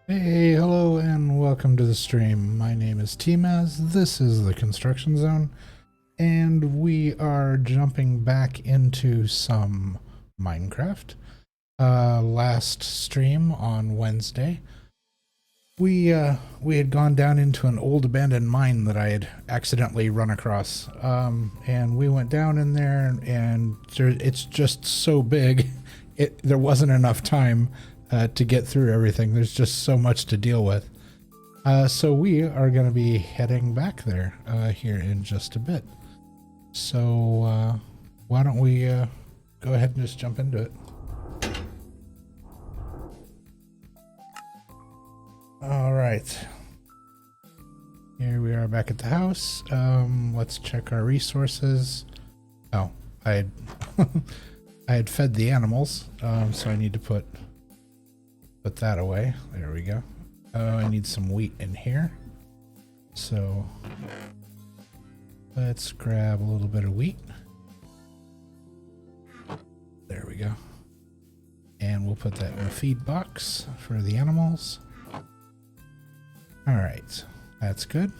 Hey, hello, and welcome to the stream. My name is tmaaz. This is the construction zone, and we are jumping back into some Minecraft. Last stream on Wednesday, we had gone down into an old abandoned mine that I had accidentally run across, and we went down in there, and it's just so big, there wasn't enough time to get through everything. There's just so much to deal with. So we are going to be heading back there here in just a bit. So why don't we go ahead and just jump into it. All right. Here we are back at the house. Let's check our resources. Oh, I had I had fed the animals, so I need to put that away. There we go. I need some wheat in here. So let's grab a little bit of wheat. There we go. And we'll put that in the feed box for the animals. All right, that's good.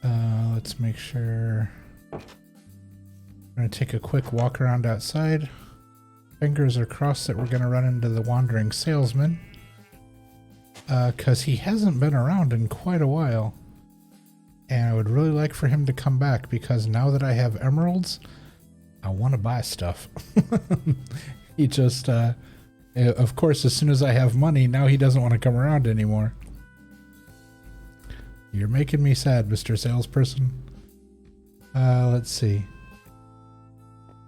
Let's make sure. I'm gonna take a quick walk around outside. Fingers are crossed that we're gonna run into the wandering salesman, because he hasn't been around in quite a while, and I would really like for him to come back, because now that I have emeralds, I want to buy stuff. He just of course, as soon as I have money, now he doesn't want to come around anymore. You're making me sad, Mr. Salesperson. Let's see.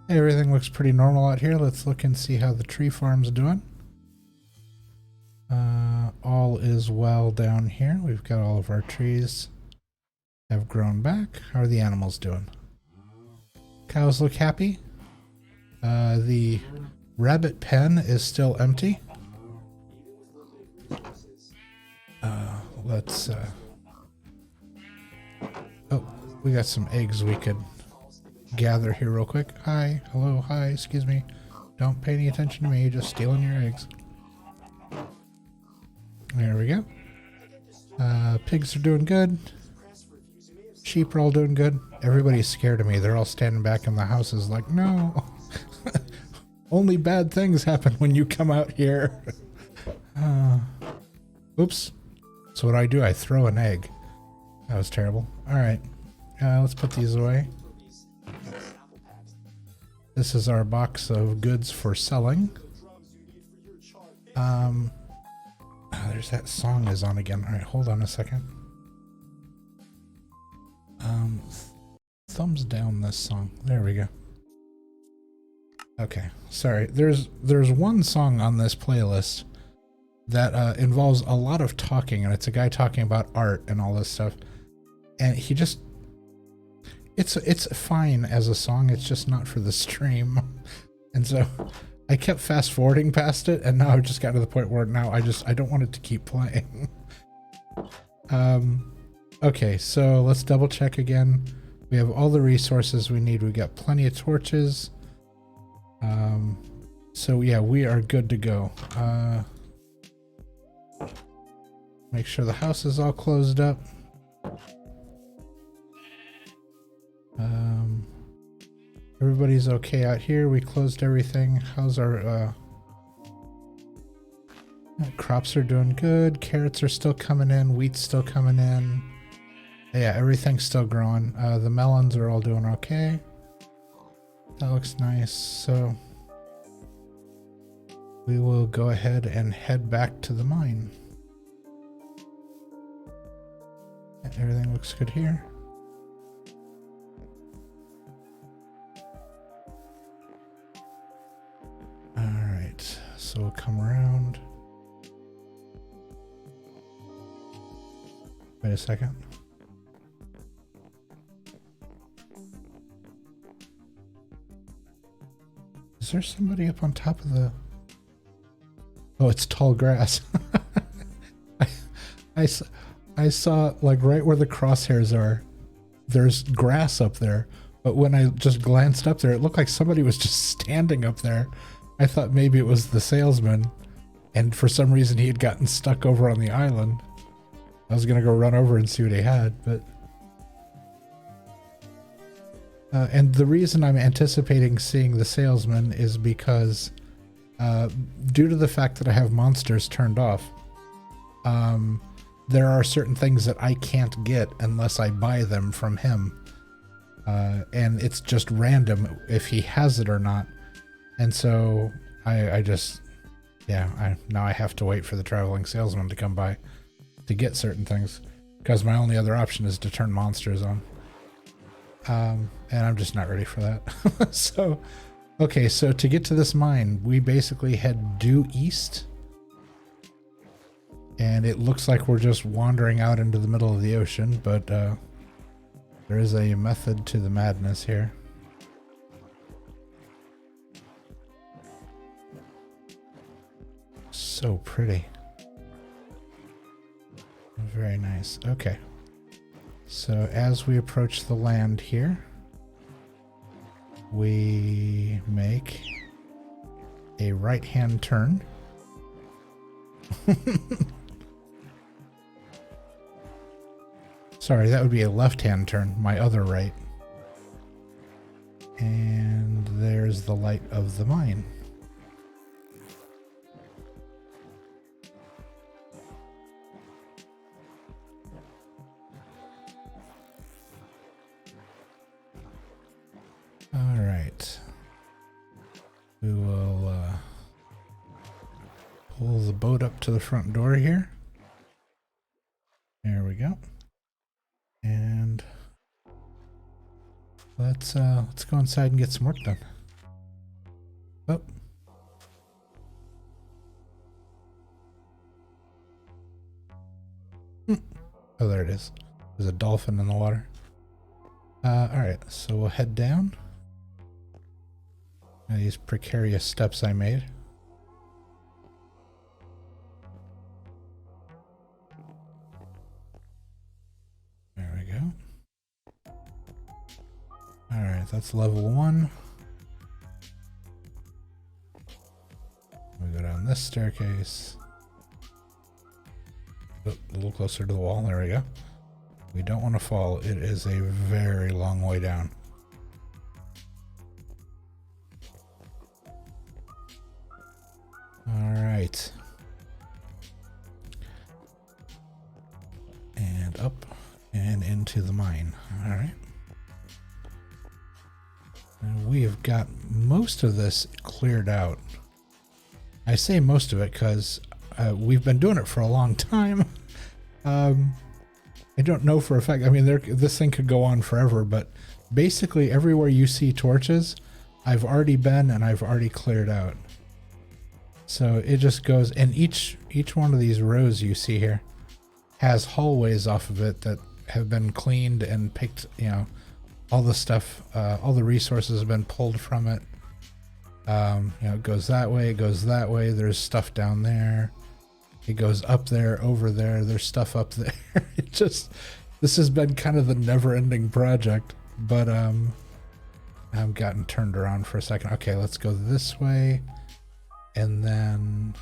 Everything looks pretty normal out here. Let's look and see how the tree farm's doing. All is well down here. We've got all of our trees have grown back. How are the animals doing? Cows look happy. The rabbit pen is still empty. Let's oh, we got some eggs we could gather here real quick. Hi, hello, hi, excuse me. Don't pay any attention to me, just stealing your eggs. There we go. Pigs are doing good. Sheep are all doing good. Everybody's scared of me. They're all standing back in the houses like, no. Only bad things happen when you come out here. Oops. So what do? I throw an egg. That was terrible. Alright. Let's put these away. This is our box of goods for selling. There's that song is on again. Alright, hold on a second. Thumbs down this song. There we go. Okay, sorry. There's one song on this playlist that involves a lot of talking, and it's a guy talking about art and all this stuff. And he just it's fine as a song, it's just not for the stream. And so I kept fast forwarding past it, and now I've just got to the point where now I don't want it to keep playing. Okay, so let's double check again. We have all the resources we need. We got plenty of torches. So yeah, we are good to go. Make sure the house is all closed up. Everybody's okay out here. We closed everything. How's our crops are doing good. Carrots are still coming in. Wheat's still coming in. Yeah, everything's still growing. The melons are all doing okay. That looks nice. So we will go ahead and head back to the mine. Everything looks good here. Alright, so we'll come around. Wait a second. Is there somebody up on top of the... Oh, it's tall grass. I saw, like, right where the crosshairs are, there's grass up there. But when I just glanced up there, it looked like somebody was just standing up there. I thought maybe it was the salesman. And for some reason he had gotten stuck over on the island. I was gonna go run over and see what he had, but... and the reason I'm anticipating seeing the salesman is because due to the fact that I have monsters turned off, there are certain things that I can't get unless I buy them from him. And it's just random if he has it or not. And so I just, yeah, now I have to wait for the traveling salesman to come by to get certain things, because my only other option is to turn monsters on. And I'm just not ready for that. So, okay, so to get to this mine, we basically head due east. And it looks like we're just wandering out into the middle of the ocean, but there is a method to the madness here. So pretty. Very nice. Okay. So as we approach the land here, we make a right-hand turn. Sorry, that would be a left-hand turn, my other right. And there's the light of the mine. All right. We will pull the boat up to the front door here. There we go. And let's go inside and get some work done. Oh. Oh, there it is. There's a dolphin in the water. All right, so we'll head down. These precarious steps I made. There we go. Alright, that's level 1. We go down this staircase. Oh, a little closer to the wall. There we go. We don't want to fall. It is a very long way down. Alright. And up and into the mine. Alright. And we have got most of this cleared out. I say most of it because we've been doing it for a long time. I don't know for a fact. I mean, this thing could go on forever, but basically everywhere you see torches, I've already been and I've already cleared out. So it just goes, and each one of these rows you see here has hallways off of it that have been cleaned and picked, you know, all the stuff, all the resources have been pulled from it. You know, it goes that way, it goes that way, there's stuff down there. It goes up there, over there, there's stuff up there. It just, this has been kind of the never-ending project, but I've gotten turned around for a second. Okay, let's go this way. And then,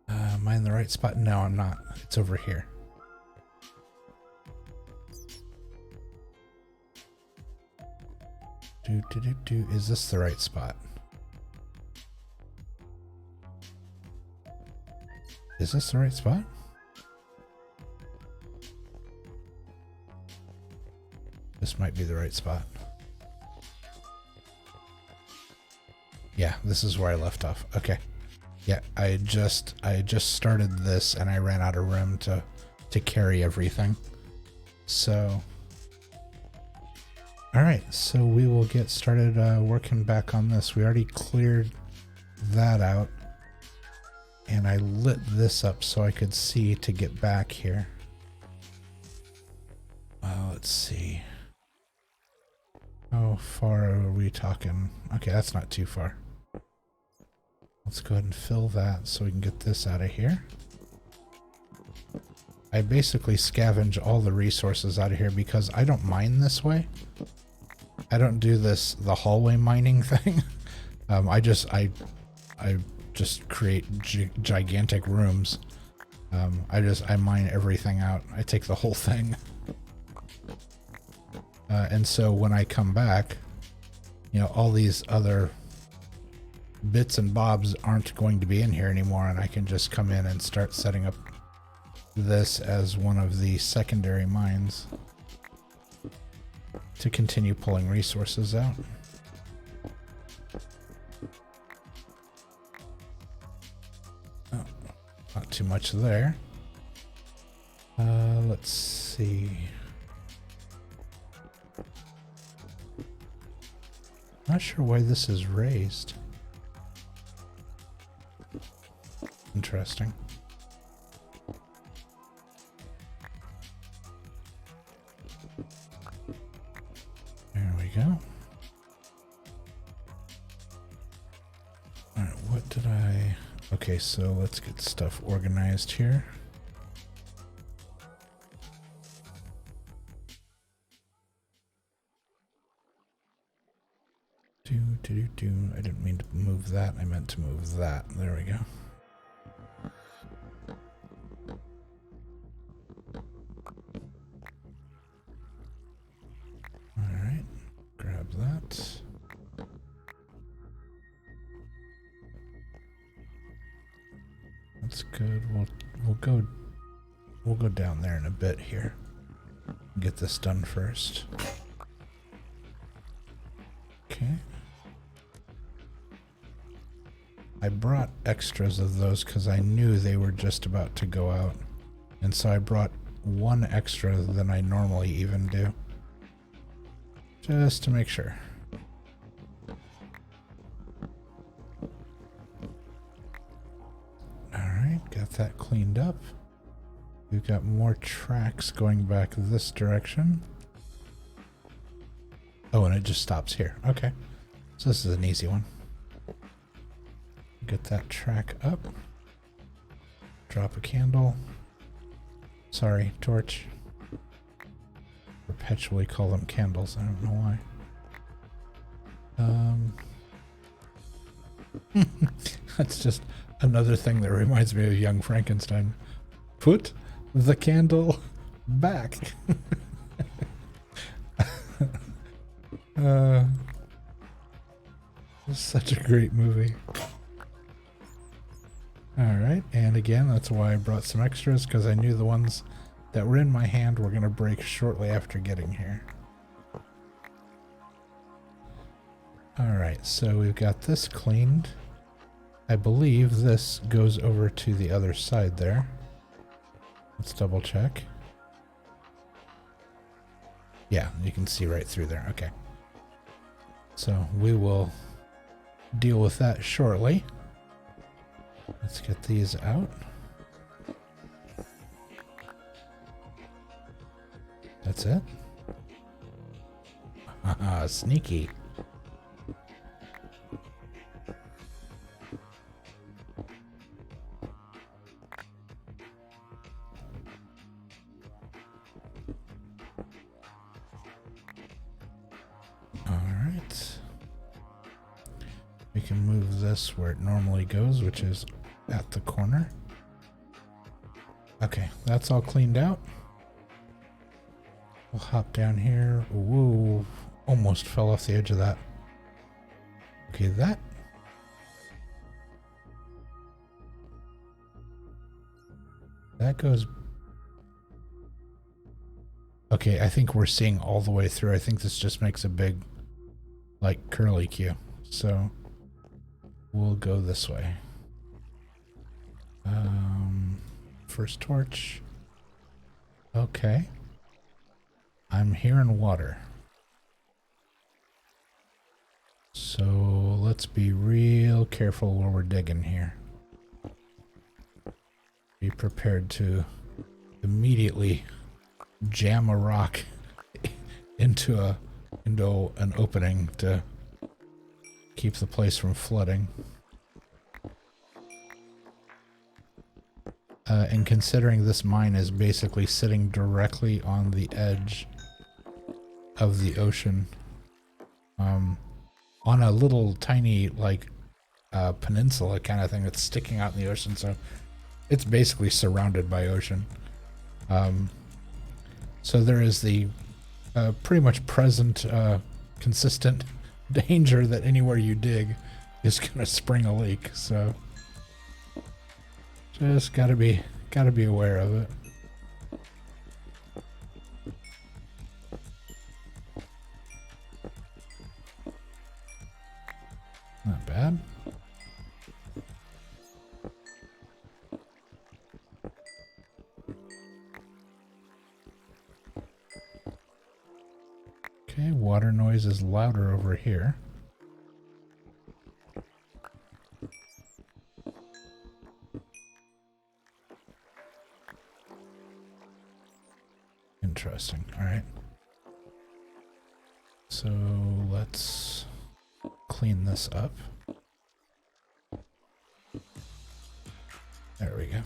am I in the right spot? No, I'm not. It's over here. Is this the right spot? Is this the right spot? This might be the right spot. Yeah, this is where I left off. Okay. Yeah, I just started this and I ran out of room to carry everything. So, all right, so we will get started working back on this. We already cleared that out, and I lit this up so I could see to get back here. Let's see. How far are we talking? Okay, that's not too far. Let's go ahead and fill that so we can get this out of here. I basically scavenge all the resources out of here because I don't mine this way. I don't do the hallway mining thing. I I just create gigantic rooms. I mine everything out. I take the whole thing. And so when I come back, you know, all these other bits and bobs aren't going to be in here anymore, and I can just come in and start setting up this as one of the secondary mines to continue pulling resources out. Oh, not too much there. Let's see. Not sure why this is raised. Interesting. There we go. Alright, what did I... Okay, so let's get stuff organized here. I didn't mean to move that. I meant to move that. There we go. Alright, grab that. That's good. We'll go down there in a bit here. Get this done first. Okay. I brought extras of those because I knew they were just about to go out. And so I brought one extra than I normally even do. Just to make sure. Alright, got that cleaned up. We've got more tracks going back this direction. Oh, and it just stops here. Okay. So this is an easy one. Get that track up. Drop a candle. Sorry, torch. Perpetually call them candles. I don't know why. That's just another thing that reminds me of Young Frankenstein. Put the candle back. It's such a great movie. Alright, and again, that's why I brought some extras, because I knew the ones that were in my hand were going to break shortly after getting here. Alright, so we've got this cleaned. I believe this goes over to the other side there. Let's double check. Yeah, you can see right through there. Okay. So we will deal with that shortly. Let's get these out. That's it. Haha, sneaky. Alright. We can move this where it normally goes, which is at the corner. Okay, that's all cleaned out. We'll hop down here. Whoa, almost fell off the edge of that. Okay, that goes. Okay, I think we're seeing all the way through. I think this just makes a big, like, curly Q. So we'll go this way. First torch. Okay. I'm hearing water. So let's be real careful where we're digging here. Be prepared to immediately jam a rock into an opening to keep the place from flooding. And considering this mine is basically sitting directly on the edge of the ocean, on a little tiny, like, peninsula kind of thing that's sticking out in the ocean, so it's basically surrounded by ocean. So there is the pretty much present consistent danger that anywhere you dig is gonna spring a leak, so just gotta be aware of it. Not bad. Okay, water noise is louder over here. Interesting. All right. So let's clean this up. There we go.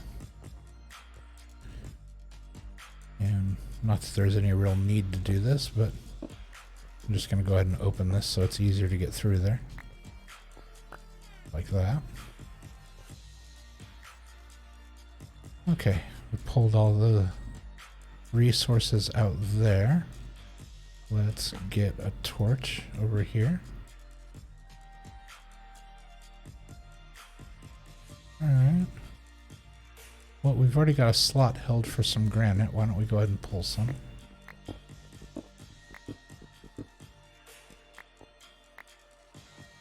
And not that there's any real need to do this, but I'm just going to go ahead and open this so it's easier to get through there. Like that. Okay, we pulled all the resources out there. Let's get a torch over here. Alright. Well, we've already got a slot held for some granite. Why don't we go ahead and pull some?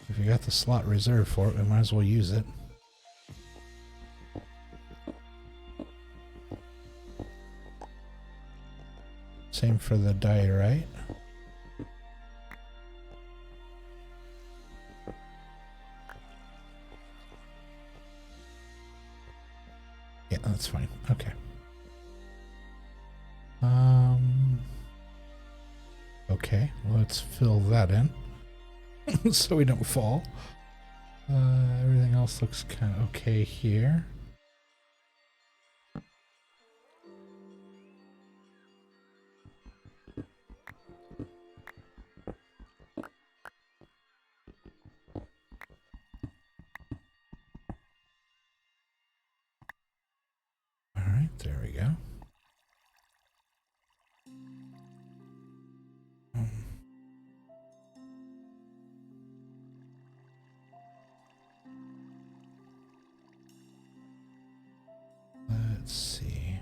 If you got the slot reserved for it, we might as well use it. Same for the diorite. Yeah, that's fine. Okay. Okay, let's fill that in so we don't fall. Everything else looks kind of okay here. There we go. Let's see.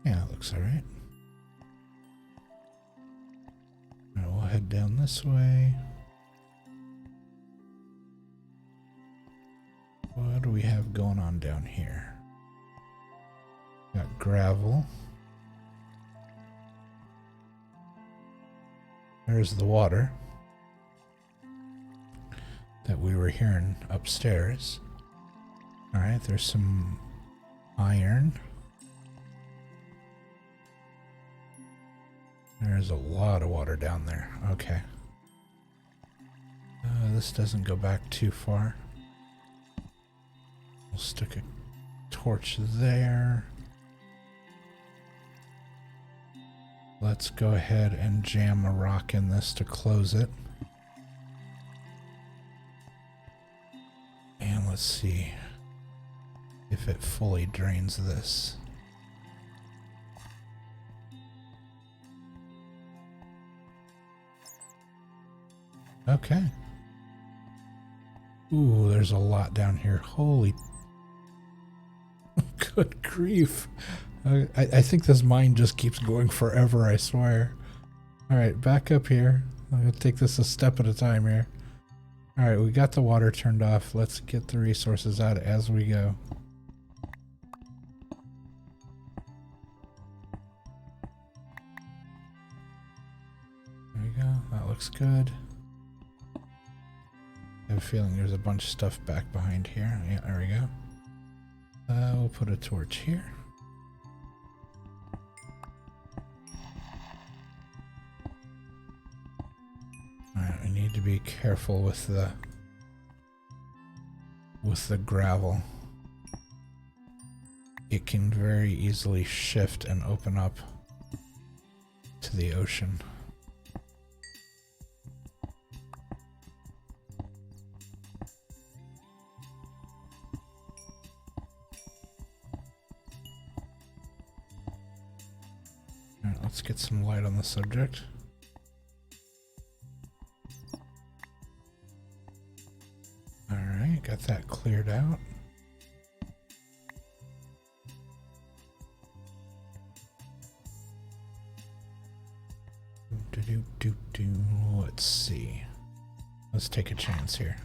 Yeah, it looks all right. All right, we'll head down this way. What do we have going on down here? Got gravel. There's the water that we were hearing upstairs. Alright, there's some iron. There's a lot of water down there. Okay. This doesn't go back too far. We'll stick a torch there. Let's go ahead and jam a rock in this to close it. And let's see if it fully drains this. Okay. Ooh, there's a lot down here. Holy good grief. I think this mine just keeps going forever, I swear. Alright, back up here. I'm going to take this a step at a time here. Alright, we got the water turned off. Let's get the resources out as we go. There we go. That looks good. I have a feeling there's a bunch of stuff back behind here. Yeah, there we go. We'll put a torch here. Alright, we need to be careful with the gravel. It can very easily shift and open up to the ocean. All right, let's get some light on the subject. All right, got that cleared out. Let's see. Let's take a chance here.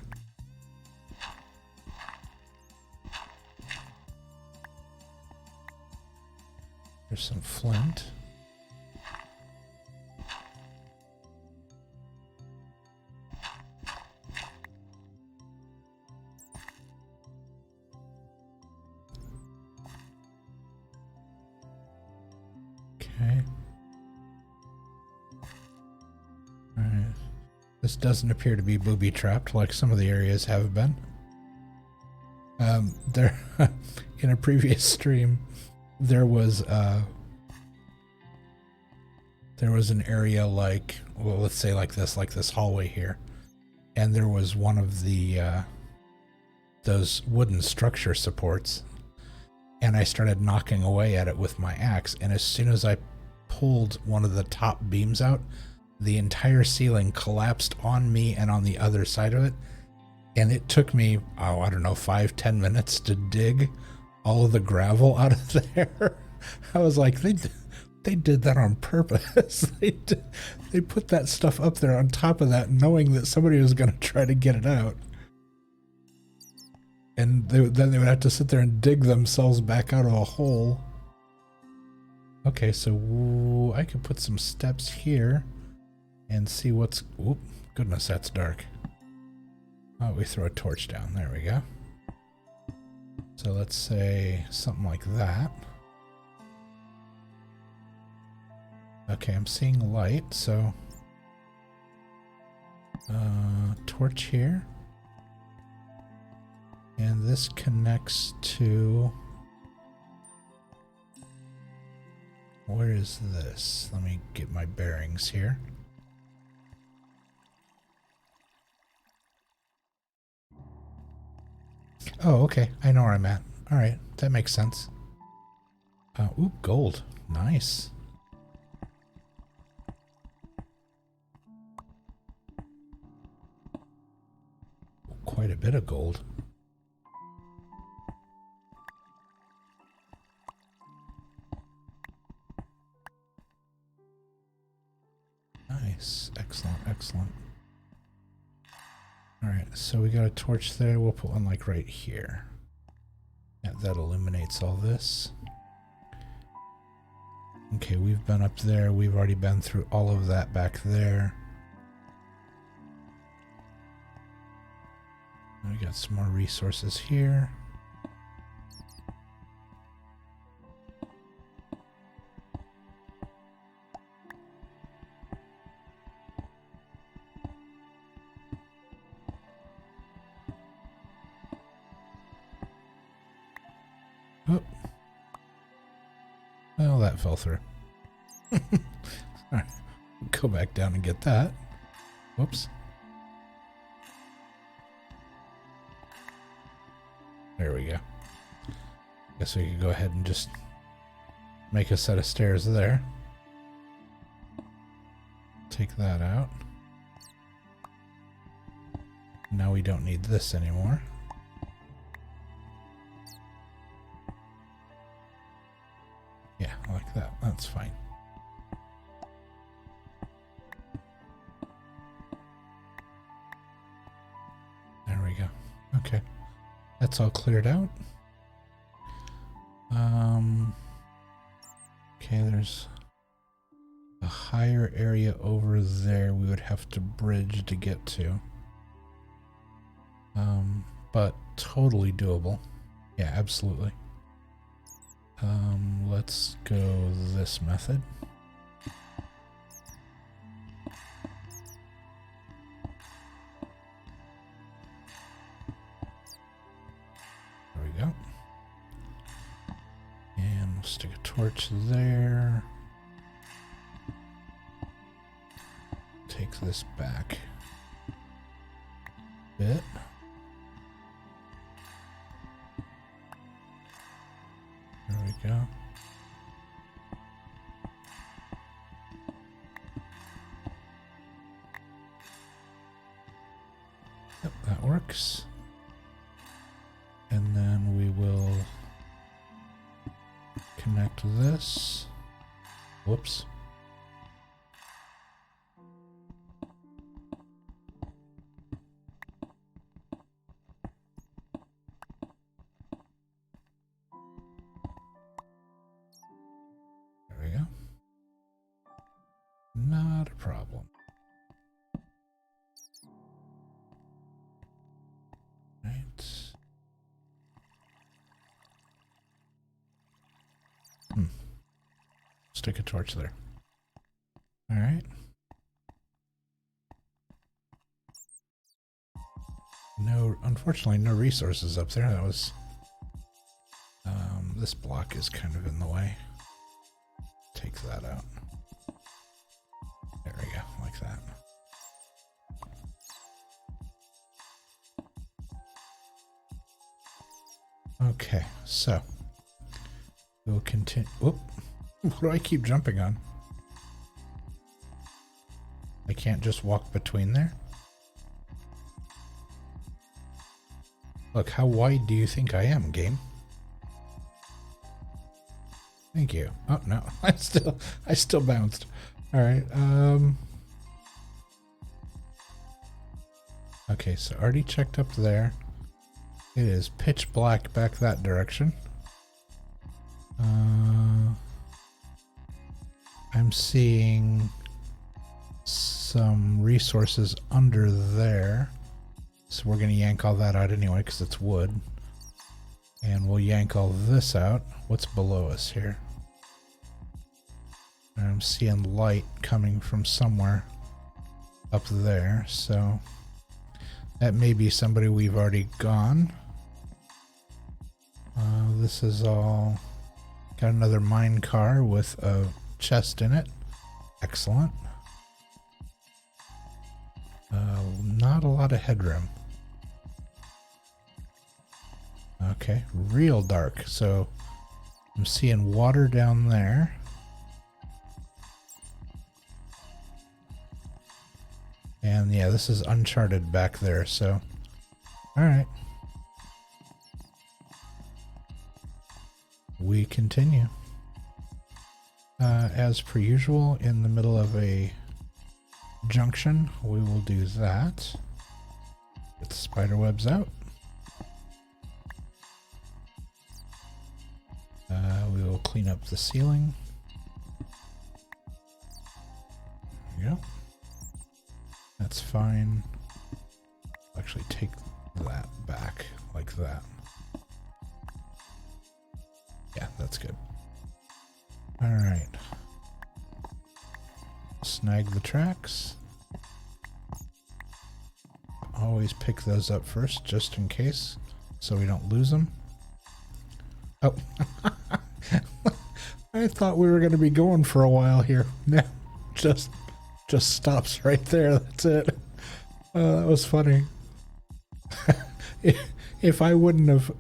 There's some flint. Okay. All right. This doesn't appear to be booby-trapped like some of the areas have been. There, in a previous stream, there was an area like, well, let's say like this hallway here, and there was one of the those wooden structure supports, and I started knocking away at it with my axe, and as soon as I pulled one of the top beams out, the entire ceiling collapsed on me and on the other side of it, and it took me, oh, I don't know, 5-10 minutes to dig all of the gravel out of there. I was like, they did that on purpose. They put that stuff up there on top of that, knowing that somebody was going to try to get it out. And then they would have to sit there and dig themselves back out of a hole. Okay, so I could put some steps here and see what's... Oop, goodness, that's dark. Oh, we throw a torch down. There we go. So let's say something like that. Okay, I'm seeing light, so... torch here. And this connects to... Where is this? Let me get my bearings here. Oh, okay. I know where I'm at. Alright, that makes sense. Ooh, gold. Nice. Quite a bit of gold. Nice. Excellent, excellent. Alright, so we got a torch there. We'll put one like right here. Yeah, that illuminates all this. Okay, we've been up there. We've already been through all of that back there. We got some more resources here. Oh. Well, that fell through. Alright, go back down and get that. Whoops. There we go. Guess we could go ahead and just make a set of stairs there. Take that out. Now we don't need this anymore. Yeah, like that. That's fine. There we go. Okay. That's all cleared out. Okay, there's a higher area over there we would have to bridge to get to. But totally doable. Yeah, absolutely. Let's go this method. There we go. And we'll stick a torch there. Take this back a bit. There we go. works. And then we will connect this. Whoops. There we go. Not a problem. Right. Stick a torch there. All right. No, unfortunately, no resources up there. That was, this block is kind of in the way. Take that out. There we go, like that. Okay, so we'll continue. Whoop. What do I keep jumping on? I can't just walk between there? Look, how wide do you think I am, game? Thank you. Oh no, I still bounced. All right. Okay, so already checked up there. It is pitch black back that direction. I'm seeing some resources under there. So we're going to yank all that out anyway because it's wood. And we'll yank all this out. What's below us here? I'm seeing light coming from somewhere up there. So that may be somebody we've already gone. This is all... Got another mine car with a chest in it. Excellent. Not a lot of headroom. Okay, real dark. So I'm seeing water down there. And yeah, this is uncharted back there, so alright. We continue. As per usual, in the middle of a junction, we will do that. Get the spider webs out. We will clean up the ceiling. There we go. That's fine. Actually take that back like that. Yeah, that's good. All right. Snag the tracks. Always pick those up first, just in case, so we don't lose them. Oh, I thought we were going to be going for a while here. No, just stops right there. That's it. That was funny. If I wouldn't have,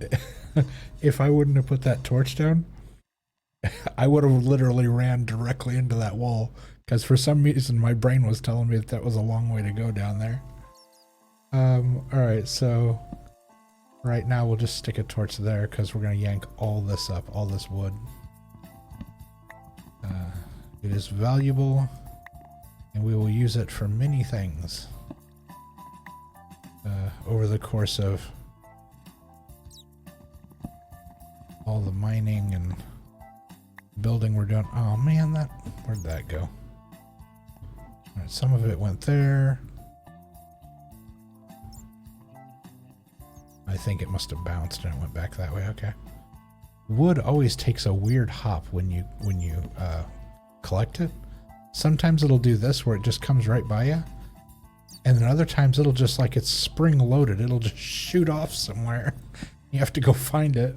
put that torch down, I would have literally ran directly into that wall. Because for some reason my brain was telling me that was a long way to go down there. Alright, so right now we'll just stick a torch there because we're going to yank all this up, all this wood. It is valuable and we will use it for many things over the course of all the mining and building we're doing. Oh man, where'd that go? Alright, some of it went there. I think it must have bounced and it went back that way. Okay. Wood always takes a weird hop when you collect it. Sometimes it'll do this where it just comes right by you. And then other times it'll just, like it's spring loaded, it'll just shoot off somewhere. You have to go find it.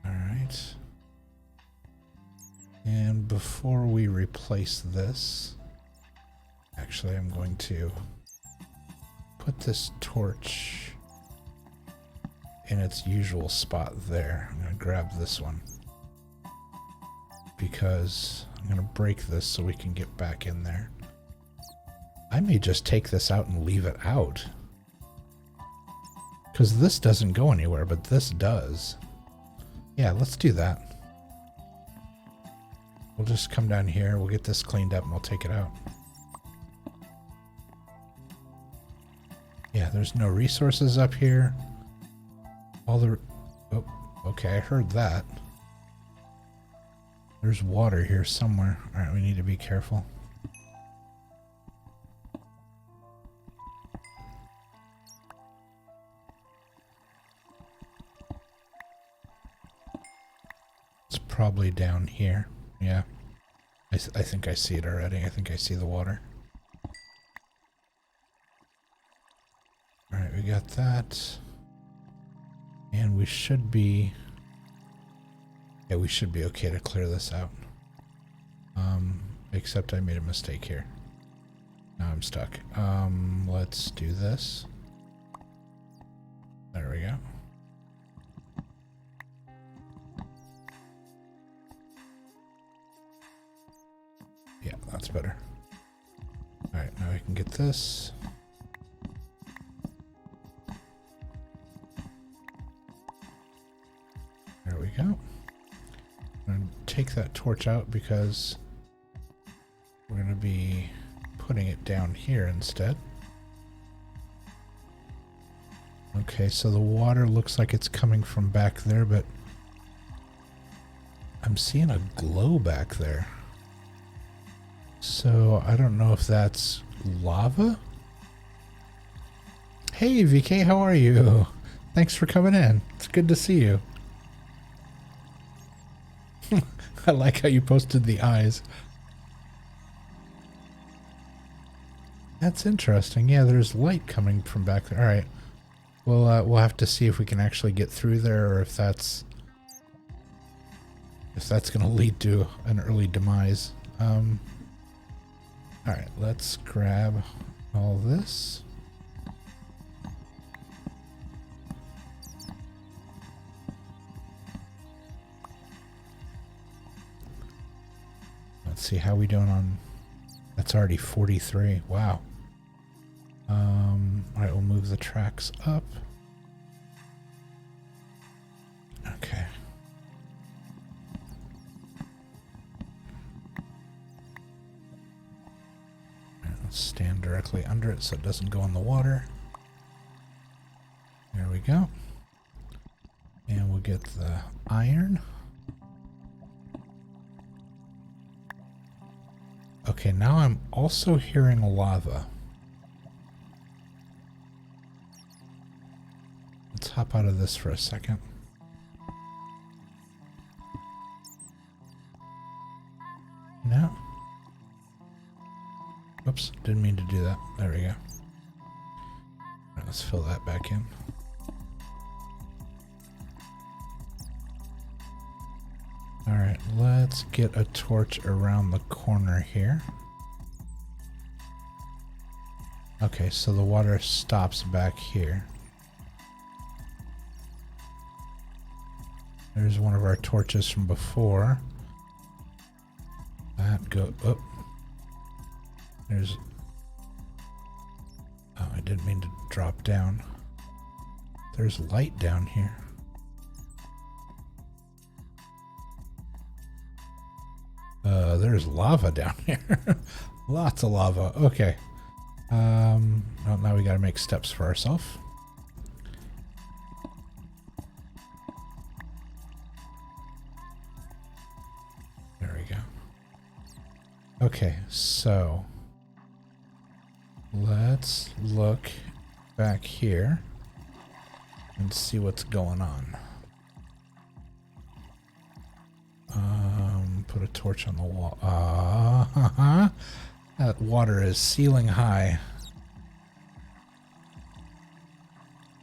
Alright. And before we replace this, actually I'm going to put this torch in its usual spot there. I'm going to grab this one. because I'm going to break this so we can get back in there. I may just take this out and leave it out. Because this doesn't go anywhere, but this does. Yeah, let's do that. We'll just come down here, we'll get this cleaned up, and we'll take it out. Yeah, there's no resources up here. All the... Oh, okay, I heard that. There's water here somewhere. Alright, we need to be careful. It's probably down here. Yeah. I think I see it already. I think I see the water. Alright, we got that. And we should be... Yeah, we should be okay to clear this out. Except I made a mistake here. Now I'm stuck. Let's do this. There we go. Yeah, that's better. Alright, now we can get this. There we go. I'm going to take that torch out because we're going to be putting it down here instead. Okay, so the water looks like it's coming from back there, but I'm seeing a glow back there. So I don't know if that's lava. Hey VK, how are you? Thanks for coming in. It's good to see you. I like how you posted the eyes. That's interesting. Yeah, there's light coming from back there. All right. We'll have to see if we can actually get through there, or if that's going to lead to an early demise. All right, let's grab all this. Let's see how we doing on. That's already 43. Wow. All right, we'll move the tracks up. Okay. All right, let's stand directly under it so it doesn't go in the water. There we go. And we'll get the iron. Okay, now I'm also hearing lava. Let's hop out of this for a second. No. Whoops, didn't mean to do that. There we go. All right, let's fill that back in. All right, let's get a torch around the corner here. Okay, so the water stops back here. There's one of our torches from before. That go up. There's... Oh, I didn't mean to drop down. There's light down here. There's lava down here. Lots of lava. Okay. Well, now we gotta make steps for ourselves. There we go. Okay, so let's look back here and see what's going on. Put a torch on the wall. That water is ceiling high.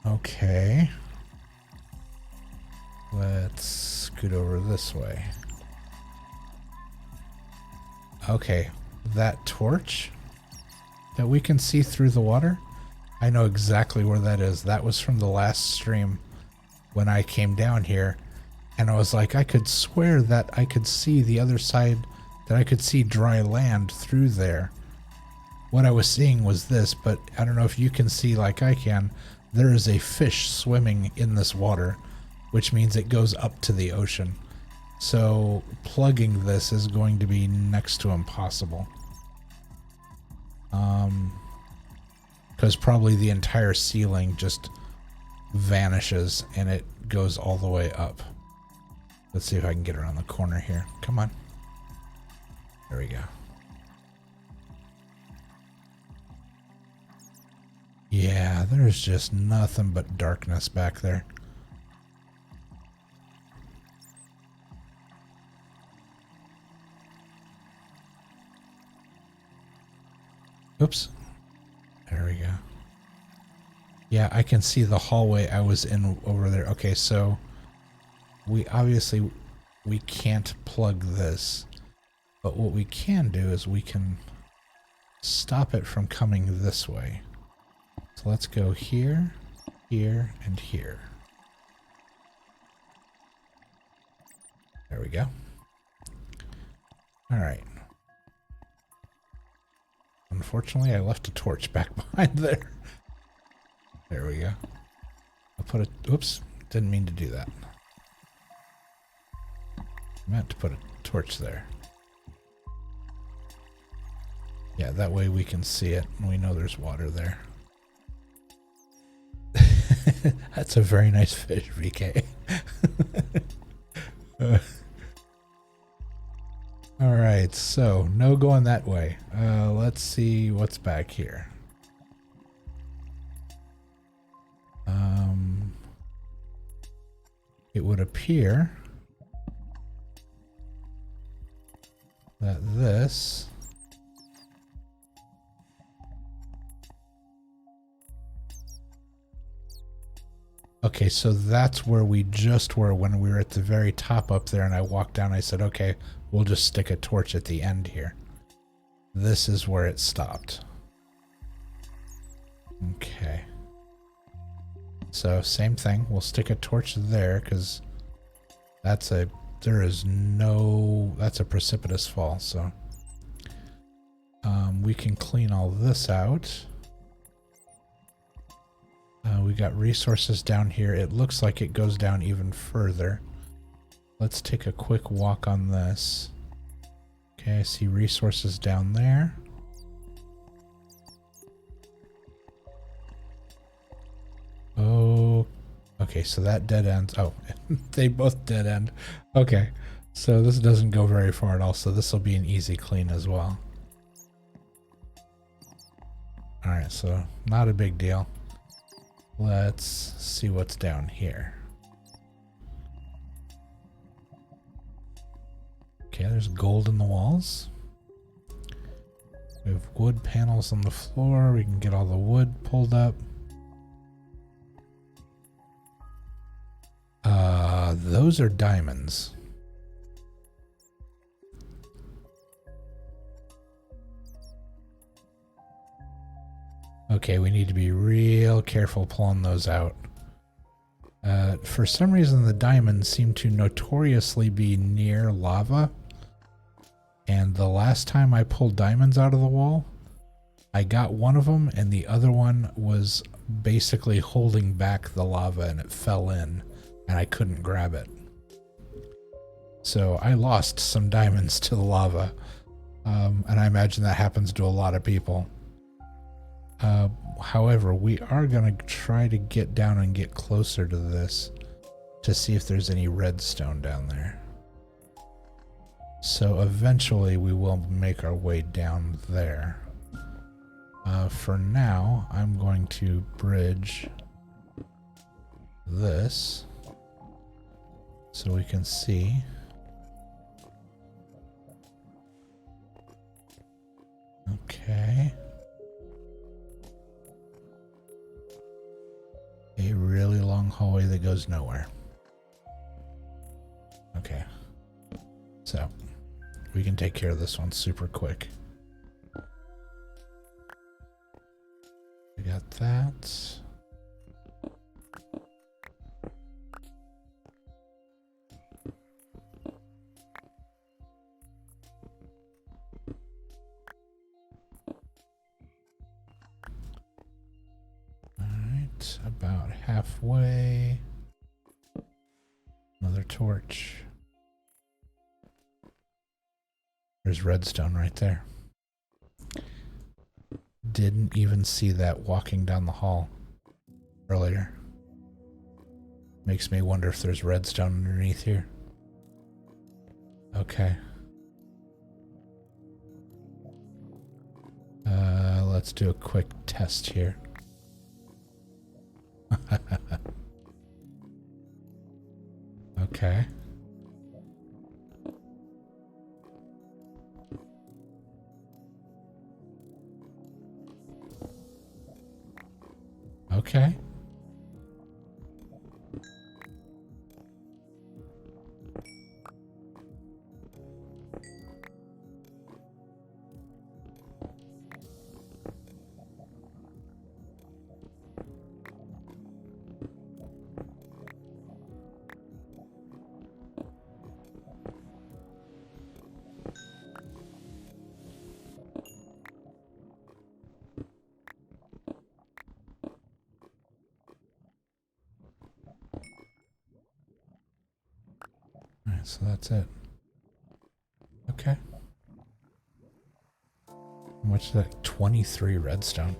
Okay. Let's scoot over this way. Okay, that torch that we can see through the water, I know exactly where that is. That was from the last stream when I came down here And I was like, I could swear that I could see the other side, that I could see dry land through there. What I was seeing was this, but I don't know if you can see like I can. There is a fish swimming in this water, which means it goes up to the ocean. So plugging this is going to be next to impossible. Because probably the entire ceiling just vanishes and it goes all the way up. Let's see if I can get around the corner here. Come on. There we go. Yeah, there's just nothing but darkness back there. Oops. There we go. Yeah, I can see the hallway I was in over there. Okay, so we can't plug this. But what we can do is we can stop it from coming this way. So let's go here, here, and here. There we go. All right. Unfortunately, I left a torch back behind there. There we go. I'll put a... Oops. Didn't mean to do that. I meant to put a torch there. Yeah, that way we can see it and we know there's water there. That's a very nice fish, VK. Alright, so no going that way. Let's see what's back here. It would appear that this okay, so that's where we just were when we were at the very top up there, and I walked down. I said, okay, we'll just stick a torch at the end here. This is where it stopped. Okay. So same thing. We'll stick a torch there because that's a precipitous fall. So we can clean all this out. We got resources down here. It looks like it goes down even further. Let's take a quick walk on this. Okay, I see resources down there. Oh, okay, so that dead ends. Oh, they both dead end. Okay, so this doesn't go very far at all, so this will be an easy clean as well. Alright, so not a big deal. Let's see what's down here. Okay, there's gold in the walls. We have wood panels on the floor. We can get all the wood pulled up. Those are diamonds. Okay, we need to be real careful pulling those out. For some reason, the diamonds seem to notoriously be near lava. And the last time I pulled diamonds out of the wall, I got one of them and the other one was basically holding back the lava and it fell in and I couldn't grab it. So I lost some diamonds to the lava. And I imagine that happens to a lot of people. However, we are going to try to get down and get closer to this to see if there's any redstone down there. So eventually we will make our way down there. For now, I'm going to bridge this so we can see. Okay. A really long hallway that goes nowhere. Okay. So, we can take care of this one super quick. We got that. Alright, about halfway. Another torch. There's redstone right there. Didn't even see that walking down the hall earlier. Makes me wonder if there's redstone underneath here. Okay. Let's do a quick test here. Okay. Okay. Alright, so that's it. Okay. How much is that? 23 redstone.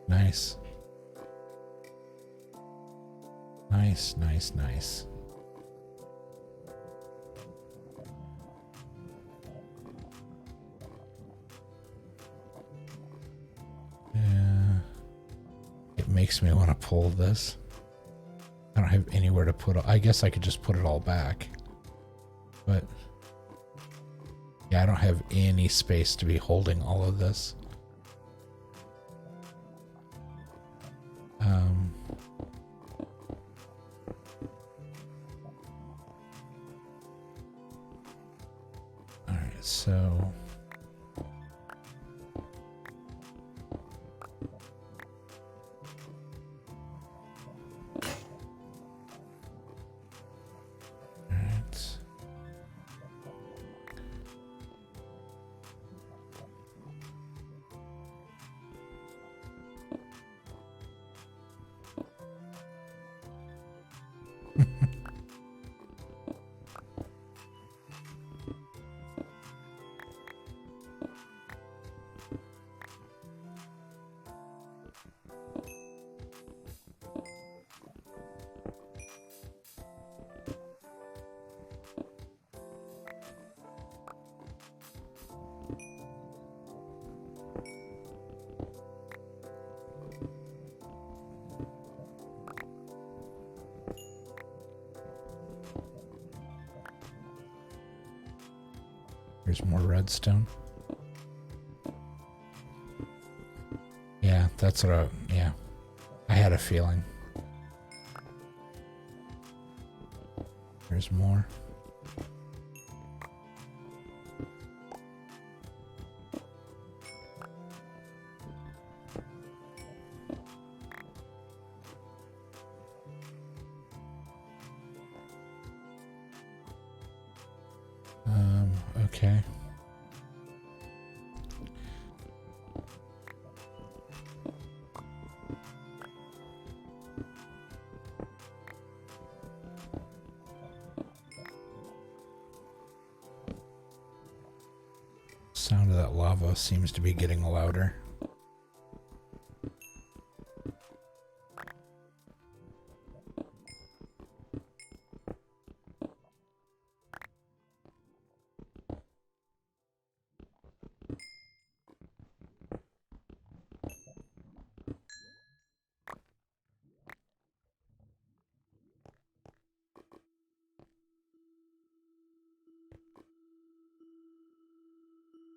Nice. Nice, nice, nice. Yeah. It makes me want to pull this. I don't have anywhere to put it. I guess I could just put it all back. But yeah, I don't have any space to be holding all of this. All right, so here's more redstone. Yeah, that's what yeah. I had a feeling. There's more. Okay. Sound of that lava seems to be getting louder.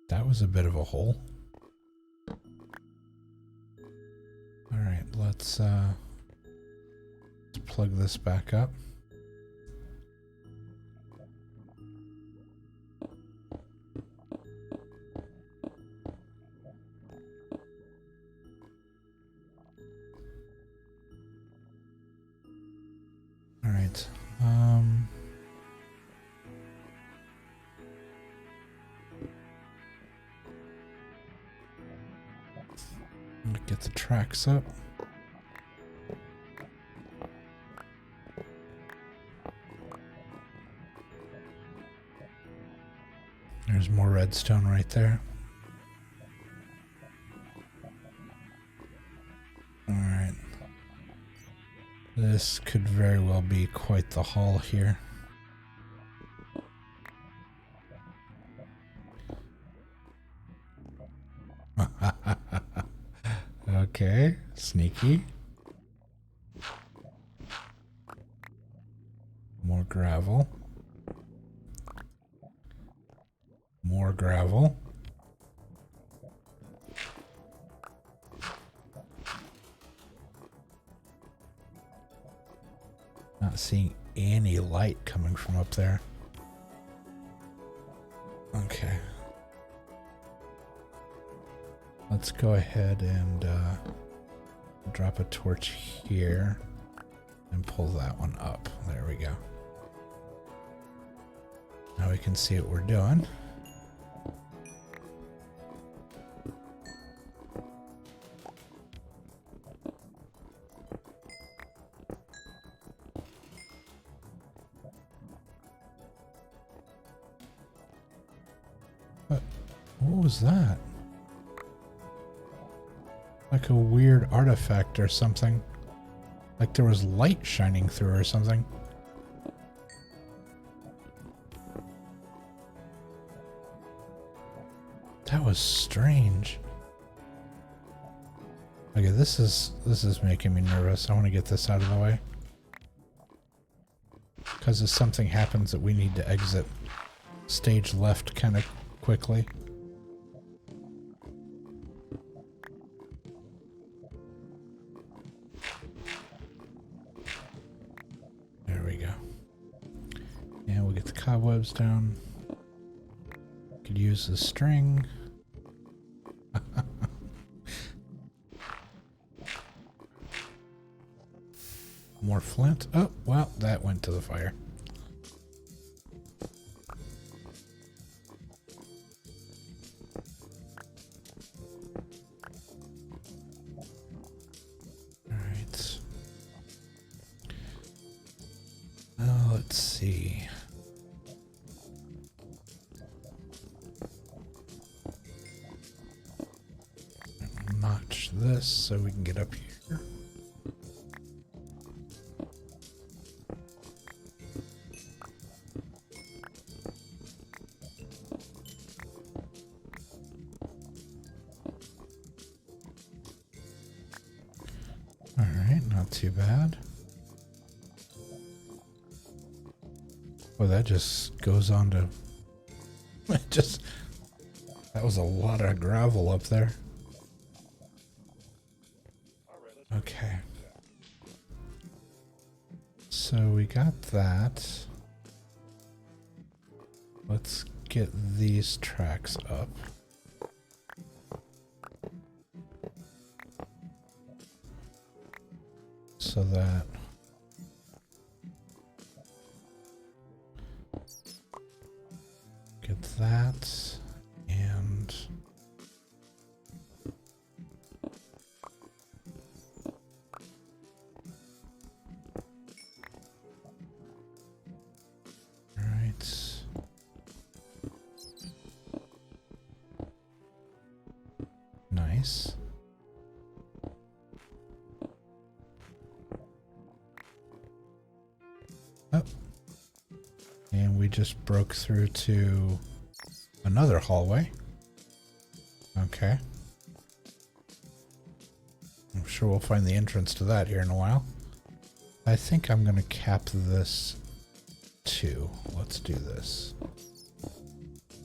That was a bit of a hole. All right, let's plug this back up. All right. Get the tracks up. There's more redstone right there. Alright. This could very well be quite the haul here. Okay, sneaky. More gravel. More gravel. Not seeing any light coming from up there. Okay. Let's go ahead and drop a torch here and pull that one up. There we go. Now we can see what we're doing. What was that? Like a weird artifact or something. Like there was light shining through or something. That was strange. Okay, this is making me nervous. I want to get this out of the way. Because if something happens that we need to exit stage left kind of quickly. There we go. And we'll get the cobwebs down. Could use the string. More flint. Oh, well, that went to the fire. All right. Let's see. Notch this so we can get up here. Alright, not too bad. Well, that just goes on to... That was a lot of gravel up there. Okay. So we got that. Let's get these tracks up. So that get that and all right. Nice. Oh. And we just broke through to another hallway. Okay. I'm sure we'll find the entrance to that here in a while. I think I'm going to cap this too. Let's do this.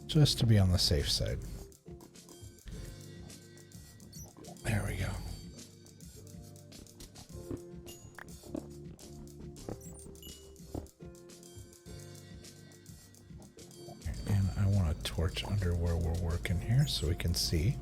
Just to be on the safe side. There we go. And I want a torch under where we're working here so we can see.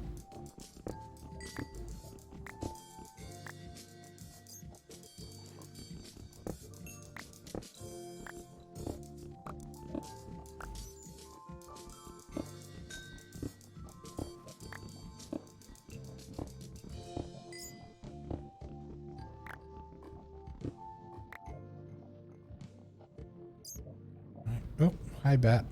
Oh, hi, Bat.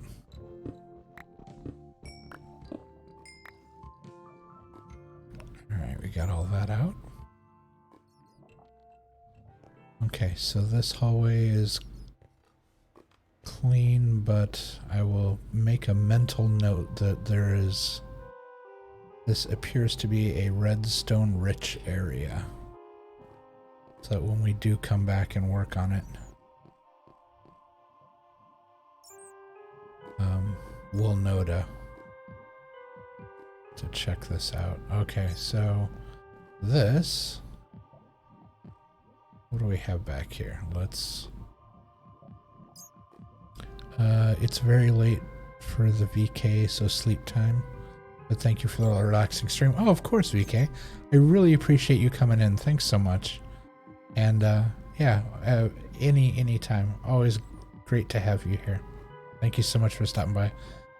Okay, so this hallway is clean, but I will make a mental note that there is... This appears to be a redstone rich area. So that when we do come back and work on it, we'll know to check this out. Okay, so this... What do we have back here? Let's... it's very late for the VK, so sleep time. But thank you for the relaxing stream. Oh, of course, VK. I really appreciate you coming in. Thanks so much. And yeah, any time. Always great to have you here. Thank you so much for stopping by.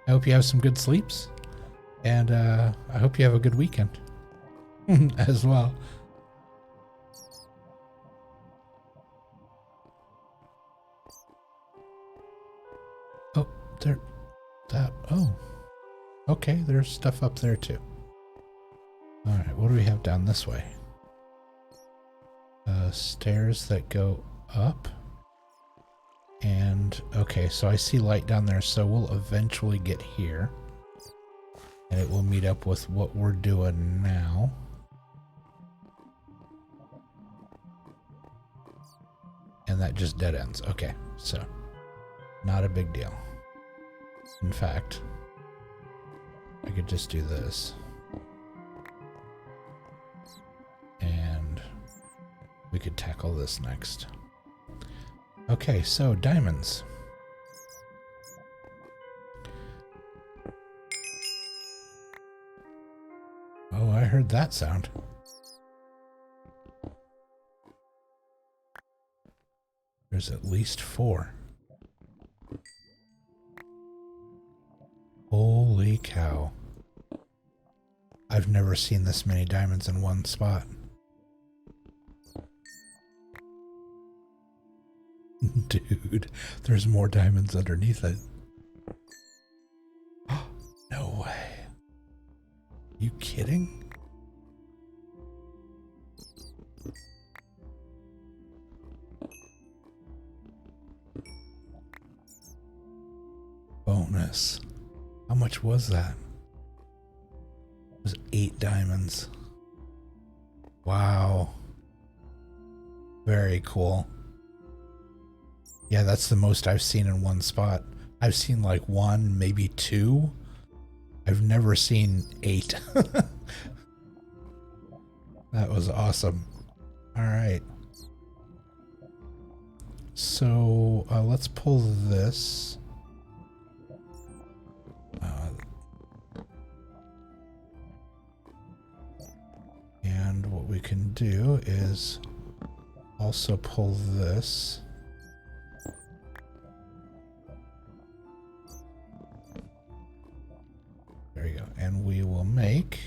I hope you have some good sleeps. And I hope you have a good weekend as well. Oh, there. That. Oh. Okay, there's stuff up there too. Alright, what do we have down this way? Stairs that go up. And, okay, so I see light down there, so we'll eventually get here. And it will meet up with what we're doing now. And that just dead ends. Okay, so not a big deal. In fact, I could just do this. And we could tackle this next. Okay, so diamonds. Oh, I heard that sound. There's at least 4. Holy cow. I've never seen this many diamonds in one spot. Dude, there's more diamonds underneath it. No way. You kidding? Bonus. How much was that? It was 8 diamonds. Wow. Very cool. Yeah, that's the most I've seen in one spot. I've seen like 1, maybe 2. I've never seen 8. That was awesome. All right. So let's pull this. And what we can do is also pull this. There you go. And we will make...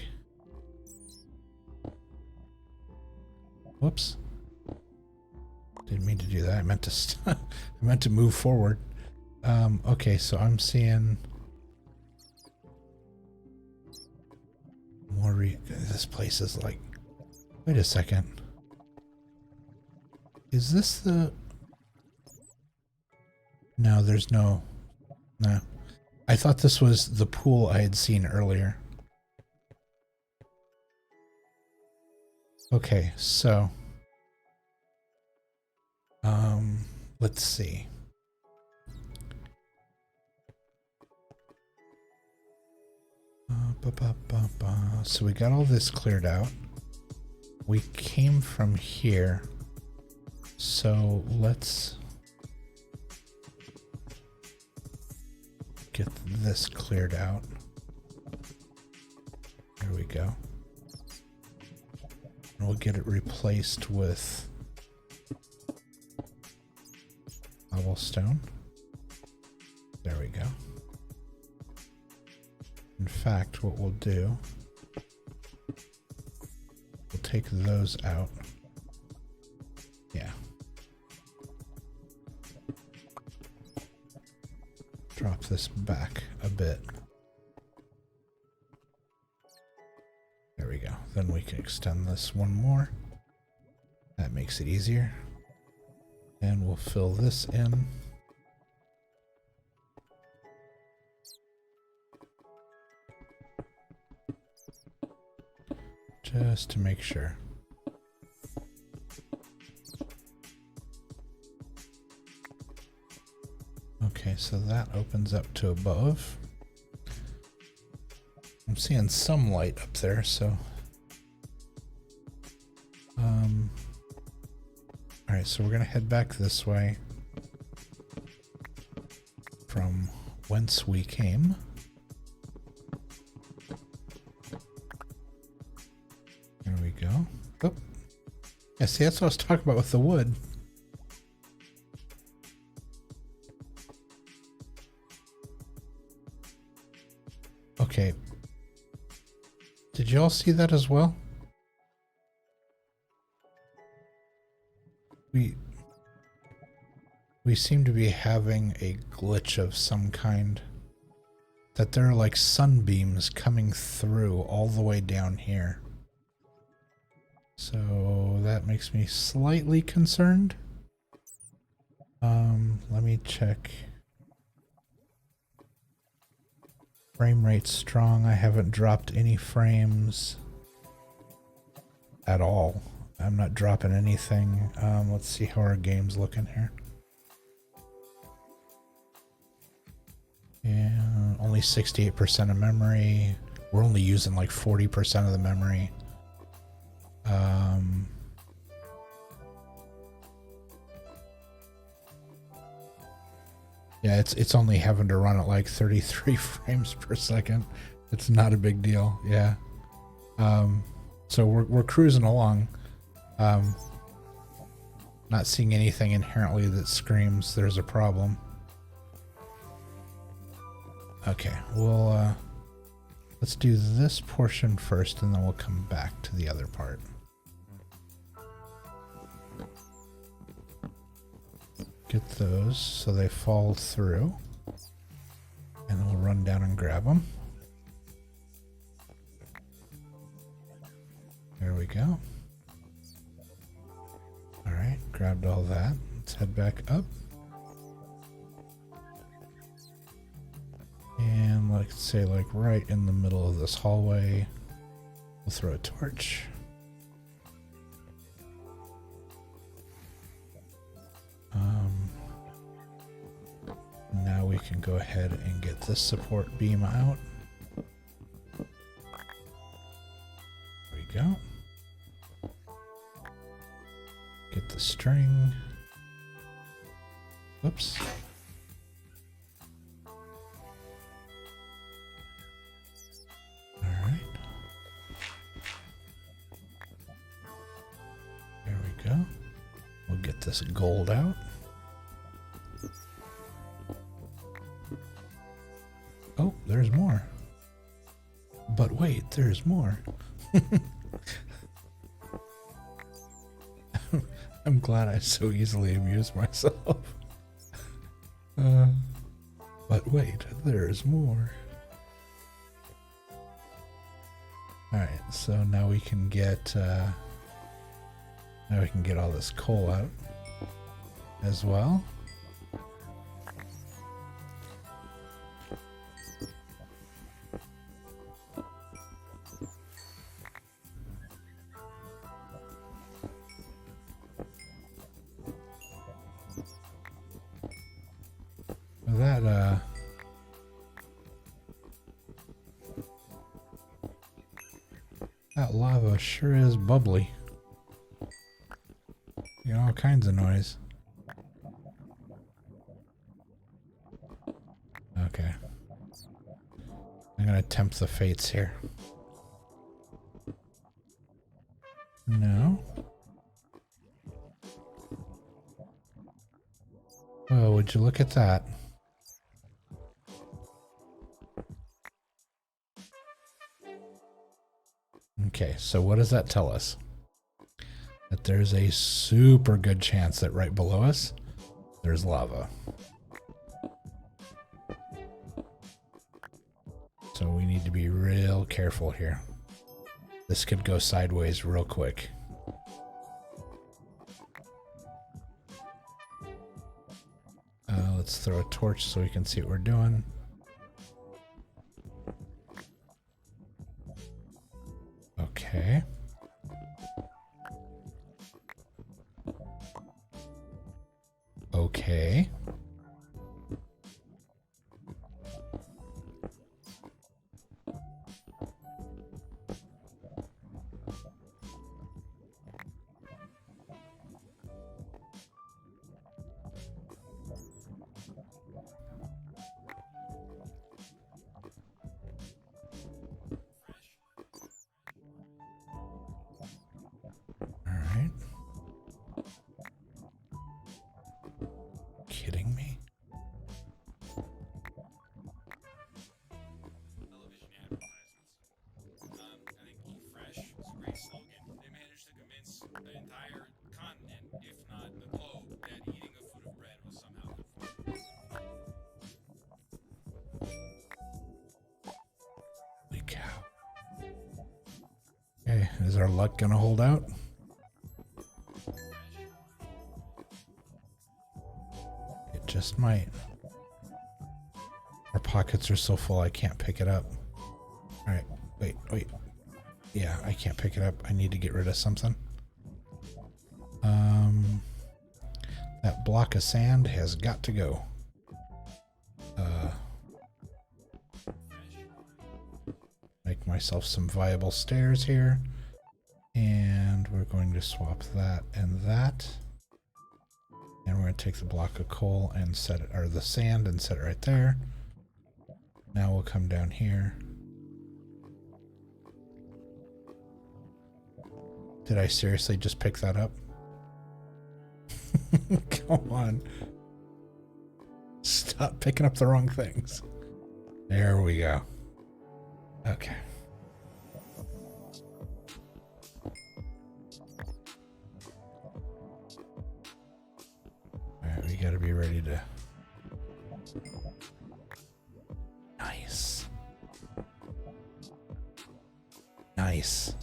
Whoops. Didn't mean to do that. I meant to I meant to move forward. Okay, so I'm seeing more this place is like... Wait a second. Is this the... No, there's no... No. I thought this was the pool I had seen earlier. Okay, so... let's see. So we got all this cleared out. We came from here. So let's get this cleared out. There we go. And we'll get it replaced with cobblestone. There we go. In fact, what we'll do, we'll take those out. Yeah. Drop this back a bit. There we go. Then we can extend this one more. That makes it easier. And we'll fill this in. Just to make sure. Okay, so that opens up to above. I'm seeing some light up there, so alright, so we're gonna head back this way from whence we came. There we go. Oh. Yeah, see, that's what I was talking about with the wood. Okay. Did you all see that as well? We seem to be having a glitch of some kind. That there are like sunbeams coming through all the way down here. So that makes me slightly concerned. Let me check. Frame rate's strong. I haven't dropped any frames at all. I'm not dropping anything. Let's see how our game's looking here. Yeah, only 68% of memory. We're only using like 40% of the memory. Yeah, it's only having to run at like 33 frames per second. It's not a big deal. Yeah. So we're cruising along. Not seeing anything inherently that screams there's a problem. Okay, we'll let's do this portion first, and then we'll come back to the other part. Get those so they fall through, and then we'll run down and grab them. There we go. All right, grabbed all that. Let's head back up. And let's say like right in the middle of this hallway, we'll throw a torch. Now we can go ahead and get this support beam out. There we go. Get the string. Whoops. Alright. There we go. We'll get this gold out. Oh, there's more. But wait, there's more. I'm glad I so easily amused myself. But wait, there's more. Alright, so now we can get all this coal out as well. That lava sure is bubbly. You know, all kinds of noise. Okay. I'm gonna tempt the fates here. No. Oh, would you look at that? Okay, so what does that tell us? That there's a super good chance that right below us, there's lava. So we need to be real careful here. This could go sideways real quick. let's throw a torch so we can see what we're doing. Okay. Okay. Kidding me? Television advertisements. I think Eat Fresh is a great slogan. They managed to convince the entire continent, if not the globe, that eating a foot of bread was somehow good for you. Holy cow. Okay, is our luck gonna hold out? It just might. Our pockets are so full I can't pick it up. Alright, wait. Yeah, I can't pick it up. I need to get rid of something. That block of sand has got to go. Make myself some viable stairs here. And we're going to swap that and that. And we're going to take the block of coal and set it, or the sand, and set it right there. Now we'll come down here. Did I seriously just pick that up? Come on. Stop picking up the wrong things. There we go. Okay. Alright, we gotta be ready to... Nice. Nice.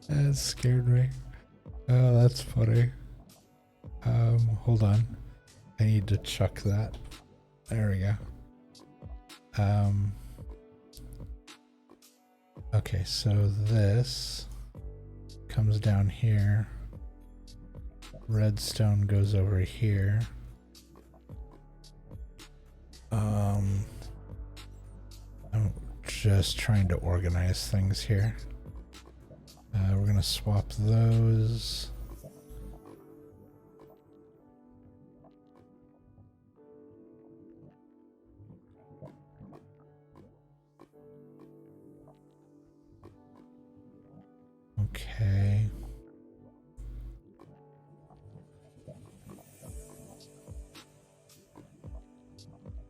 That scared me. Oh, that's funny. Hold on. I need to chuck that. There we go. Okay, so this comes down here. Redstone goes over here. I'm just trying to organize things here. We're gonna swap those. Okay.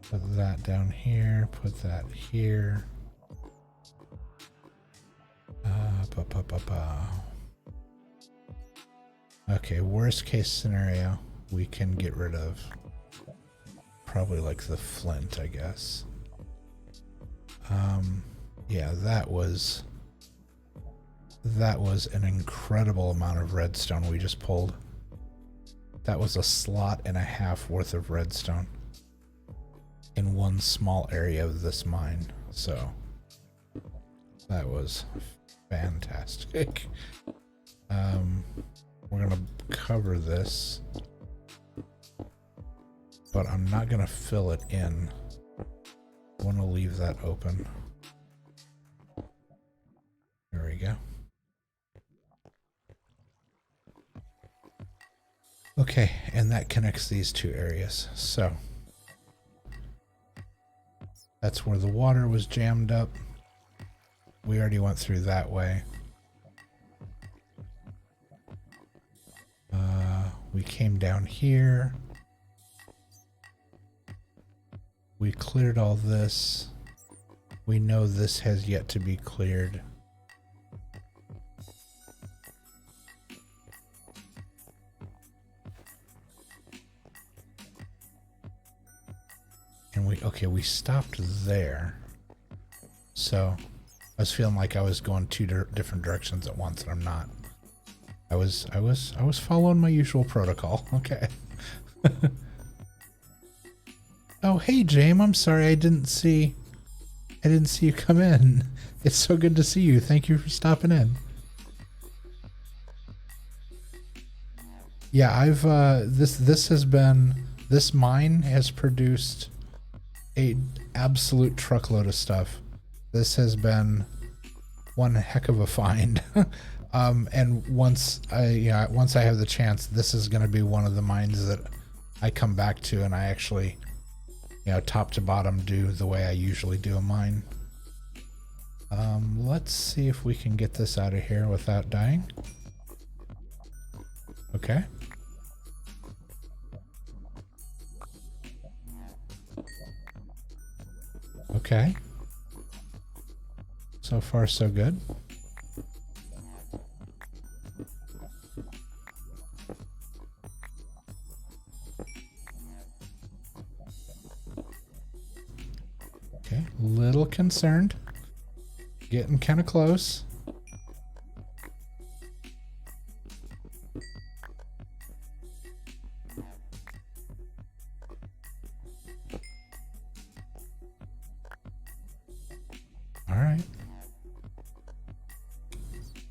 Put that down here, put that here. Okay, worst case scenario, we can get rid of probably like the flint, I guess. Yeah, that was an incredible amount of redstone we just pulled. That was a slot and a half worth of redstone in one small area of this mine. So that was fantastic. We're gonna cover this, but I'm not gonna fill it in. I want to leave that open. There we go. Okay, and that connects these two areas. So that's where the water was jammed up. we already went through that way. We came down here. We cleared all this. We know this has yet to be cleared. And we stopped there. So I was feeling like I was going two different directions at once, and I'm not. I was following my usual protocol. Okay. Oh, hey, James. I'm sorry I didn't see you come in. It's so good to see you. Thank you for stopping in. Yeah, I've this mine has produced a absolute truckload of stuff. This has been one heck of a find. And once I have the chance, this is going to be one of the mines that I come back to, and I actually, top to bottom do the way I usually do a mine. Let's see if we can get this out of here without dying. Okay. Okay. So far, so good. Okay, little concerned. Getting kind of close. All right.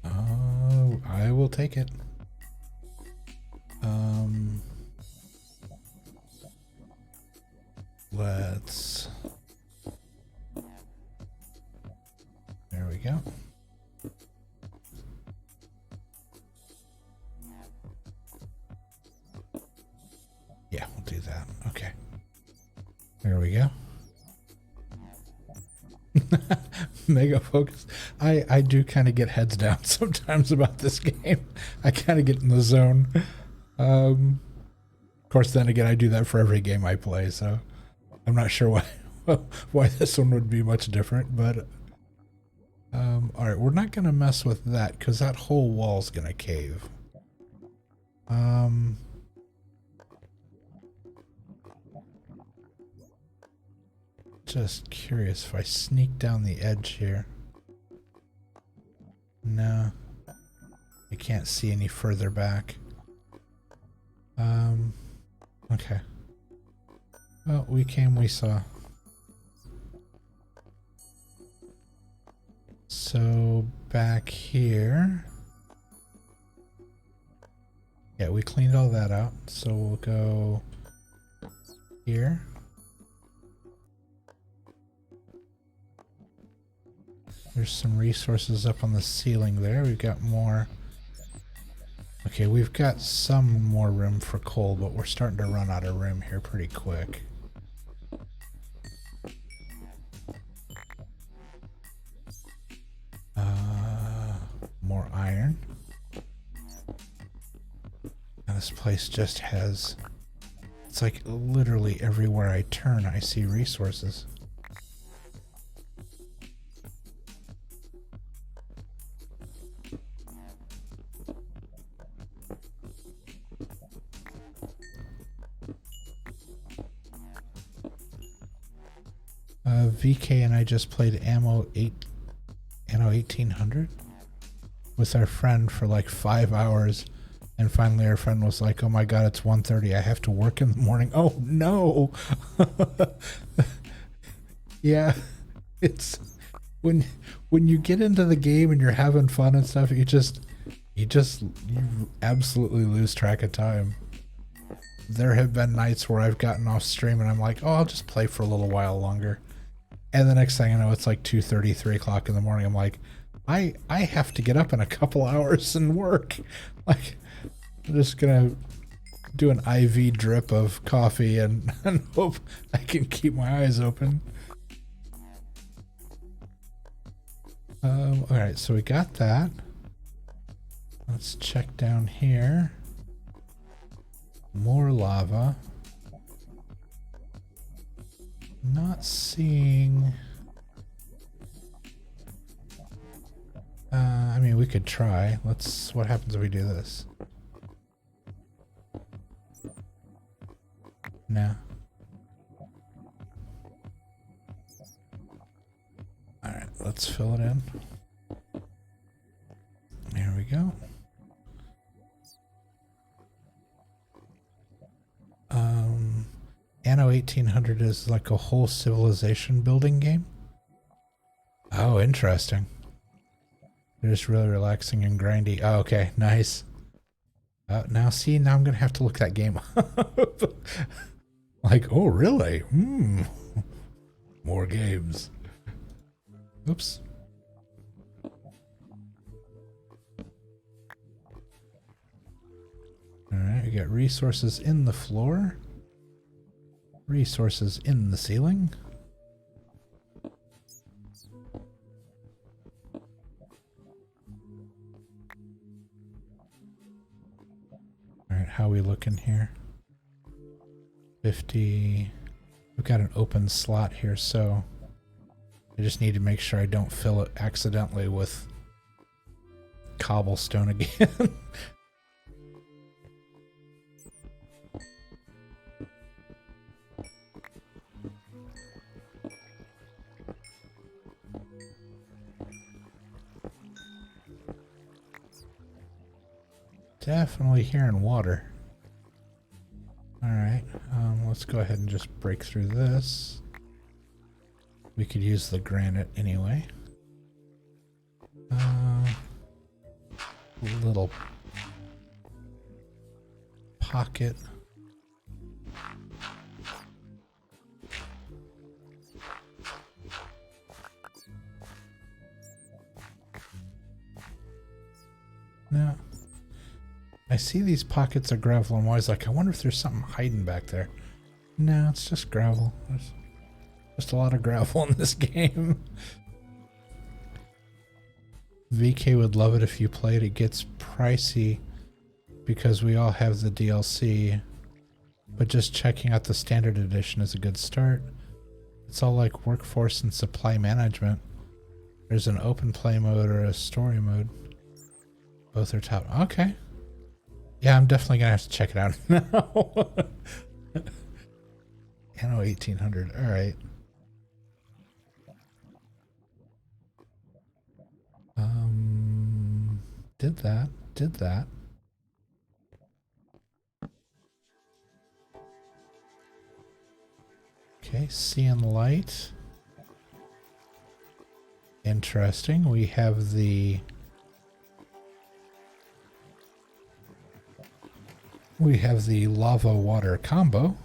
Oh, I will take it. Let's. There we go. Yeah, we'll do that. Okay. There we go. Mega focus. I do kind of get heads down sometimes about this game. I kind of get in the zone. Of course, then again, I do that for every game I play, so I'm not sure why this one would be much different, but all right, we're not going to mess with that because that whole wall's going to cave. Just curious if I sneak down the edge here. No, I can't see any further back. Okay. Well, we came, we saw. So back here. Yeah, we cleaned all that out. So we'll go here. There's some resources up on the ceiling there. We've got more. Okay, we've got some more room for coal, but we're starting to run out of room here pretty quick. More iron. And this place just has... It's like literally everywhere I turn, I see resources. VK and I just played Anno 1800 with our friend for like 5 hours, and finally our friend was like, "Oh my god, it's 1:30. I have to work in the morning." Oh no. Yeah, it's when you get into the game and you're having fun and stuff, you absolutely lose track of time. There have been nights where I've gotten off stream and I'm like, "Oh, I'll just play for a little while longer." And the next thing I know, it's like 2:30, 3 o'clock in the morning. I'm like, I have to get up in a couple hours and work. Like, I'm just gonna do an IV drip of coffee and hope I can keep my eyes open. Alright, so we got that. Let's check down here. More lava. Not seeing... I mean, we could try. What happens if we do this? No. Alright, let's fill it in. There we go. Anno 1800 is like a whole civilization building game. Oh, interesting. They're just really relaxing and grindy. Oh, okay, nice. Now see, now I'm gonna have to look that game up. Like, oh really? More games. Oops. Alright, we got resources in the floor. Resources in the ceiling. Alright, how are we looking here? 50. We've got an open slot here, so I just need to make sure I don't fill it accidentally with cobblestone again. Definitely hearing water. Alright, let's go ahead and just break through this. We could use the granite anyway. Little pocket. No. I see these pockets of gravel and I was like, I wonder if there's something hiding back there. No, it's just gravel. There's just a lot of gravel in this game. VK would love it if you played. It gets pricey because we all have the DLC, but just checking out the standard edition is a good start. It's all like workforce and supply management. There's an open play mode or a story mode. Both are top. Okay. Yeah, I'm definitely gonna have to check it out now. Anno 1800. All right. Did that. Okay, seeing light. Interesting. We have the lava water combo.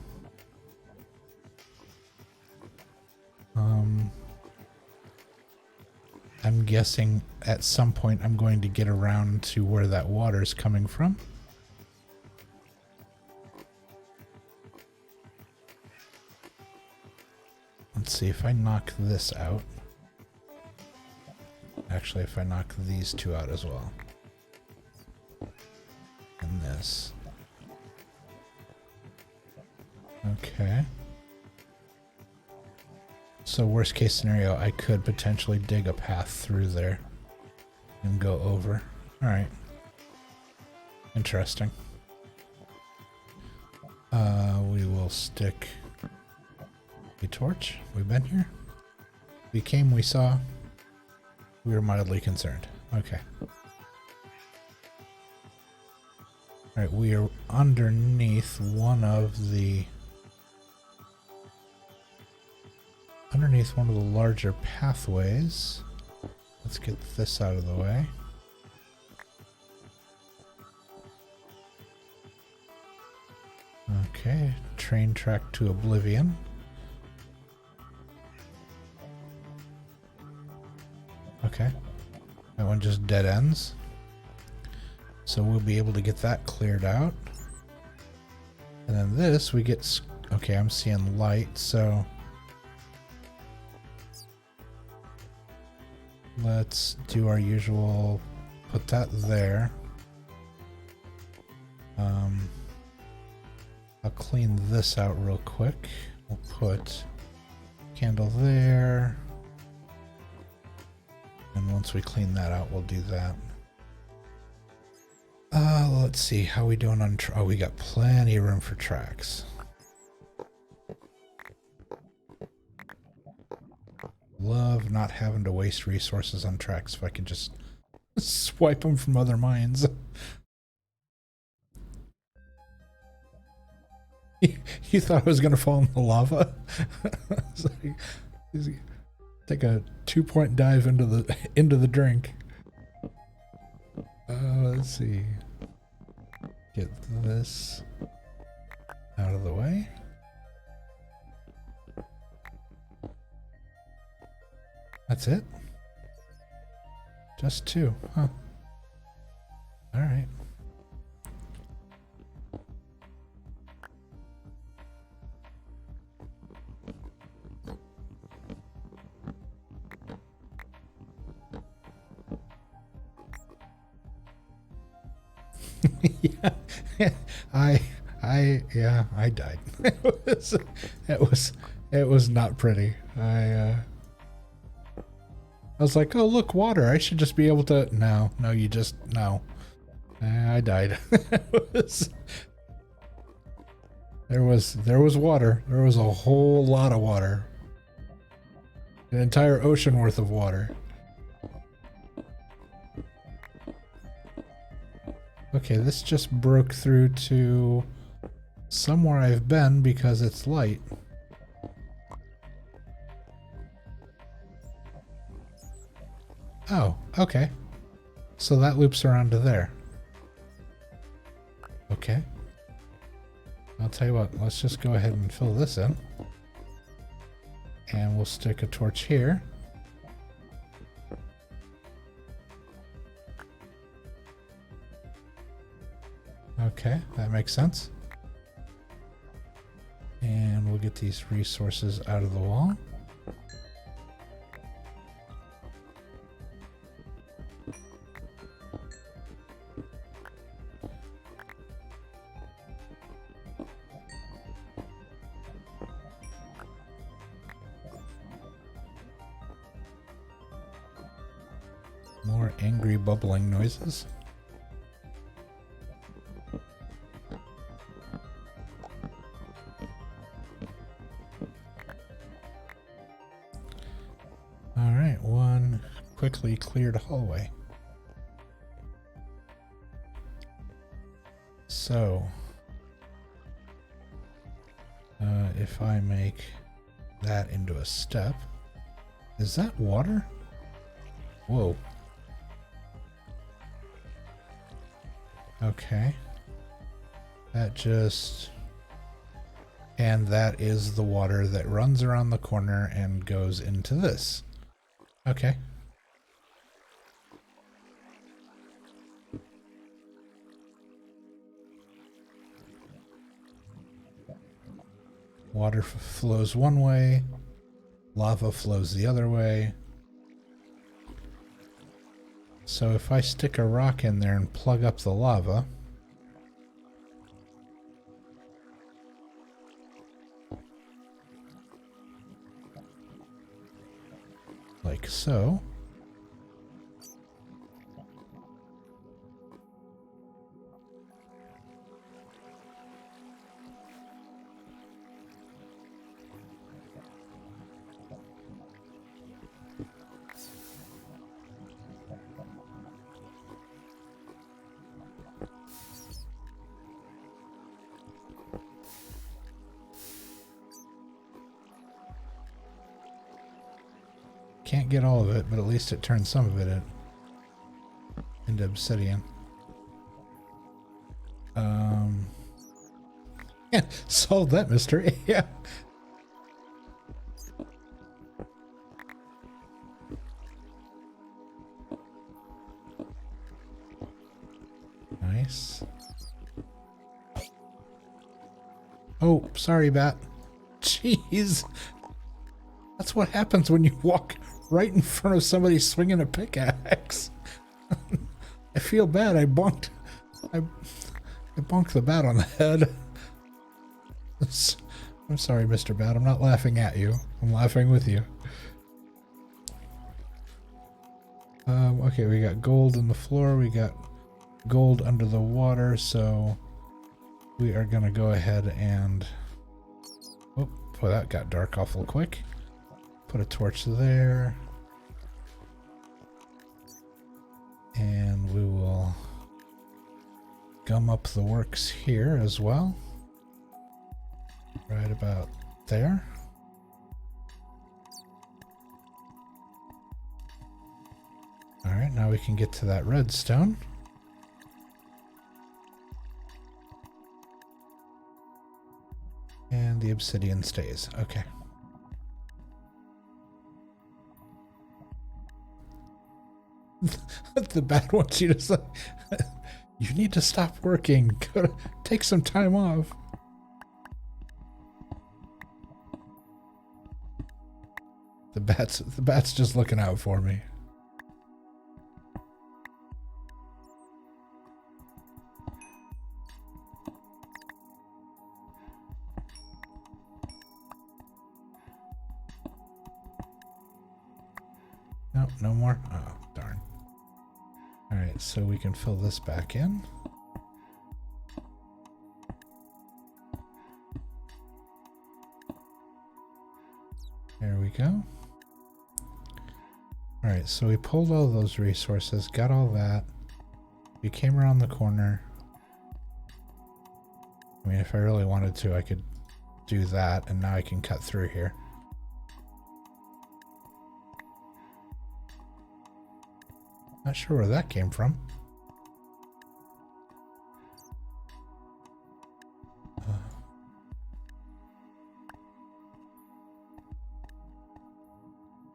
I'm guessing at some point I'm going to get around to where that water is coming from. Let's see if I knock this out. Actually, if I knock these two out as well. And this. Okay. So worst case scenario, I could potentially dig a path through there and go over. All right. Interesting. We will stick a torch. We've been here. We came, we saw. We were mildly concerned. Okay. All right, we are underneath one of the larger pathways. Let's get this out of the way. Okay, train track to oblivion. Okay, that one just dead ends. So we'll be able to get that cleared out. And then this, we get... Okay, I'm seeing light, so... let's do our usual, put that there. I'll clean this out real quick. We'll put candle there. And once we clean that out, we'll do that. Let's see, how we doing on, oh, we got plenty of room for tracks. Love not having to waste resources on tracks if I can just swipe them from other mines. You thought I was going to fall in the lava? It's like, take a 2-point dive into the drink. Let's see. Get this out of the way. That's it? Just 2, huh? All right. Yeah, I died. It was not pretty. I was like, oh look, water. I should just be able to. No, you just no. I died. There was water. There was a whole lot of water. An entire ocean worth of water. Okay, this just broke through to somewhere I've been because it's light. Oh, okay. So that loops around to there. Okay. I'll tell you what, let's just go ahead and fill this in. And we'll stick a torch here. Okay, that makes sense. And we'll get these resources out of the wall. More angry bubbling noises. Alright, one quickly cleared hallway. So, if I make that into a step, is that water? Whoa. Okay. That just... And that is the water that runs around the corner and goes into this. Okay. Water flows one way, lava flows the other way. So if I stick a rock in there and plug up the lava, like so, can't get all of it, but at least it turns some of it into obsidian. Yeah, solved that mystery. Yeah. Nice. Oh, sorry, bat. Jeez. That's what happens when you walk right in front of somebody swinging a pickaxe. I feel bad. I bonked the bat on the head. I'm sorry, Mr. Bat. I'm not laughing at you. I'm laughing with you. Okay, we got gold on the floor. We got gold under the water, so we are gonna go ahead and... Oh, boy, that got dark awful quick. Put a torch there. And we will gum up the works here as well. Right about there. Alright, now we can get to that redstone. And the obsidian stays. Okay. The bat wants you to say, you need to stop working. Go take some time off. The bat's just looking out for me. Nope, no more. Oh, darn. All right, so we can fill this back in. There we go. All right, so we pulled all those resources, got all that. We came around the corner. I mean, if I really wanted to, I could do that, and now I can cut through here. Not sure where that came from.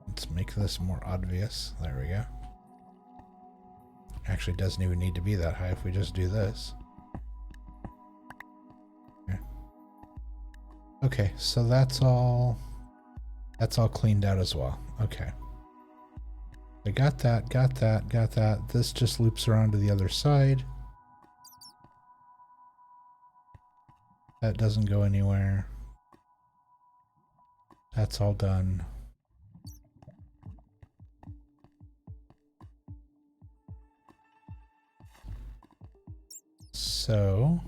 Let's make this more obvious. There we go. Actually, doesn't even need to be that high if we just do this. Okay, so that's all cleaned out as well. Okay. I got that, got that, got that. This just loops around to the other side. That doesn't go anywhere. That's all done. So...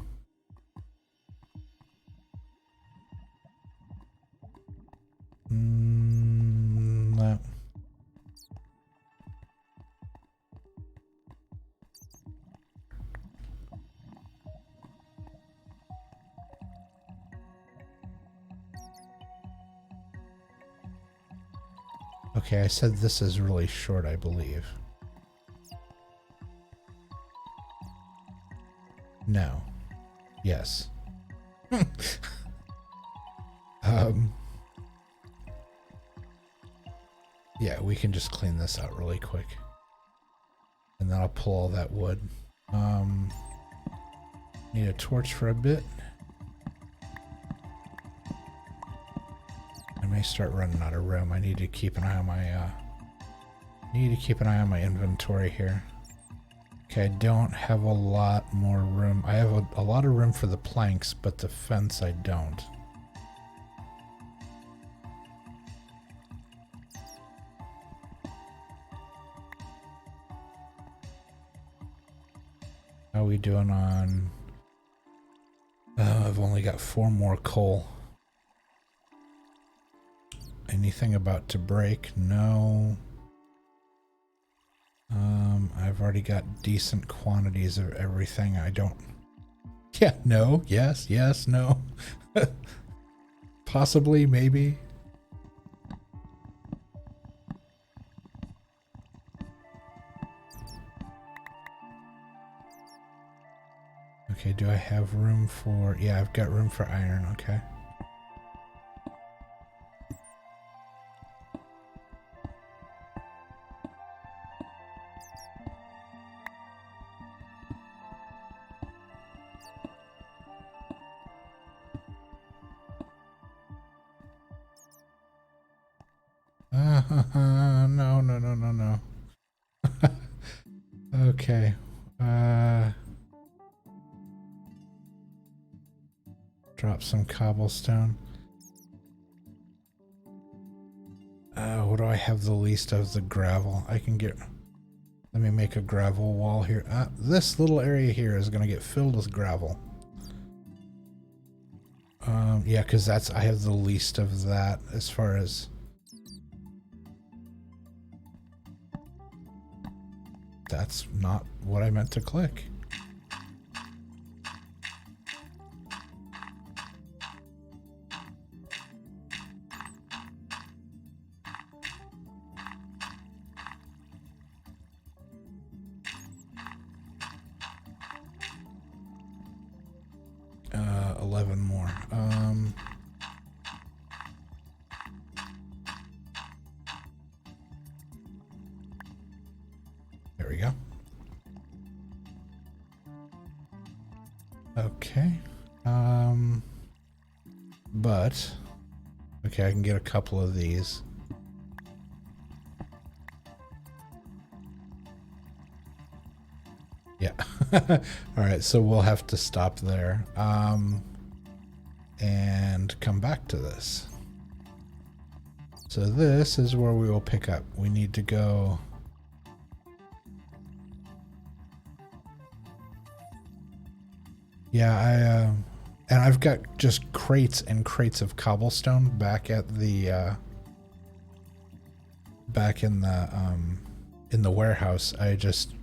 no. Okay, I said this is really short, I believe. No. Yes. Yeah, we can just clean this out really quick. And then I'll pull all that wood. Need a torch for a bit. I may start running out of room. I need to keep an eye on my inventory here. Okay, I don't have a lot more room. I have a lot of room for the planks, but the fence I don't. How are we doing on... I've only got 4 more coal. Anything about to break? No. I've already got decent quantities of everything. I don't... Yeah, no, yes, yes, no. Possibly, maybe. Okay, do I have room for... Yeah, I've got room for iron, okay. Okay. Drop some cobblestone. What do I have the least of? The gravel. I can get... Let me make a gravel wall here. This little area here is going to get filled with gravel. Yeah, because I have the least of that as far as... That's not what I meant to click. Uh, 11 more. There we go. Okay. But okay, I can get a couple of these. Yeah. All right, so we'll have to stop there. And come back to this. So this is where we will pick up. We need to go. Yeah, and I've got just crates and crates of cobblestone back at the back in the warehouse. I just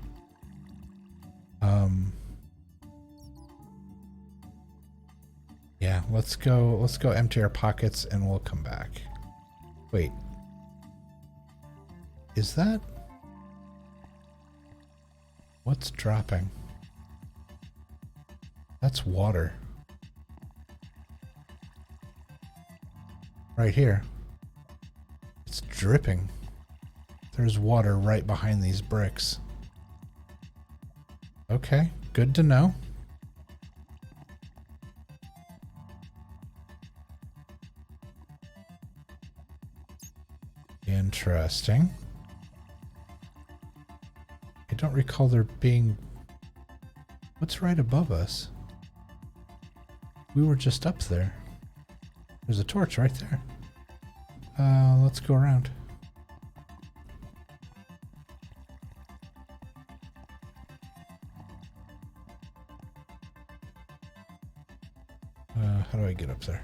yeah, let's go empty our pockets and we'll come back. Wait. Is that what's dropping? That's water. Right here. It's dripping. There's water right behind these bricks. Okay, good to know. Interesting. I don't recall there being... What's right above us? We were just up there. There's a torch right there. Let's go around. How do I get up there?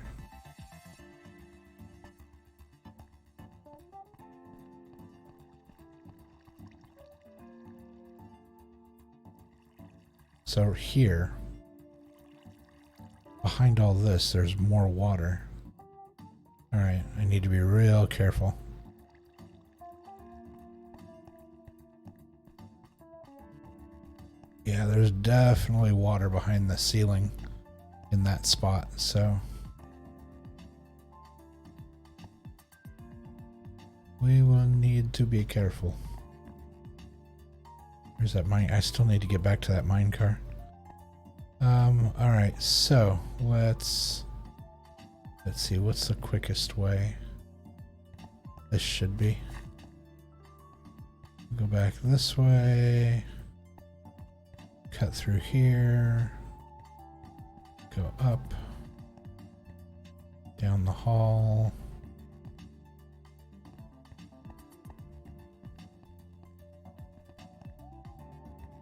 So here, behind all this, there's more water. All right, I need to be real careful. Yeah, there's definitely water behind the ceiling in that spot, so we will need to be careful. Where's that mine? I still need to get back to that mine car. All right, so let's see, what's the quickest way? This should be. Go back this way. Cut through here. Go up. Down the hall.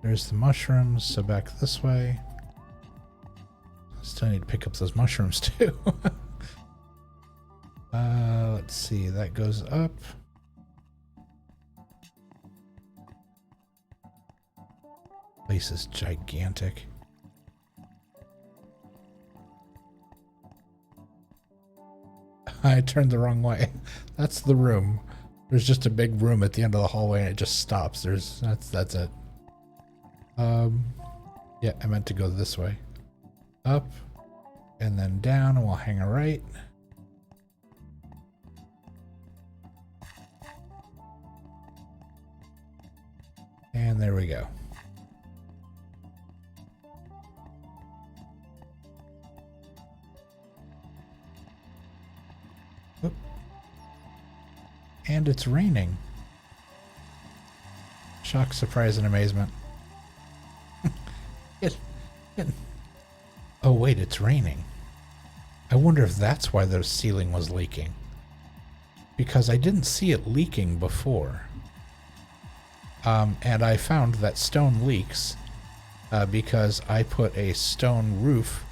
There's the mushrooms, so back this way. Still need to pick up those mushrooms too. Let's see, that goes up. Place is gigantic. I turned the wrong way. That's the room. There's just a big room at the end of the hallway and it just stops. That's it. Yeah, I meant to go this way. Up and then down, and we'll hang a right. And there we go. Oop. And it's raining. Shock, surprise, and amazement. It, it, oh wait, it's raining. I wonder if that's why the ceiling was leaking. Because I didn't see it leaking before. And I found that stone leaks because I put a stone roof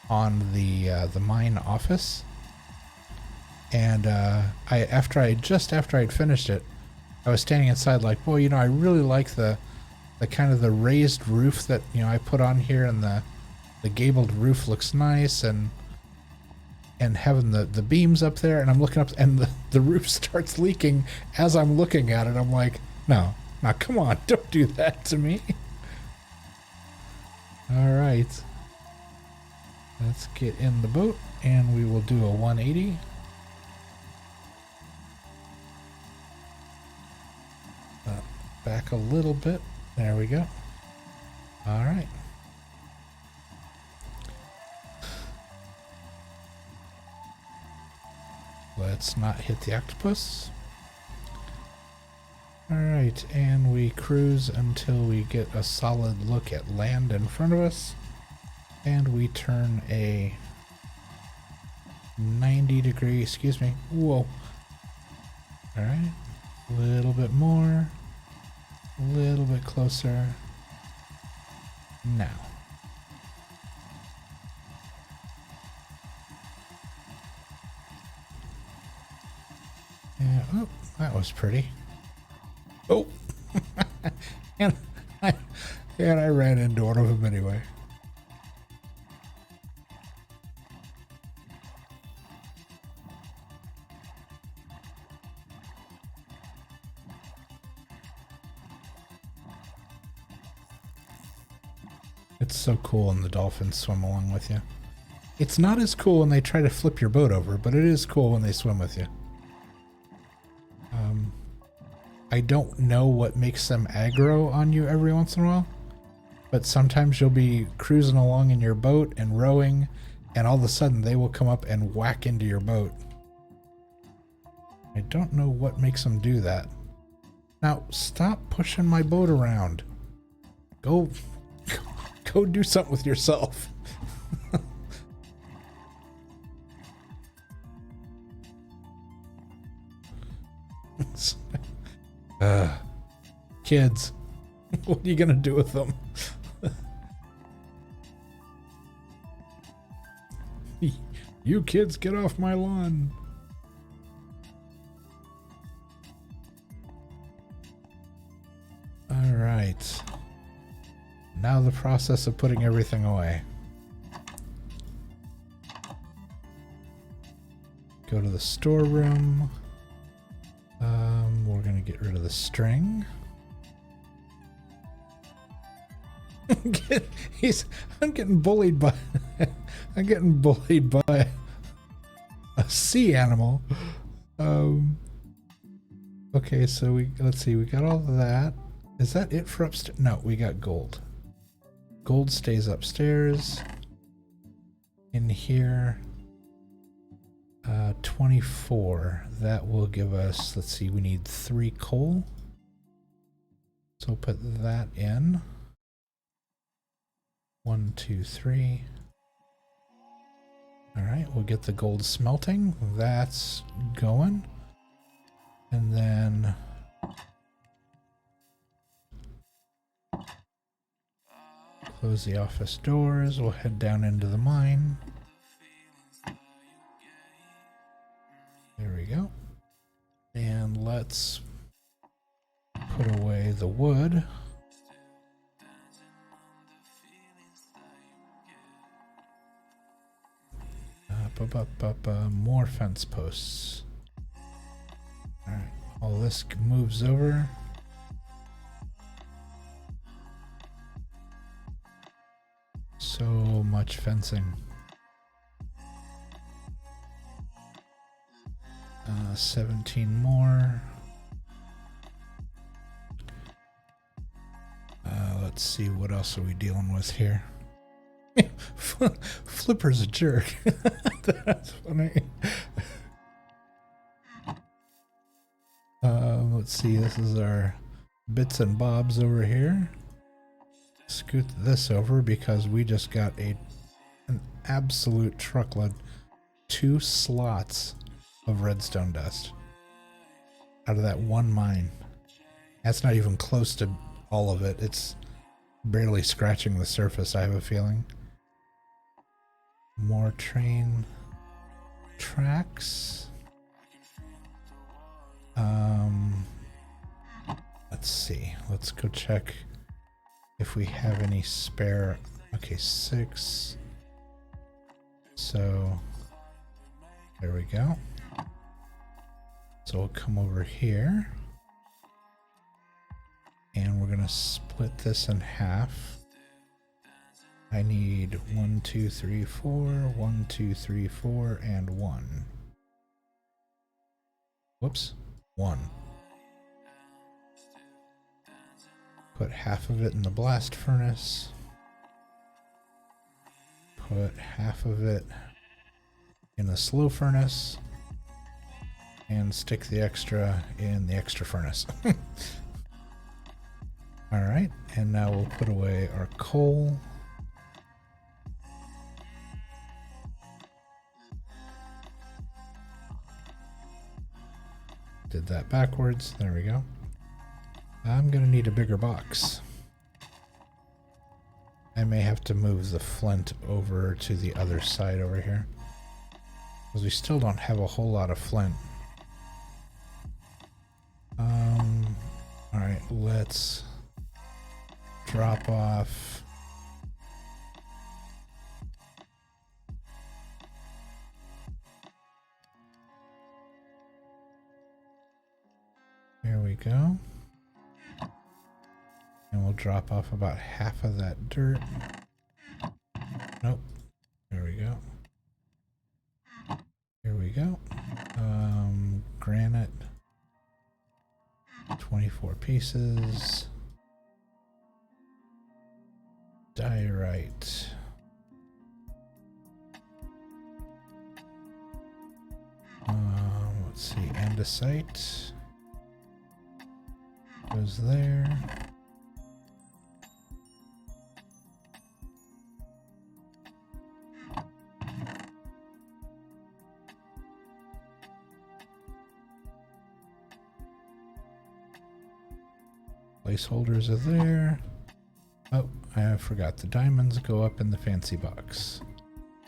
on the mine office. And after I'd finished it, I was standing inside like, boy, you know, I really like the kind of the raised roof that, you know, I put on here, and the gabled roof looks nice, and having the beams up there, and I'm looking up, and the roof starts leaking as I'm looking at it. I'm like, no, come on, don't do that to me. All right, let's get in the boat, and we will do a 180. Back a little bit. There we go. All right. Let's not hit the octopus. Alright, and we cruise until we get a solid look at land in front of us. And we turn a 90-degree, excuse me, whoa. Alright, a little bit more, a little bit closer. Now. Yeah, oh, that was pretty. Oh, and I ran into one of them anyway. It's so cool when the dolphins swim along with you. It's not as cool when they try to flip your boat over, but it is cool when they swim with you. I don't know what makes them aggro on you every once in a while, but sometimes you'll be cruising along in your boat and rowing, and all of a sudden they will come up and whack into your boat. I don't know what makes them do that. Now, stop pushing my boat around. Go do something with yourself. Kids, what are you gonna do with them? You kids, get off my lawn. All right. Now the process of putting everything away. Go to the storeroom. We're gonna get rid of the string. I'm getting bullied by a sea animal. Okay, so let's see, we got all of that. Is that it for upstairs? No, we got gold. Gold stays upstairs. In here, 24. That will give us, let's see, we need 3 coal. So put that in. 1, 2, 3. All right, we'll get the gold smelting. That's going. And then close the office doors. We'll head down into the mine. There we go. And let's put away the wood. More fence posts. Alright, all this moves over. So much fencing. 17 more. Let's see, what else are we dealing with here? Flipper's a jerk. That's funny. Let's see, this is our bits and bobs over here. scoot this over because we just got an absolute truckload. 2 slots of redstone dust out of that one mine. That's not even close to all of it. It's barely scratching the surface, I have a feeling. More train tracks. Let's see. Let's go check if we have any spare. Okay, 6. So there we go. So we'll come over here and we're gonna split this in half. I need 1, 2, 3, 4, 1, 2, 3, 4, and 1. Whoops, 1. Put half of it in the blast furnace. Put half of it in the slow furnace. And stick the extra in the extra furnace. Alright, and now we'll put away our coal. Did that backwards. There we go. I'm gonna need a bigger box. I may have to move the flint over to the other side over here, because we still don't have a whole lot of flint. Alright, let's drop off there we go. And we'll drop off about half of that dirt. Nope. There we go. Here we go. Granite. 24 pieces. Diorite. Let's see. Andesite goes there. Placeholders are there. Oh, I forgot the diamonds go up in the fancy box.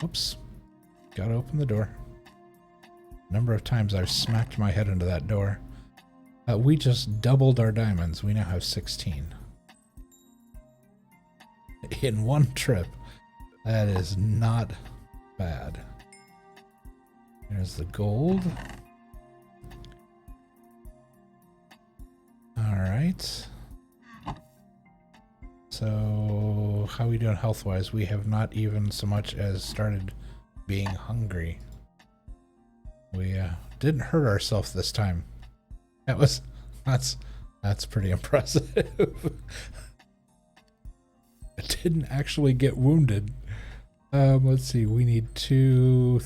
Oops. Gotta open the door. Number of times I've smacked my head into that door. We just doubled our diamonds. We now have 16. In one trip. That is not bad. There's the gold. Alright. So, how are we doing health-wise? We have not even so much as started being hungry. We didn't hurt ourselves this time. That's pretty impressive. I didn't actually get wounded. Let's see. We need 2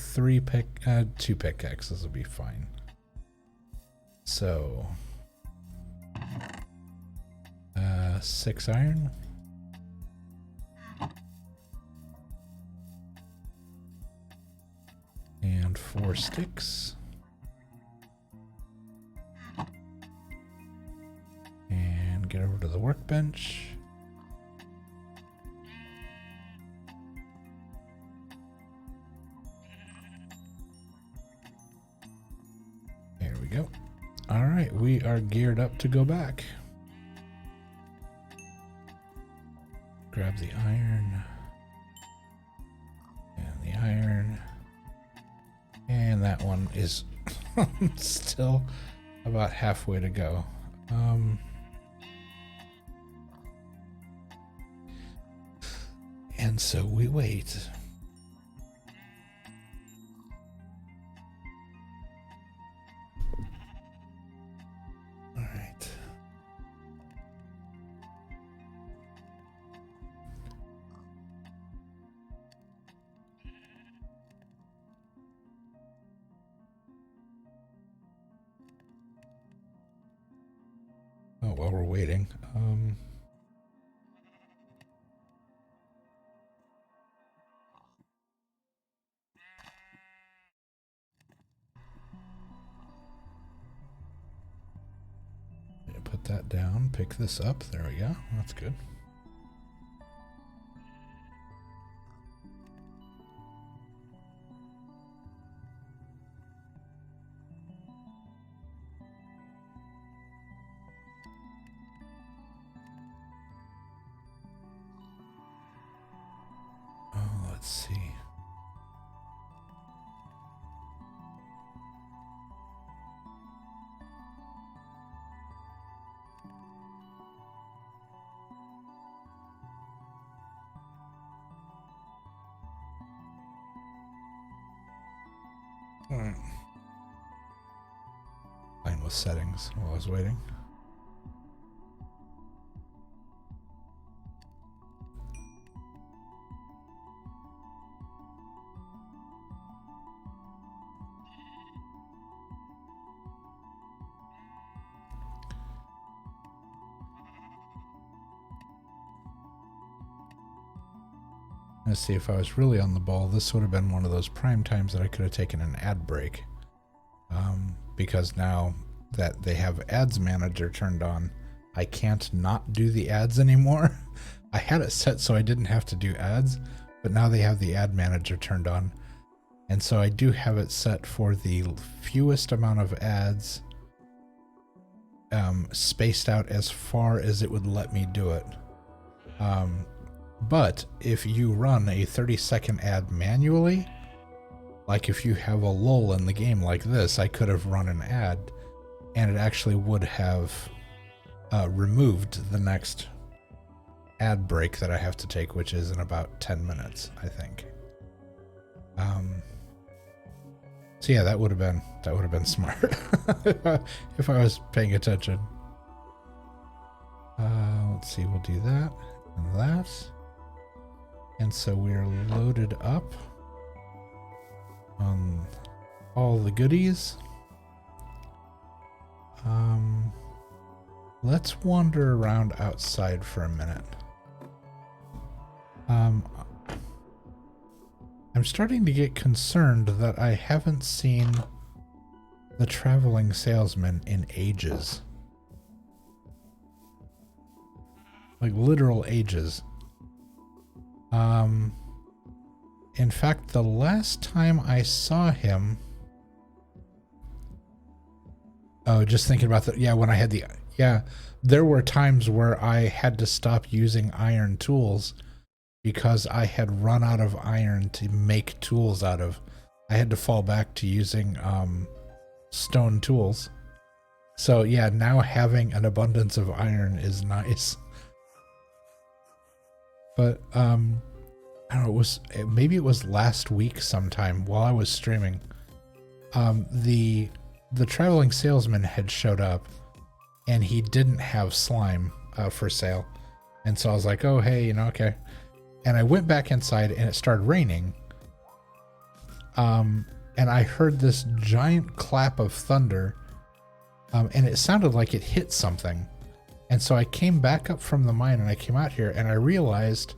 pickaxes will be fine. So, 6 iron. And 4 sticks. And get over to the workbench. There we go. All right, we are geared up to go back. Grab the iron. And the iron. And that one is still about halfway to go. And so we wait. All right. Oh, while we're waiting, that down, pick this up. There we go. That's good. Oh, let's see. Alright. Playing with settings while I was waiting. Let's see, if I was really on the ball, this would have been one of those prime times that I could have taken an ad break. Because now that they have ads manager turned on, I can't not do the ads anymore. I had it set so I didn't have to do ads, but now they have the ad manager turned on. And so I do have it set for the fewest amount of ads, spaced out as far as it would let me do it. But if you run a 30-second ad manually, like if you have a lull in the game like this, I could have run an ad and it actually would have removed the next ad break that I have to take, which is in about 10 minutes, I think. So yeah, that would have been smart if I was paying attention. Let's see, we'll do that and that. And so we're loaded up on all the goodies. Let's wander around outside for a minute. I'm starting to get concerned that I haven't seen the traveling salesman in ages. Like literal ages. In fact, the last time I saw him, oh, just thinking about that. Yeah, when I had there were times where I had to stop using iron tools because I had run out of iron to make tools out of. I had to fall back to using stone tools. So yeah, now having an abundance of iron is nice. But I don't know, maybe it was last week sometime while I was streaming. The traveling salesman had showed up and he didn't have slime for sale. And so I was like, oh, hey, okay. And I went back inside and it started raining. And I heard this giant clap of thunder. And it sounded like it hit something. And so I came back up from the mine and I came out here and I realized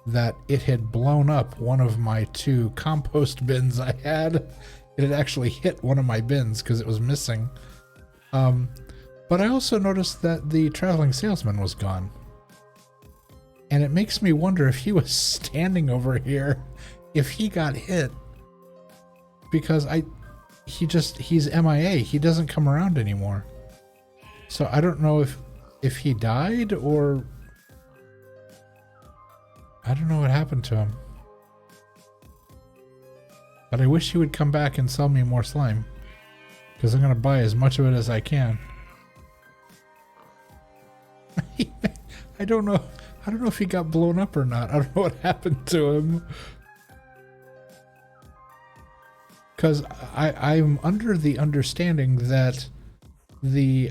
that it had blown up one of my 2 compost bins I had. It had actually hit one of my bins because it was missing. But I also noticed that the traveling salesman was gone. And it makes me wonder if he was standing over here, if he got hit. Because he's MIA. He doesn't come around anymore. So I don't know if he died or I don't know what happened to him. But I wish he would come back and sell me more slime, because I'm going to buy as much of it as I can. I don't know if he got blown up or not. I don't know what happened to him. Because I'm under the understanding that the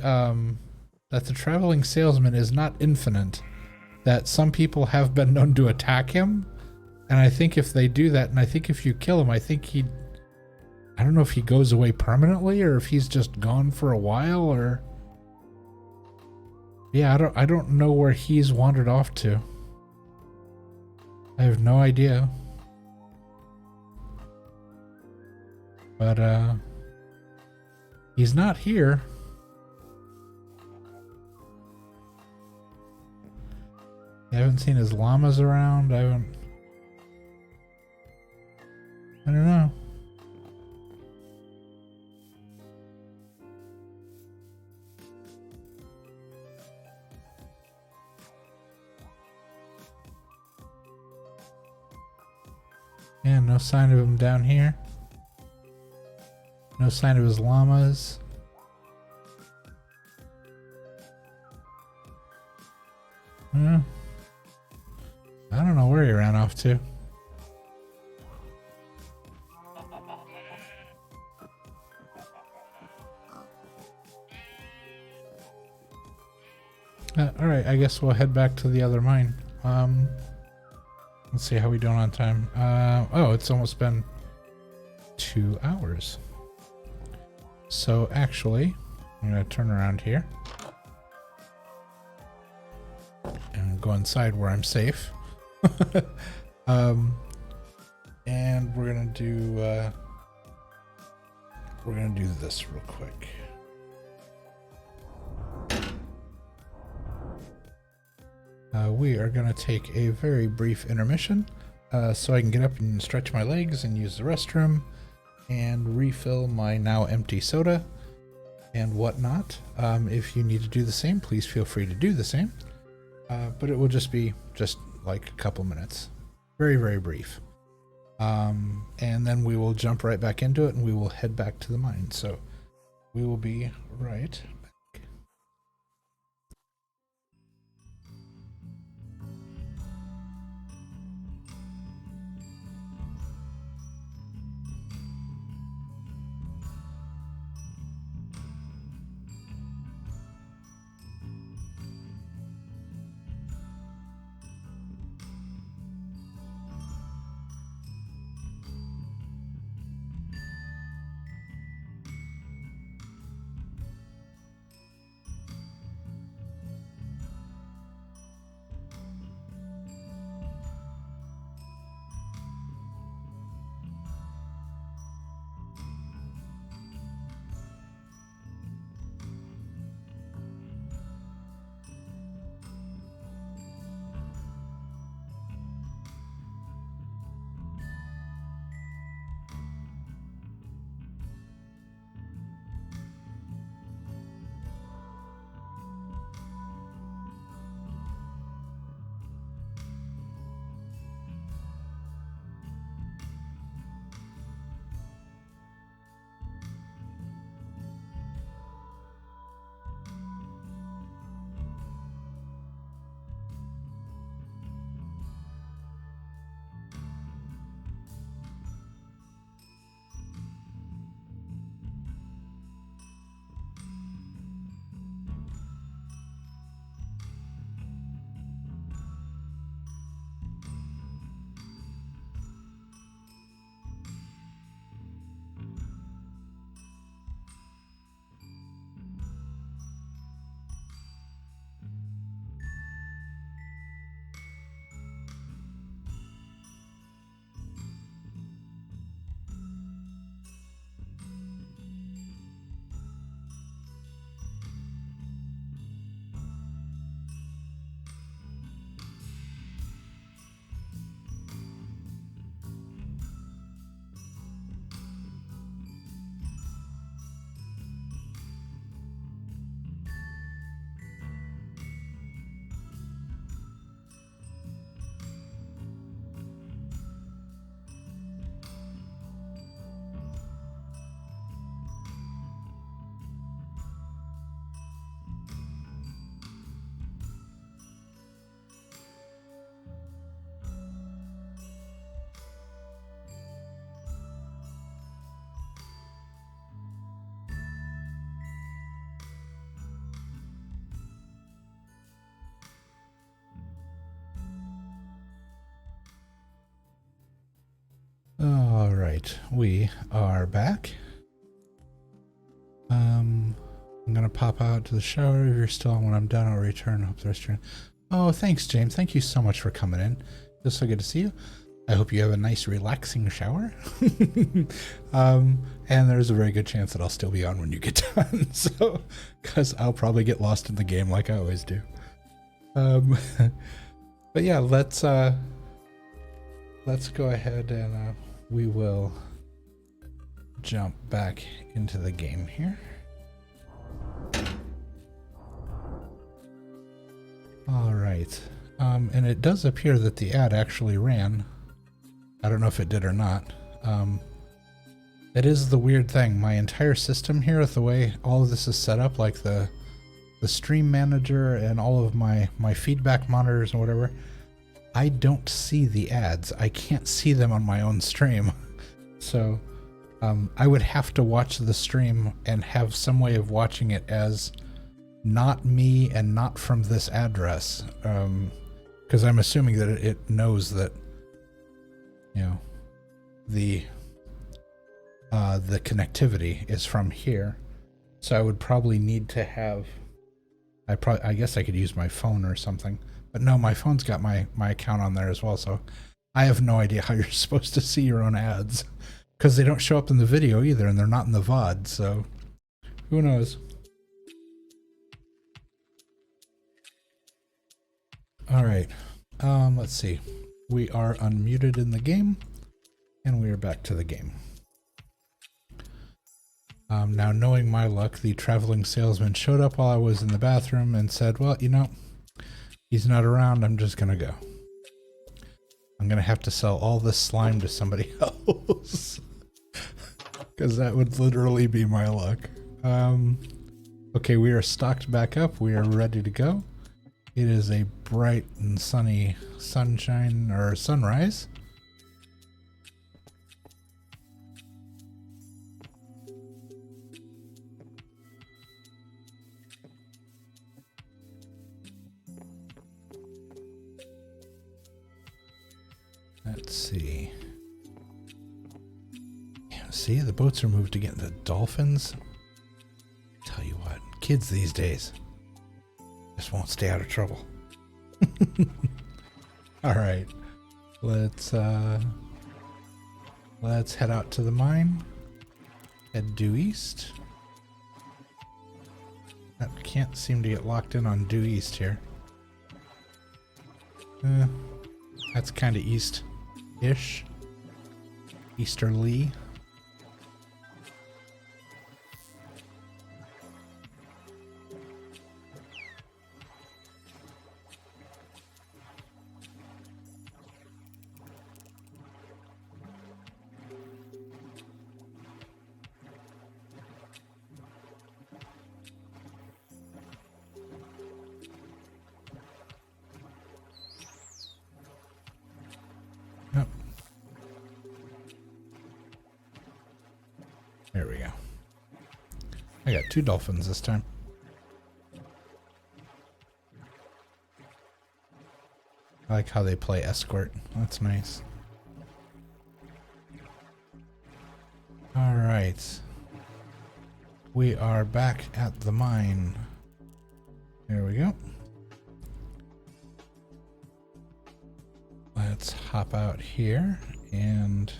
traveling salesman is not infinite. That some people have been known to attack him. And I think if they do that, and I think if you kill him, I think I don't know if he goes away permanently or if he's just gone for a while or... Yeah, I don't know where he's wandered off to. I have no idea. But, he's not here. haven't seen his llamas around. I don't know. Yeah, no sign of him down here. No sign of his llamas. I don't know where he ran off to. Alright, I guess we'll head back to the other mine. Let's see how we doing on time. Oh, it's almost been 2 hours. So actually, I'm going to turn around here. And go inside where I'm safe. And we're gonna do this real quick. We are gonna take a very brief intermission, so I can get up and stretch my legs and use the restroom and refill my now empty soda and whatnot. If you need to do the same, please feel free to do the same. But it will just be like a couple minutes. Very, very brief. And then we will jump right back into it and we will head back to the mine. So we will be right back. All right, we are back. I'm gonna pop out to the shower. If you're still on when I'm done, I'll return. Hope the restaurant. Oh, thanks, James. Thank you so much for coming in. Feels so good to see you. I hope you have a nice, relaxing shower. And there's a very good chance that I'll still be on when you get done. So, because I'll probably get lost in the game like I always do. But But yeah, let's go ahead and we will jump back into the game here. All right. And it does appear that the ad actually ran. I don't know if it did or not. It is the weird thing. My entire system here, the way all of this is set up, like the stream manager and all of my feedback monitors and whatever, I don't see the ads. I can't see them on my own stream. So I would have to watch the stream and have some way of watching it as not me and not from this address. Because I'm assuming that it knows that, you know, the connectivity is from here. So I would probably need to have, I guess I could use my phone or something. But no, my phone's got my account on there as well, so I have no idea how you're supposed to see your own ads. Because they don't show up in the video either, and they're not in the VOD, so who knows? Alright, let's see. We are unmuted in the game, and we are back to the game. Now, knowing my luck, the traveling salesman showed up while I was in the bathroom and said, well, you know, he's not around, I'm just gonna go. I'm gonna have to sell all this slime to somebody else. Because that would literally be my luck. Okay, we are stocked back up. We are ready to go. It is a bright and sunny sunshine or sunrise. Let's see. Yeah, see, the boats are moved again. The dolphins. Tell you what, kids these days just won't stay out of trouble. All right, let's head out to the mine. Head due east. That can't seem to get locked in on due east here. That's kind of east-ish. Easterly. There we go. I got 2 dolphins this time. I like how they play escort. That's nice. All right. We are back at the mine. There we go. Let's hop out here and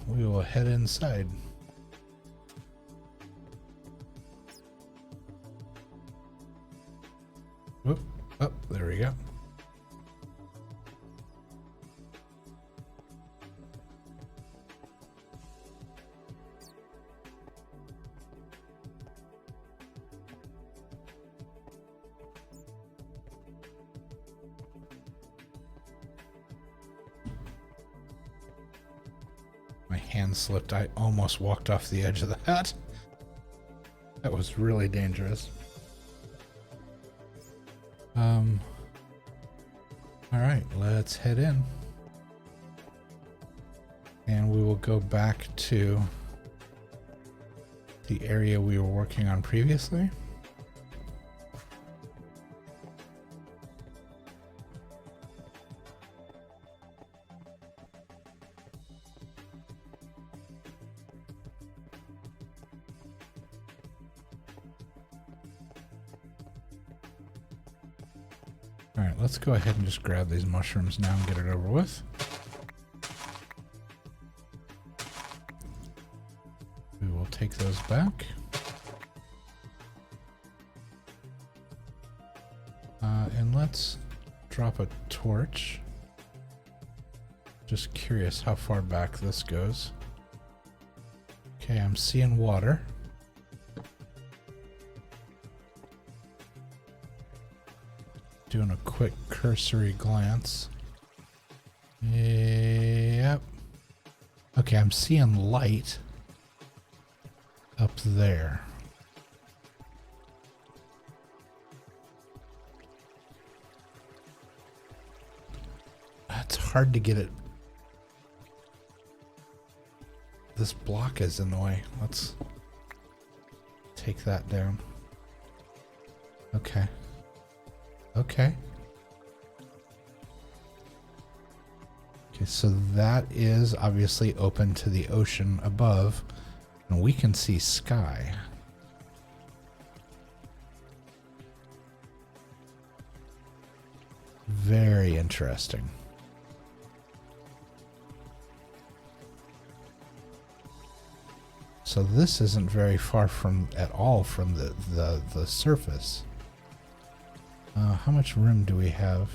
we will head inside. Whoop, up, there we go. My hand slipped. I almost walked off the edge of that. That was really dangerous. All right, let's head in. And we will go back to the area we were working on previously. All right, let's go ahead and just grab these mushrooms now and get it over with. We will take those back. And let's drop a torch. Just curious how far back this goes. Okay, I'm seeing water. Doing a quick cursory glance. Yep. Okay, I'm seeing light up there. It's hard to get it. This block is in the way. Let's take that down. Okay. Okay. Okay, so that is obviously open to the ocean above, and we can see sky. Very interesting. So this isn't very far from at all from the surface. How much room do we have?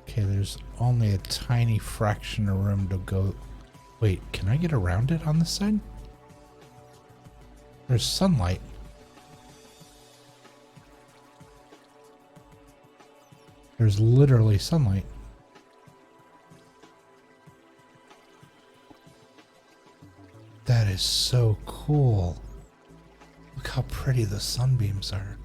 Okay, there's only a tiny fraction of room to go. Wait, can I get around it on this side? There's sunlight. There's literally sunlight. That is so cool. Look how pretty the sunbeams are.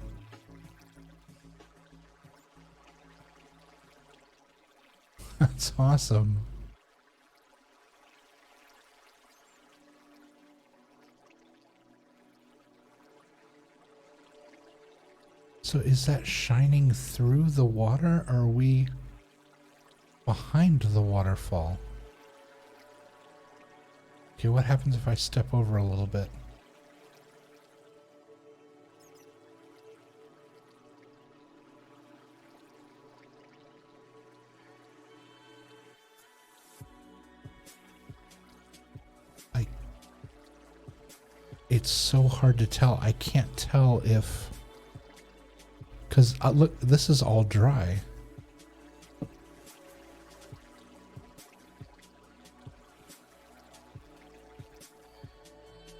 That's awesome. So is that shining through the water, or are we behind the waterfall? Okay, what happens if I step over a little bit? It's so hard to tell. I can't tell if... Because, look, this is all dry.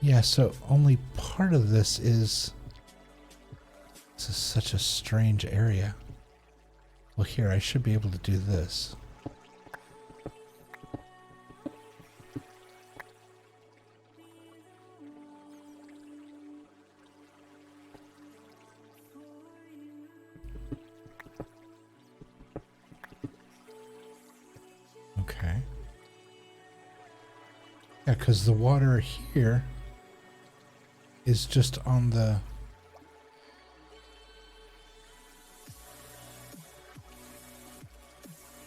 Yeah, so only part of this is... This is such a strange area. Well, here, I should be able to do this. Okay. Yeah, because the water here is just on the...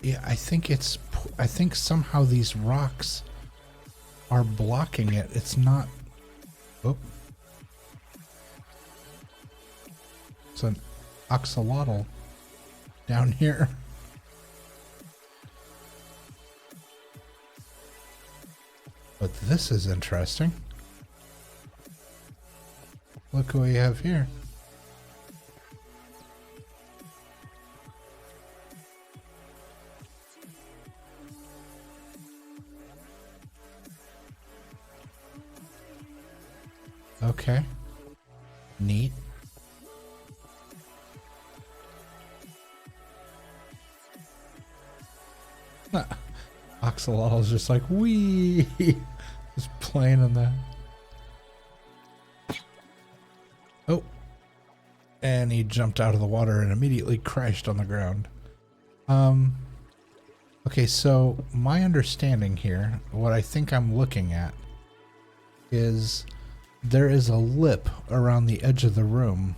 Yeah, I think somehow these rocks are blocking it. It's not... Oh. It's an axolotl down here. But this is interesting. Look what we have here. Okay. Neat. Axolotl's just like, wee! Just playing on that. Oh. And he jumped out of the water and immediately crashed on the ground. Okay, so my understanding here, what I think I'm looking at, is there is a lip around the edge of the room,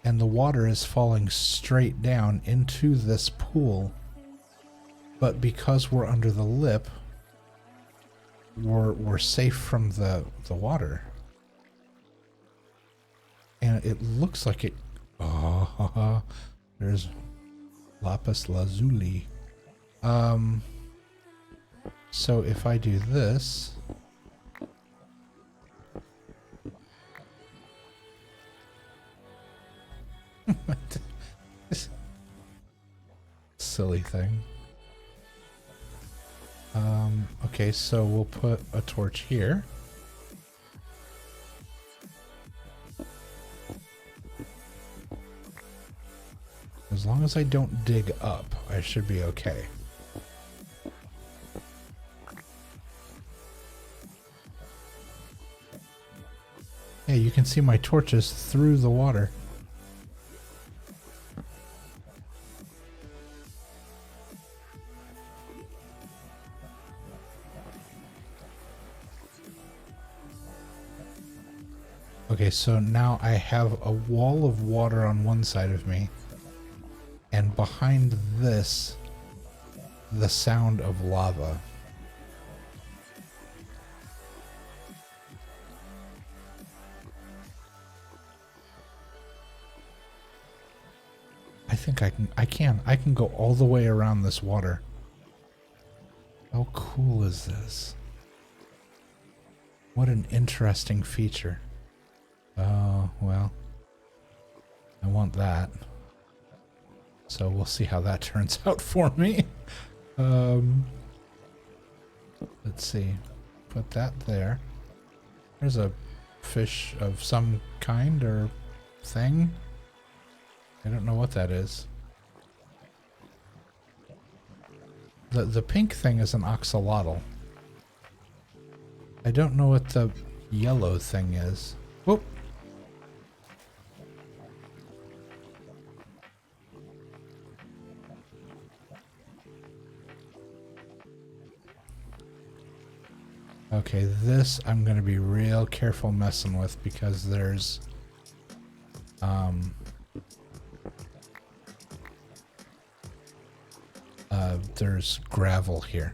and the water is falling straight down into this pool. But because we're under the lip, we're safe from the water. And it looks like it... Oh, there's lapis lazuli. So if I do this... anything. Okay, so we'll put a torch here. As long as I don't dig up, I should be okay. Yeah, you can see my torches through the water. Okay, so now I have a wall of water on one side of me, and behind this, the sound of lava. I think I can go all the way around this water. How cool is this? What an interesting feature. Oh, well, I want that. So we'll see how that turns out for me. Let's see. Put that there. There's a fish of some kind or thing. I don't know what that is. The pink thing is an axolotl. I don't know what the yellow thing is. Whoop. Okay, this I'm gonna be real careful messing with because there's gravel here.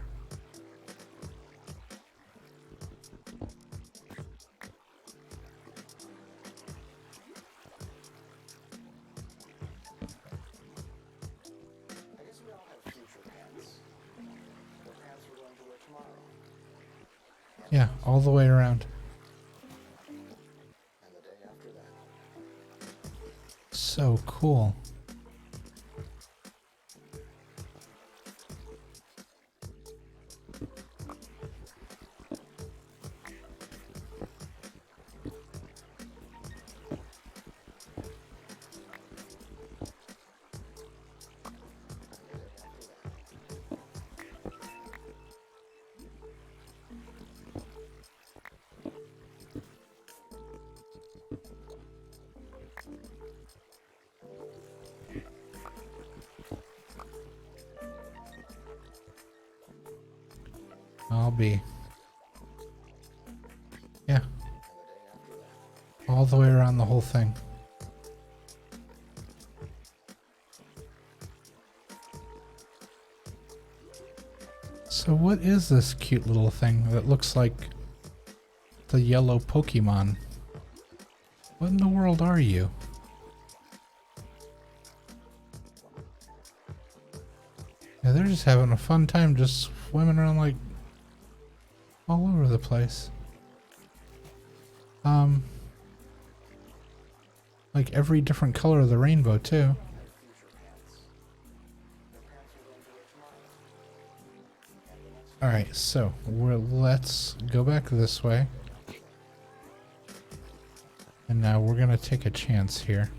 Yeah, all the way around. So cool. I'll be. Yeah. All the way around the whole thing. So what is this cute little thing that looks like the yellow Pokemon? What in the world are you? Yeah, they're just having a fun time just swimming around like all over the place. Like every different color of the rainbow too. Alright, so let's go back this way. And now we're gonna take a chance here.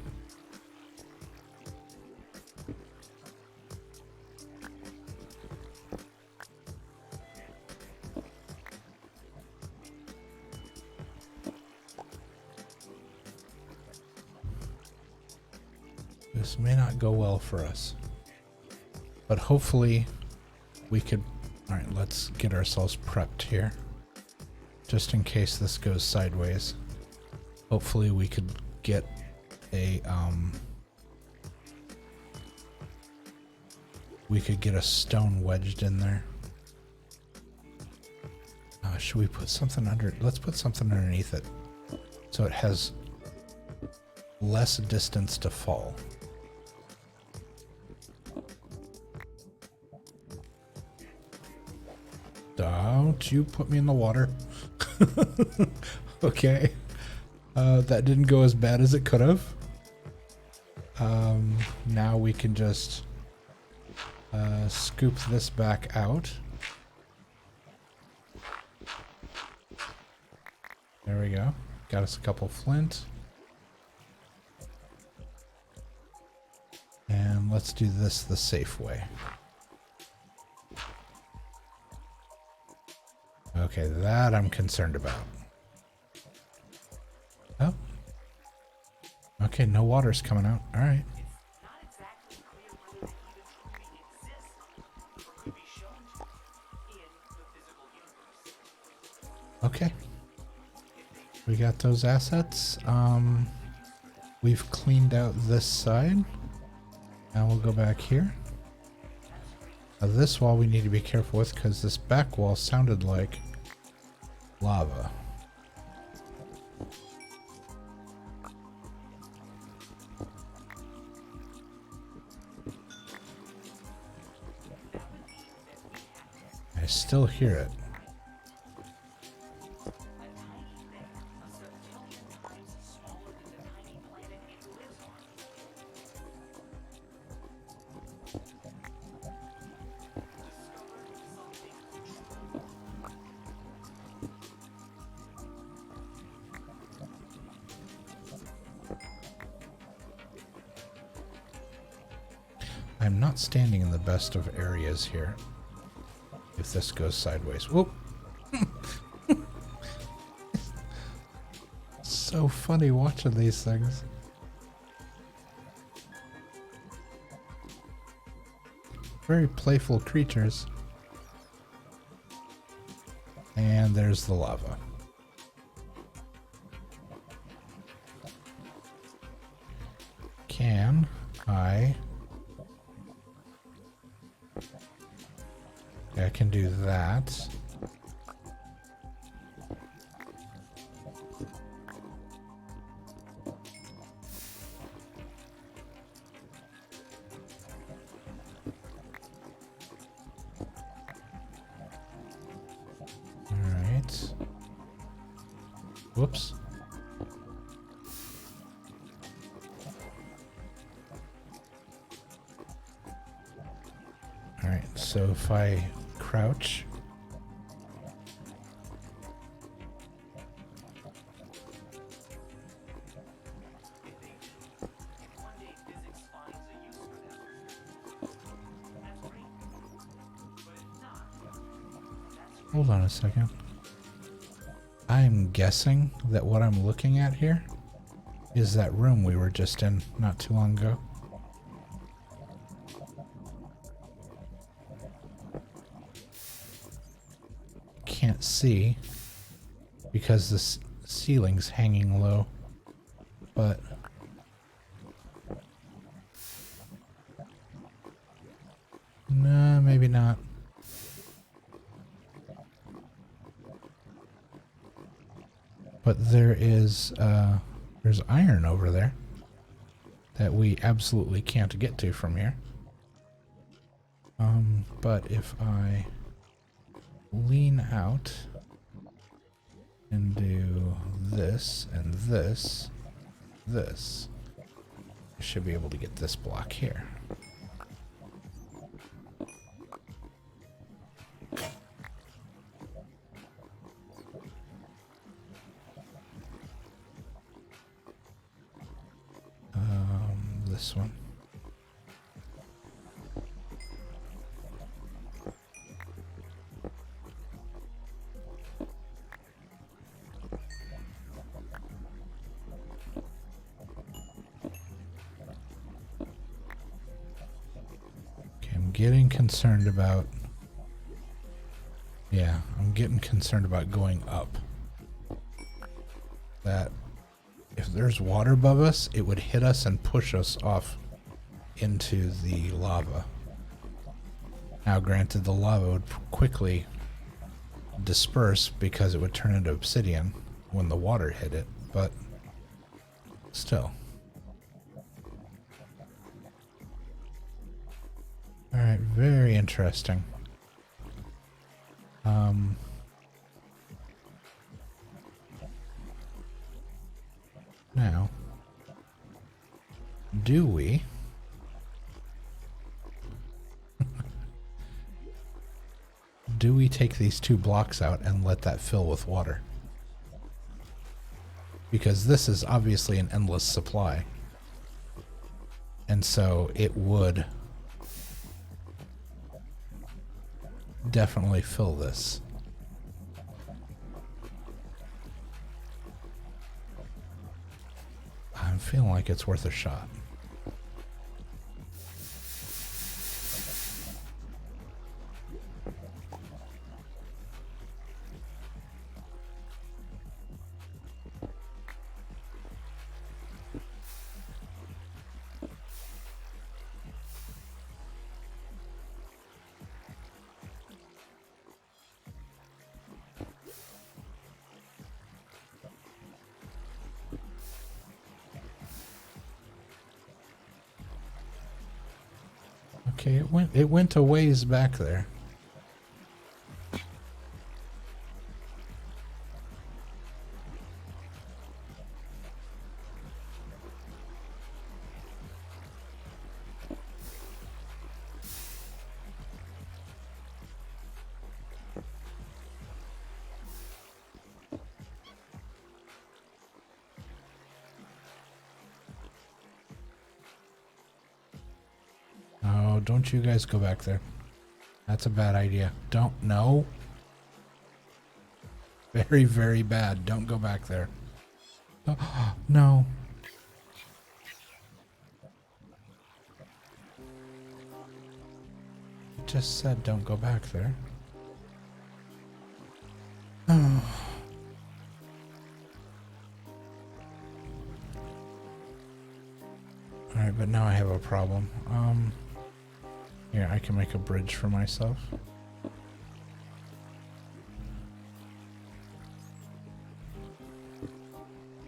This may not go well for us, but hopefully we could. All right, let's get ourselves prepped here, just in case this goes sideways. Hopefully we could get a stone wedged in there. Should we put something under? Let's put something underneath it, so it has less distance to fall. Don't you put me in the water. Okay. That didn't go as bad as it could have. Now we can just Scoop this back out. There we go. Got us a couple flint. And let's do this the safe way. Okay, that I'm concerned about. Oh. Okay, no water's coming out. All right. Okay. We got those assets. We've cleaned out this side. Now we'll go back here. Now this wall we need to be careful with because this back wall sounded like lava. I still hear it. I'm not standing in the best of areas here. If this goes sideways. Whoop! So funny watching these things. Very playful creatures. And there's the lava. Can I... I can do that. All right. Whoops. All right, so if I crouch. Hold on a second. I'm guessing that what I'm looking at here is that room we were just in not too long ago. Can't see because the ceiling's hanging low, but no, maybe not. But there is there's iron over there that we absolutely can't get to from here. But if I lean out and do this and this, I should be able to get this block here. This one. Getting concerned about, yeah, I'm getting concerned about going up. That if there's water above us, it would hit us and push us off into the lava. Now, granted, the lava would quickly disperse because it would turn into obsidian when the water hit it, but still. Alright, very interesting. Now, do we maybe take these 2 blocks out and let that fill with water. Because this is obviously an endless supply. And so it would definitely fill this. I'm feeling like it's worth a shot. Okay, it went a ways back there. Oh, don't you guys go back there. That's a bad idea. Don't. No. Very, very bad. Don't go back there. Oh, no. It just said don't go back there. Oh. Alright, but now I have a problem. Here, I can make a bridge for myself.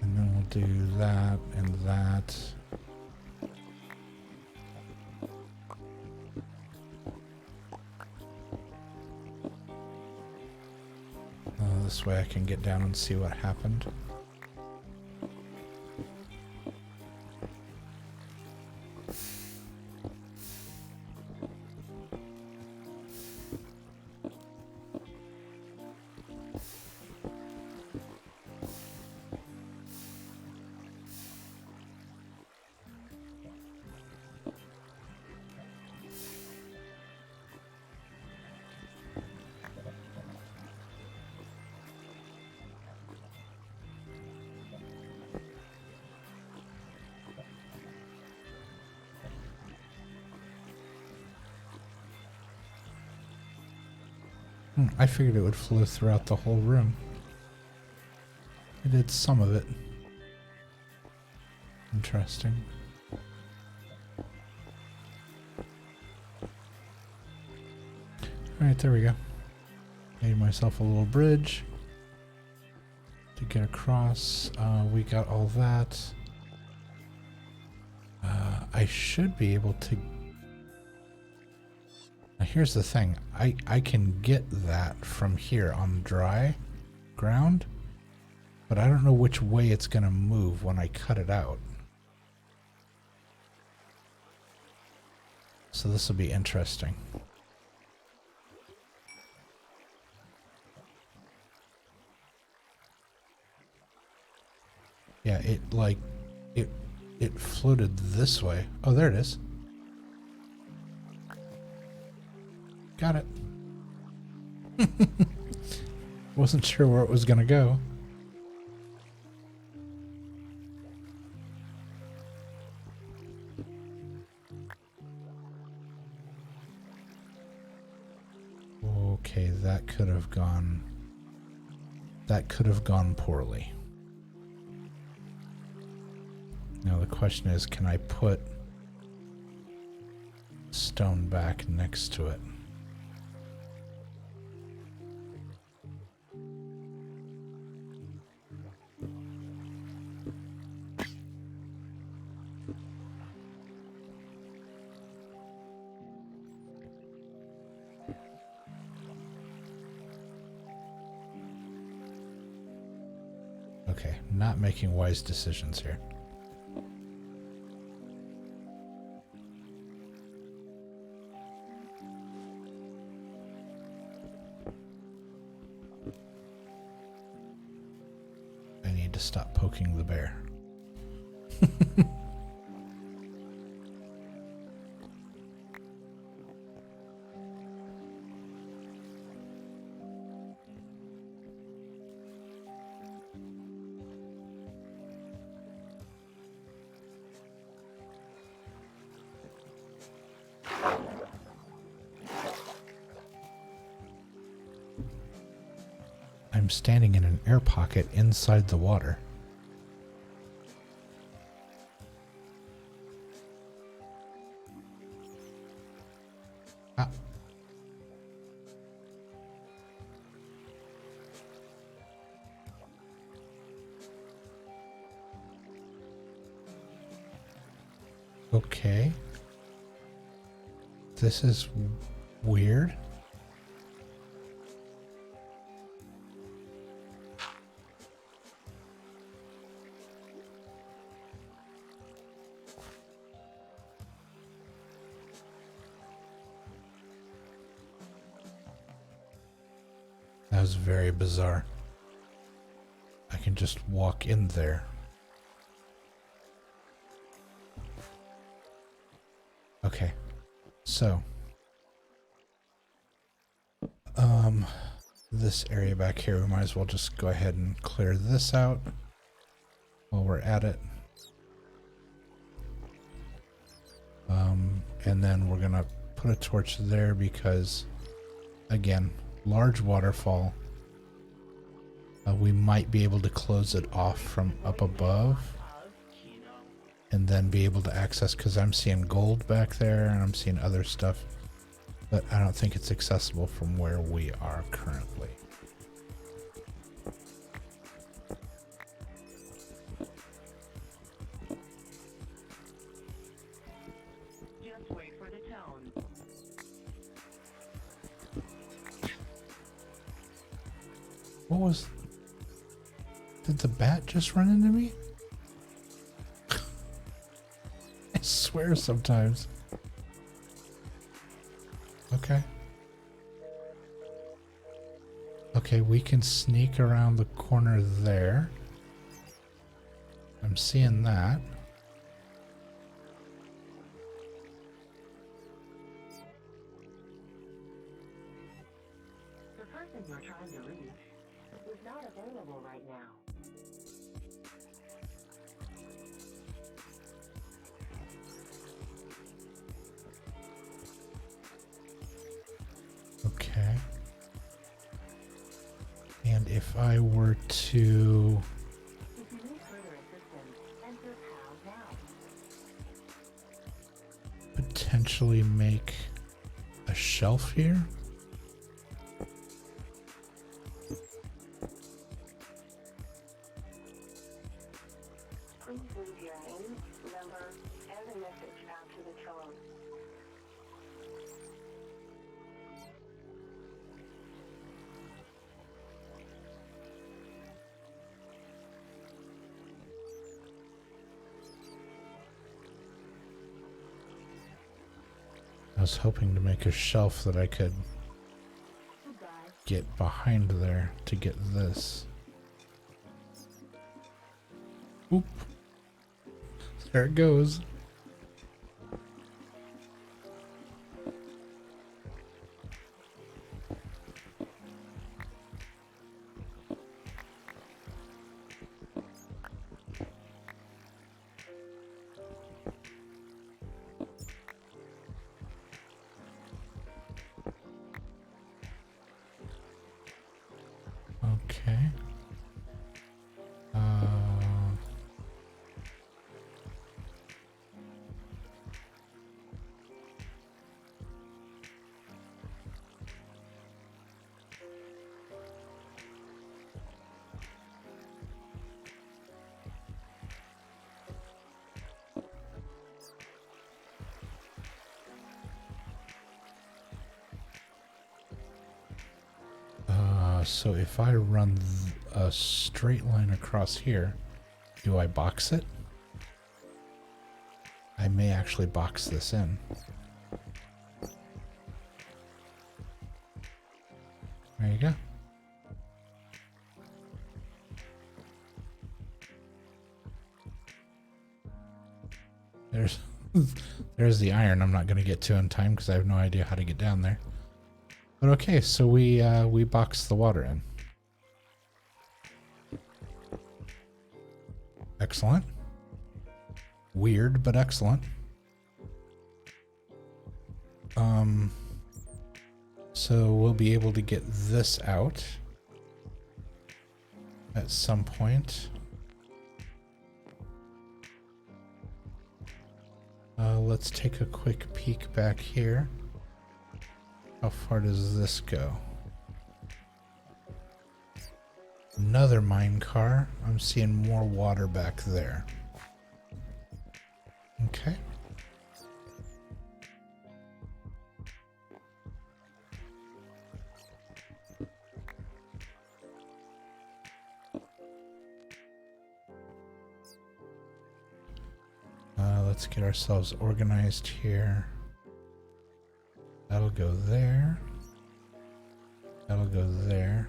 And then we'll do that and that. This way I can get down and see what happened. I figured it would flow throughout the whole room. It did some of it. Interesting. Alright, there we go. Made myself a little bridge to get across. We got all that. I should be able to... Now here's the thing. I can get that from here on dry ground, but I don't know which way it's going to move when I cut it out. So this will be interesting. Yeah, it floated this way. Oh, there it is. Got it. Wasn't sure where it was gonna go. Okay, that could have gone poorly. Now the question is, can I put stone back next to it? Okay, not making wise decisions here. stop poking the bear. I'm standing in an air pocket inside the water. Ah. Okay. This is weird. That was very bizarre. I can just walk in there. Okay. So. This area back here, we might as well just go ahead and clear this out while we're at it. And then we're gonna put a torch there because, again, large waterfall. We might be able to close it off from up above and then be able to access, because I'm seeing gold back there and I'm seeing other stuff, but I don't think it's accessible from where we are currently. Just wait for the tone. What was... Did the bat just run into me? I swear sometimes. Okay. Okay, we can sneak around the corner there. I'm seeing that. The person you're trying to reach is not available right now. Okay. And if I were to... If you need further assistance, enter PAL now. potentially make a shelf here. Please leave your name, number, and a message after the tone. I was hoping to make a shelf that I could Goodbye. get behind there to get this. Oop. There it goes. Okay. So if I run a straight line across here, do I box it? I may actually box this in. There you go. there's there's the iron. I'm not going to get to in time because I have no idea how to get down there. But okay, so we box the water in. Excellent. Weird, but excellent. So we'll be able to get this out at some point. Let's take a quick peek back here. How far does this go? Another mine car. I'm seeing more water back there. Okay. Let's get ourselves organized here. That'll go there. That'll go there.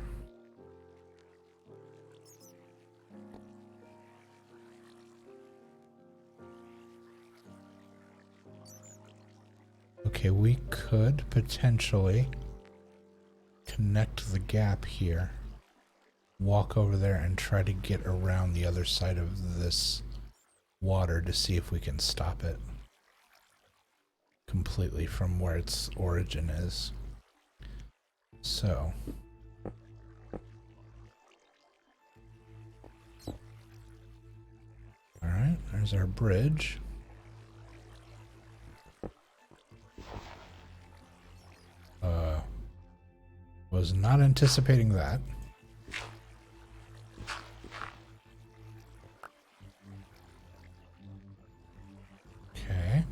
Okay, we could potentially connect the gap here. Walk over there and try to get around the other side of this water to see if we can stop it completely from where its origin is. So all right, there's our bridge. Was not anticipating that. Okay.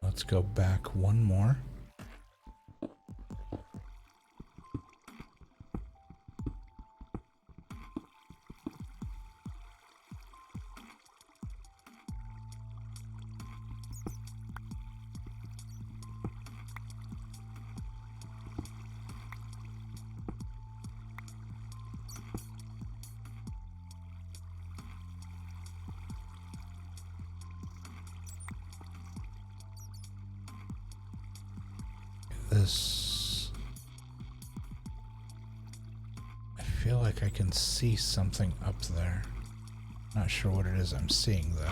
Let's go back one more. This, I feel like I can see something up there. Not sure what it is I'm seeing though.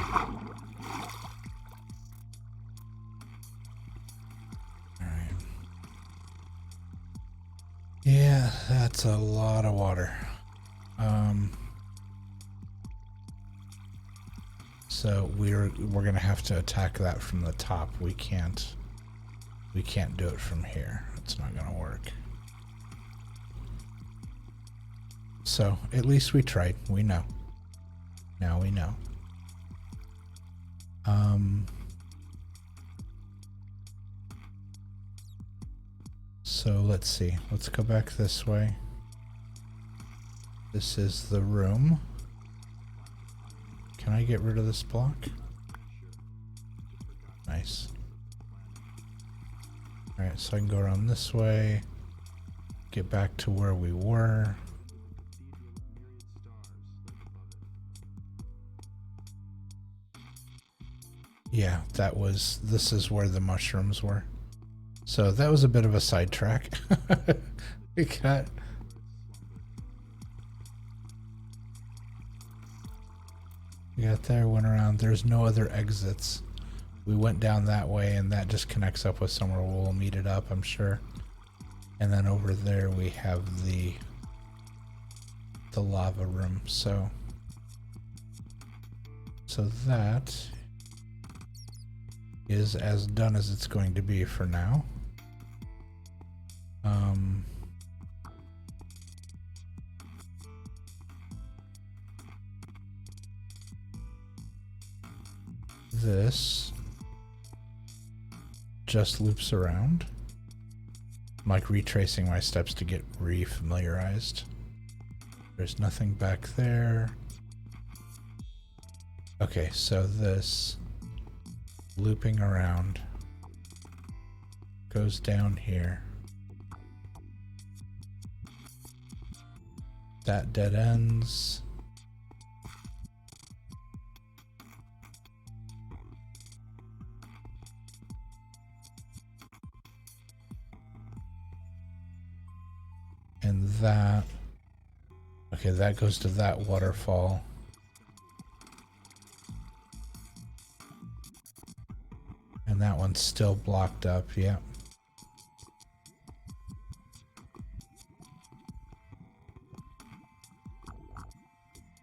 Alright. Yeah, that's a lot of water. So we're gonna have to attack that from the top. We can't do it from here. It's not gonna work. So at least we tried. We know. Now we know. So let's see. Let's go back this way. This is the room. Can I get rid of this block? Nice. Alright, so I can go around this way, get back to where we were. Yeah, this is where the mushrooms were. So that was a bit of a sidetrack. We got there, went around. There's no other exits. We went down that way, and that just connects up with somewhere we'll meet it up, I'm sure. And then over there we have the lava room. So that is as done as it's going to be for now. This just loops around. I'm like retracing my steps to get re-familiarized. There's nothing back there. Okay, so this looping around goes down here. That dead ends. And that, okay, that goes to that waterfall. And that one's still blocked up, yeah.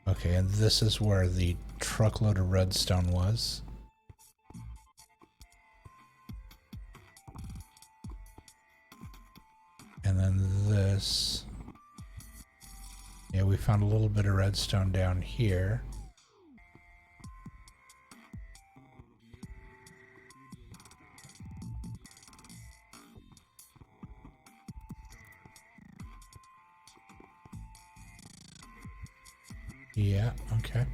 Okay, and this is where the truckload of redstone was. And then this. Yeah, we found a little bit of redstone down here. Yeah, okay.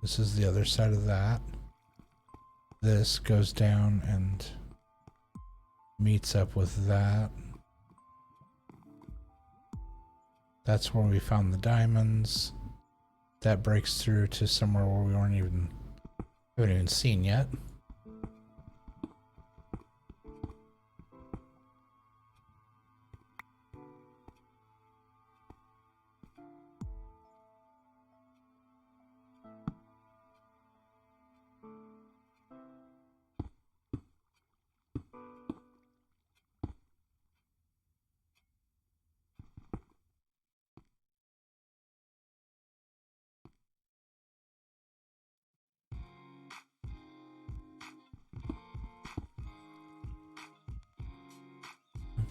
This is the other side of that. This goes down and meets up with that. That's where we found the diamonds. That breaks through to somewhere where we haven't even seen yet.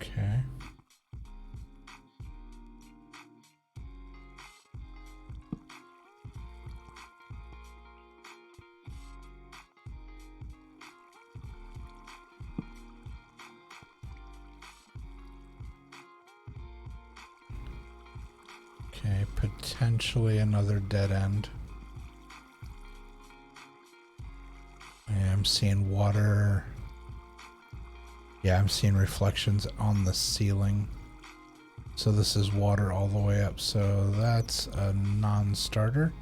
Okay. Okay, potentially another dead end. I'm seeing water. Yeah, I'm seeing reflections on the ceiling. So this is water all the way up. So that's a non-starter.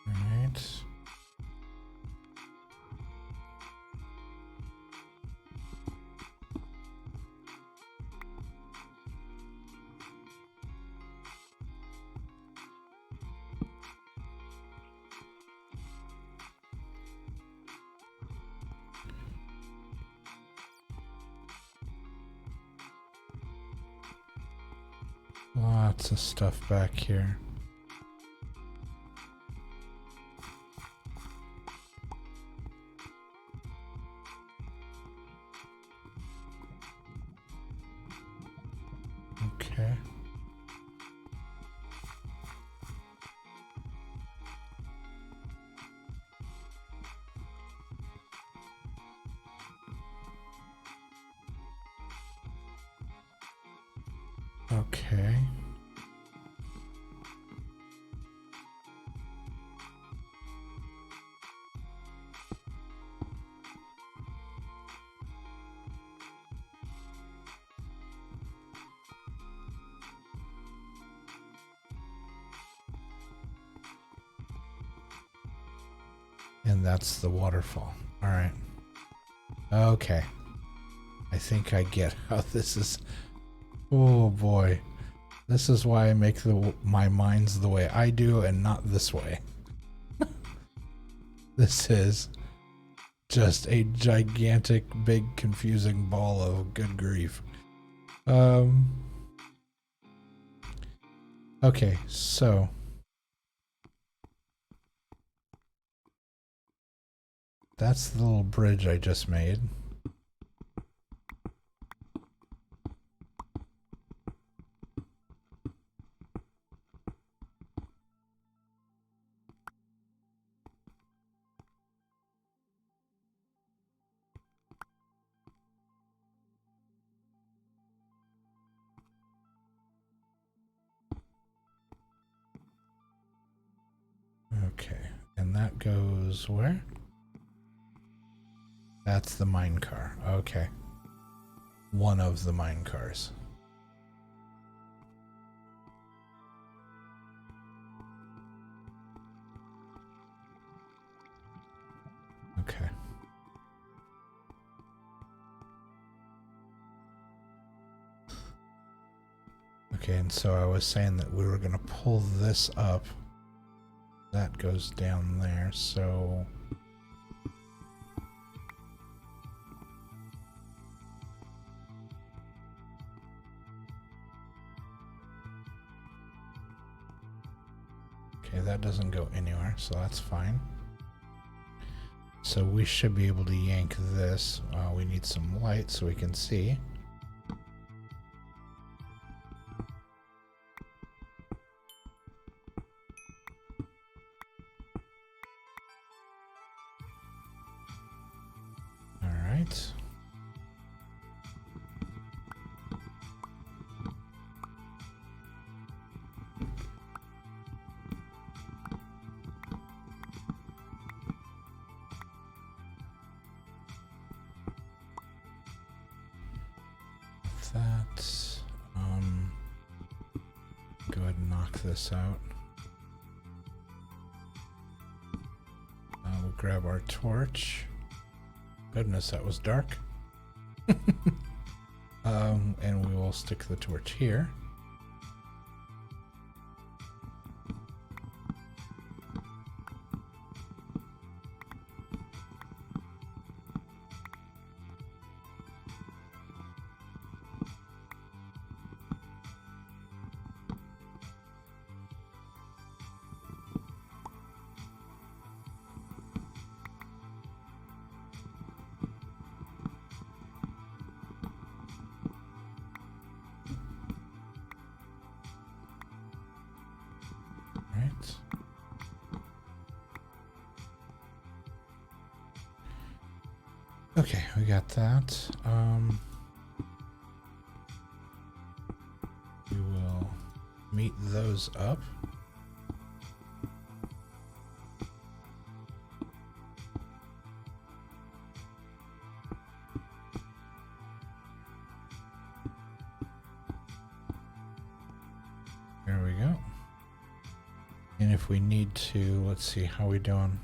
All right. Lots of stuff back here. Okay. Okay. And that's the waterfall. All right. Okay. I think I get how this is. Oh boy. This is why I make my mines the way I do and not this way. This is just a gigantic, big, confusing ball of good grief. Okay, so that's the little bridge I just made. Okay, and that goes where? That's the mine car. Okay. One of the mine cars. Okay. Okay, and so I was saying that we were going to pull this up. That goes down there, so... Okay, that doesn't go anywhere, so that's fine. So we should be able to yank this. We need some light so we can see. All right. That, go ahead and knock this out. We'll grab our torch. Goodness, that was dark. And we will stick the torch here. Right. Okay, we got that. We will meet those up. There we go. And if we need to, let's see, how we doing?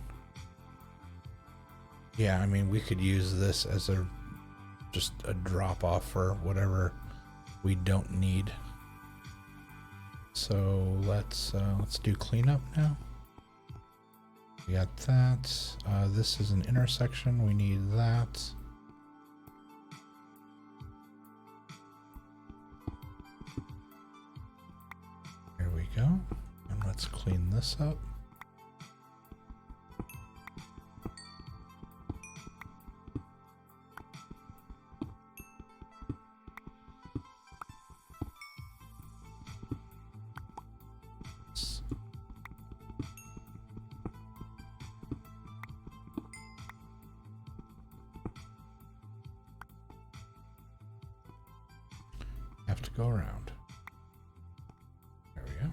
Yeah, I mean, we could use this as just a drop off for whatever we don't need. So let's do cleanup now. We got that. This is an intersection. We need that. There we go. And let's clean this up. Have to go around. There we go.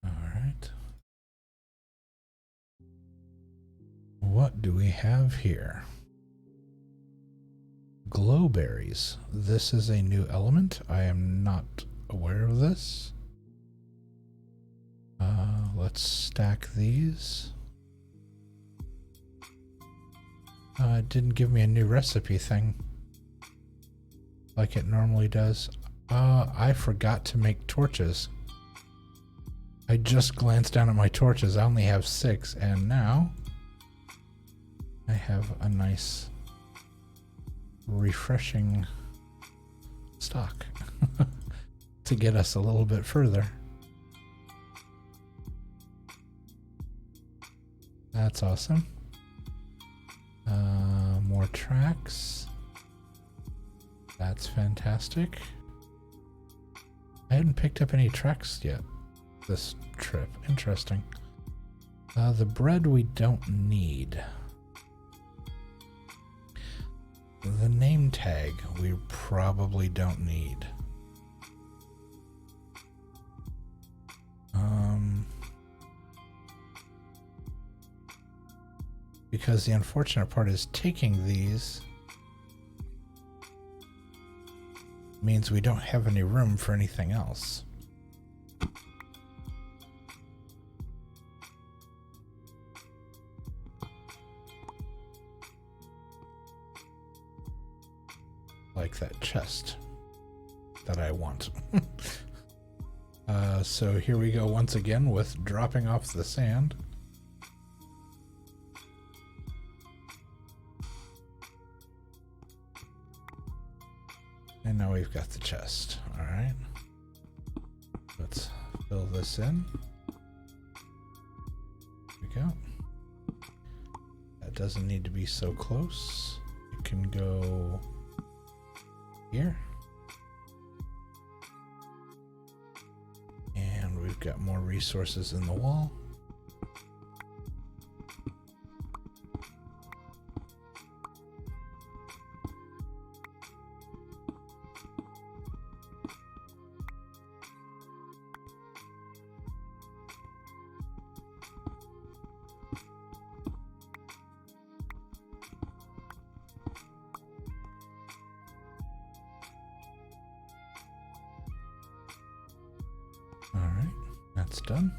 All right. What do we have here? Glowberries. This is a new element. I am not aware of this. Let's stack these. It didn't give me a new recipe thing like it normally does. I forgot to make torches. I just glanced down at my torches. I only have 6, and now I have a nice, refreshing stock to get us a little bit further. That's awesome. More tracks. That's fantastic. I hadn't picked up any tracks yet this trip. Interesting. The bread we don't need. The name tag we probably don't need. Because the unfortunate part is taking these means we don't have any room for anything else. Like that chest that I want. So here we go once again with dropping off the sand. And now we've got the chest. All right. Let's fill this in. There we go. That doesn't need to be so close. It can go here. And we've got more resources in the wall. Alright, that's done.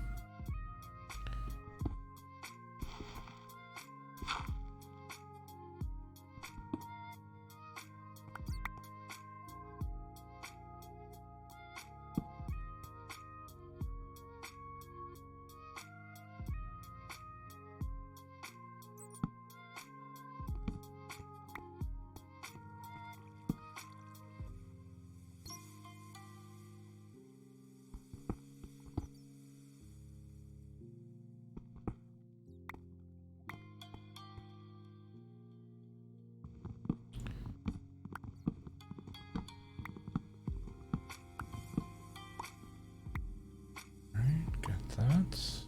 That.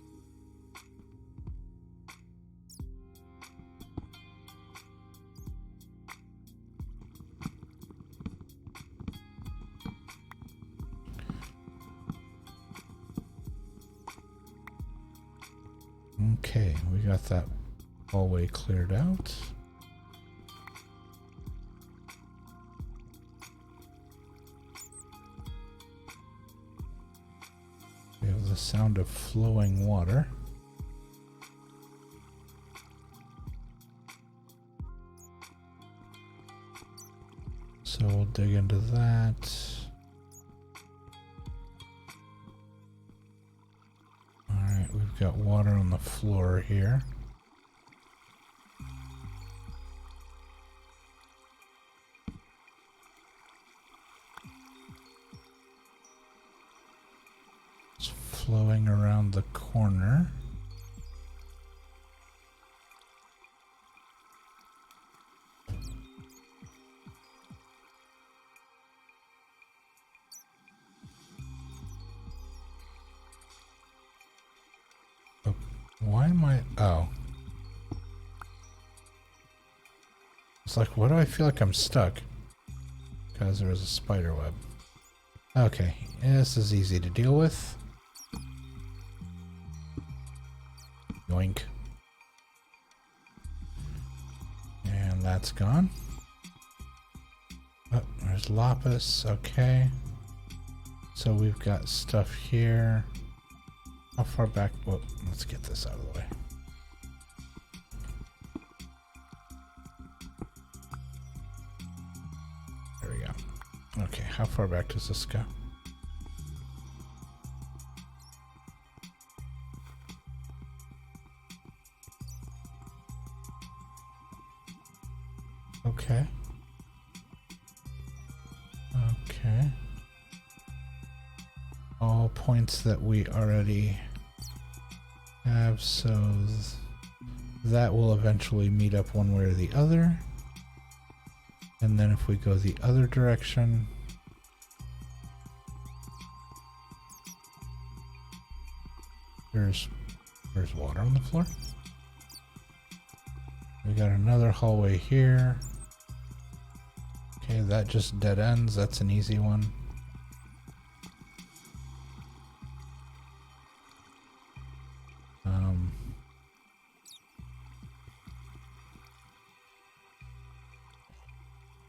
Okay, we got that hallway cleared out. We have the sound of flowing water. So we'll dig into that. Alright, we've got water on the floor here. Flowing around the corner. Oh, why am I? Oh. It's like, why do I feel like I'm stuck? Because there was a spider web. Okay, this is easy to deal with. Yoink. And that's gone. Oh, there's lapis. Okay. So we've got stuff here. How far back? Well, let's get this out of the way. There we go. Okay, how far back does this go? Okay. Okay. All points that we already have, so that will eventually meet up one way or the other. And then if we go the other direction, there's water on the floor. We got another hallway here. Okay, that just dead ends. That's an easy one.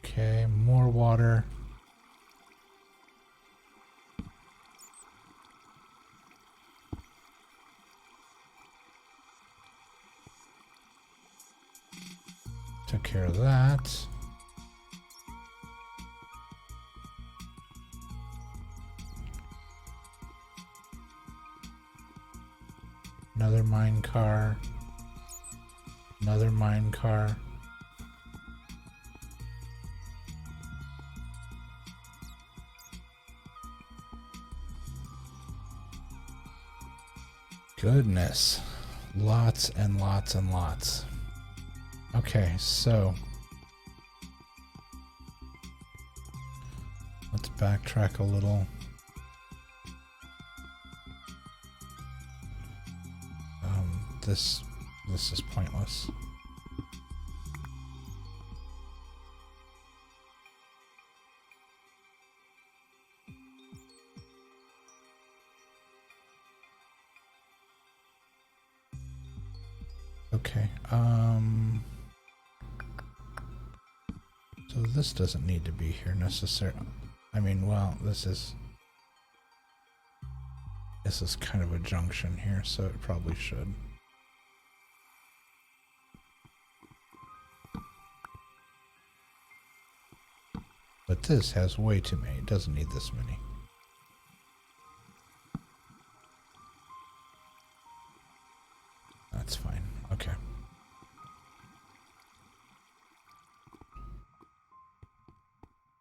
Okay, more water. Took care of that. Another mine car. Another mine car. Goodness. Lots and lots and lots. Okay, so let's backtrack a little. This is pointless. Okay, so this doesn't need to be here necessarily. I mean, well, this is kind of a junction here, so it probably should. But this has way too many. It doesn't need this many. That's fine. Okay.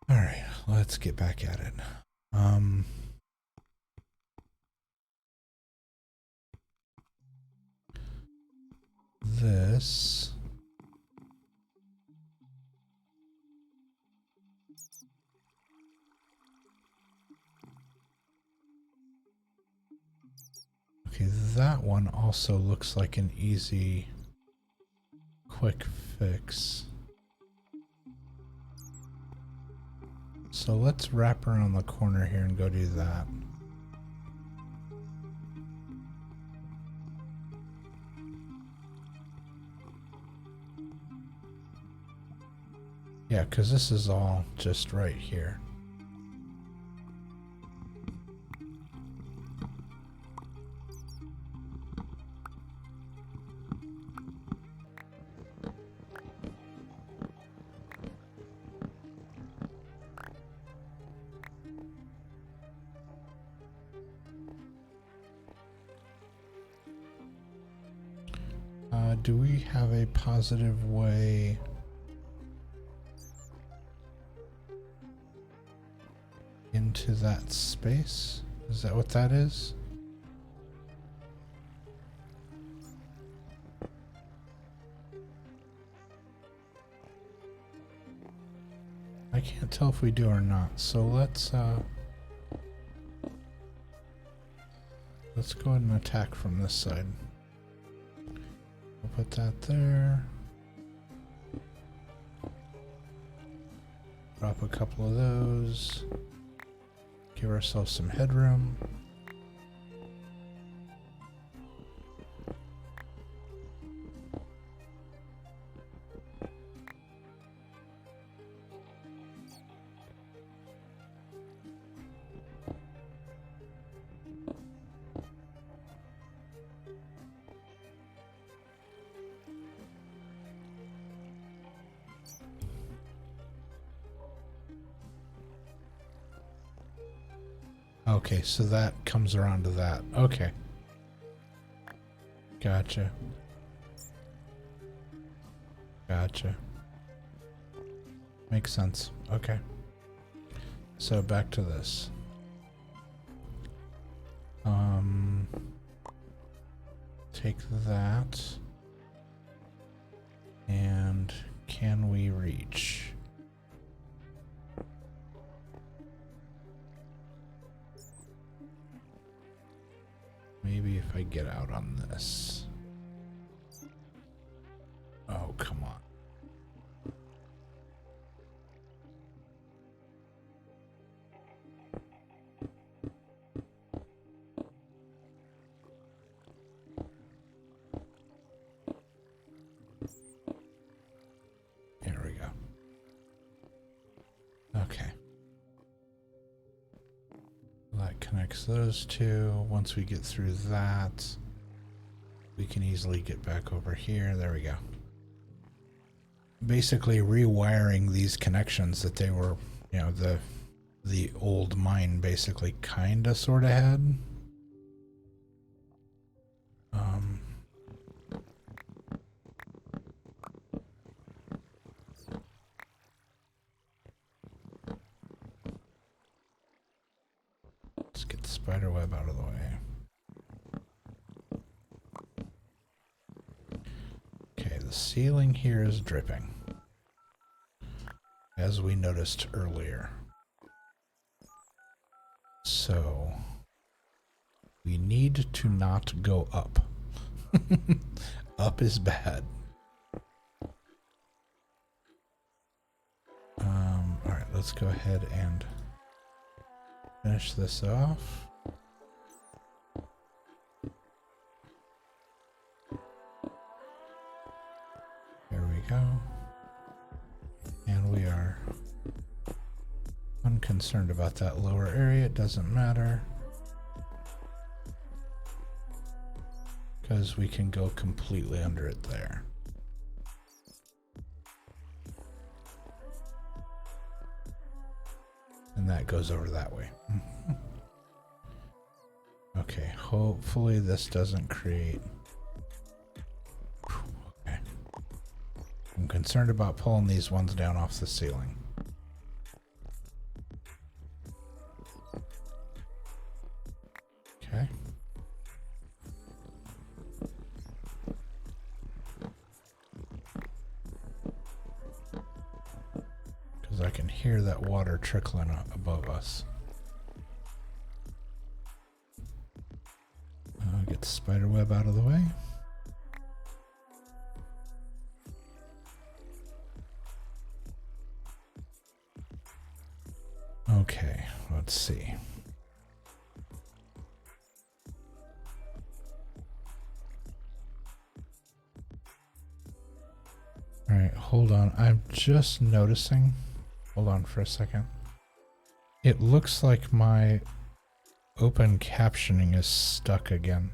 All right, let's get back at it. This. Okay, that one also looks like an easy, quick fix. So let's wrap around the corner here and go do that. Yeah, because this is all just right here. Do we have a positive way into that space? Is that what that is? I can't tell if we do or not, so let's go ahead and attack from this side. We'll put that there. Drop a couple of those. Give ourselves some headroom. Okay, so that comes around to that. Okay. Gotcha. Gotcha. Makes sense. Okay. So back to this. Take that. And can we reach? Maybe if I get out on this. Oh, come on. There we go. Okay. That connects those two. Once we get through that, we can easily get back over here. There we go. Basically rewiring these connections that they were, you know, the old mine basically kind of sort of had. Let's get the spider web out of the way. Okay, the ceiling here is dripping, as we noticed earlier. So we need to not go up. Up is bad. All right, let's go ahead and finish this off. There we go. And we are unconcerned about that lower area. It doesn't matter, because we can go completely under it there. And that goes over that way. Okay, hopefully this doesn't create... Okay. I'm concerned about pulling these ones down off the ceiling. Okay. Because I can hear that water trickling above us. Get the spider web out of the way. Okay, let's see. All right, hold on. I'm just noticing. Hold on for a second. It looks like my open captioning is stuck again.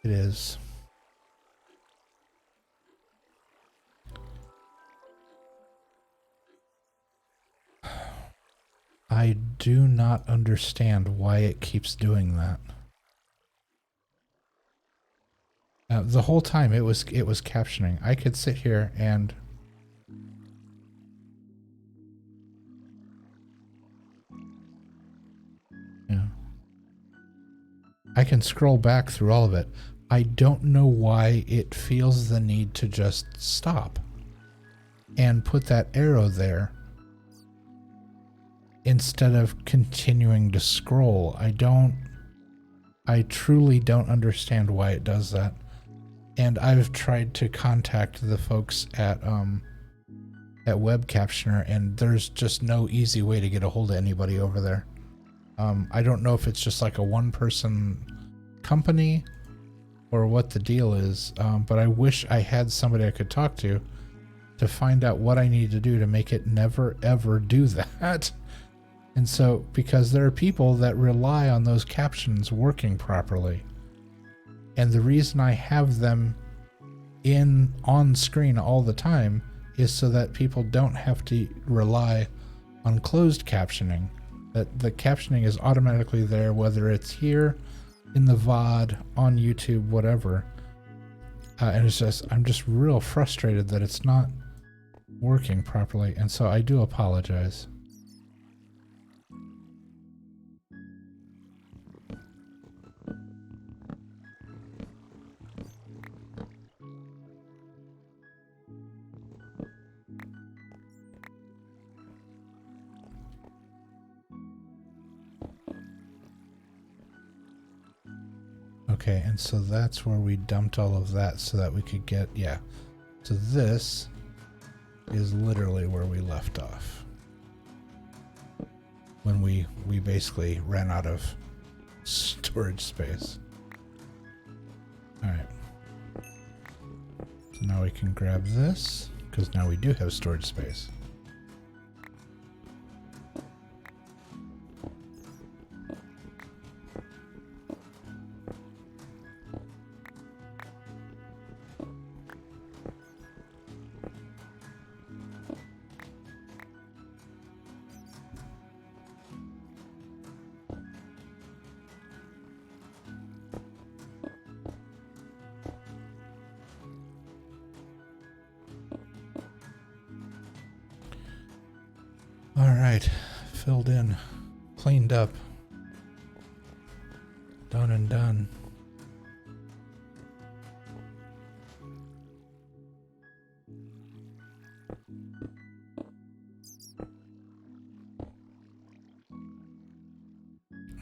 It is. I do not understand why it keeps doing that. The whole time it was captioning. I could sit here and I can scroll back through all of it. I don't know why it feels the need to just stop and put that arrow there instead of continuing to scroll. I truly don't understand why it does that. And I've tried to contact the folks at Web Captioner, and there's just no easy way to get a hold of anybody over there. I don't know if it's just like a one-person company or what the deal is, but I wish I had somebody I could talk to find out what I need to do to make it never ever do that. And so, because there are people that rely on those captions working properly, and the reason I have them on screen all the time is so that people don't have to rely on closed captioning. That the captioning is automatically there, whether it's here in the VOD, on YouTube, whatever. And it's just, I'm just real frustrated that it's not working properly. And so I do apologize. Okay, and so that's where we dumped all of that so that we could get, yeah. So this is literally where we left off. When we basically ran out of storage space. Alright. So now we can grab this, because now we do have storage space. Alright, filled in, cleaned up, done and done.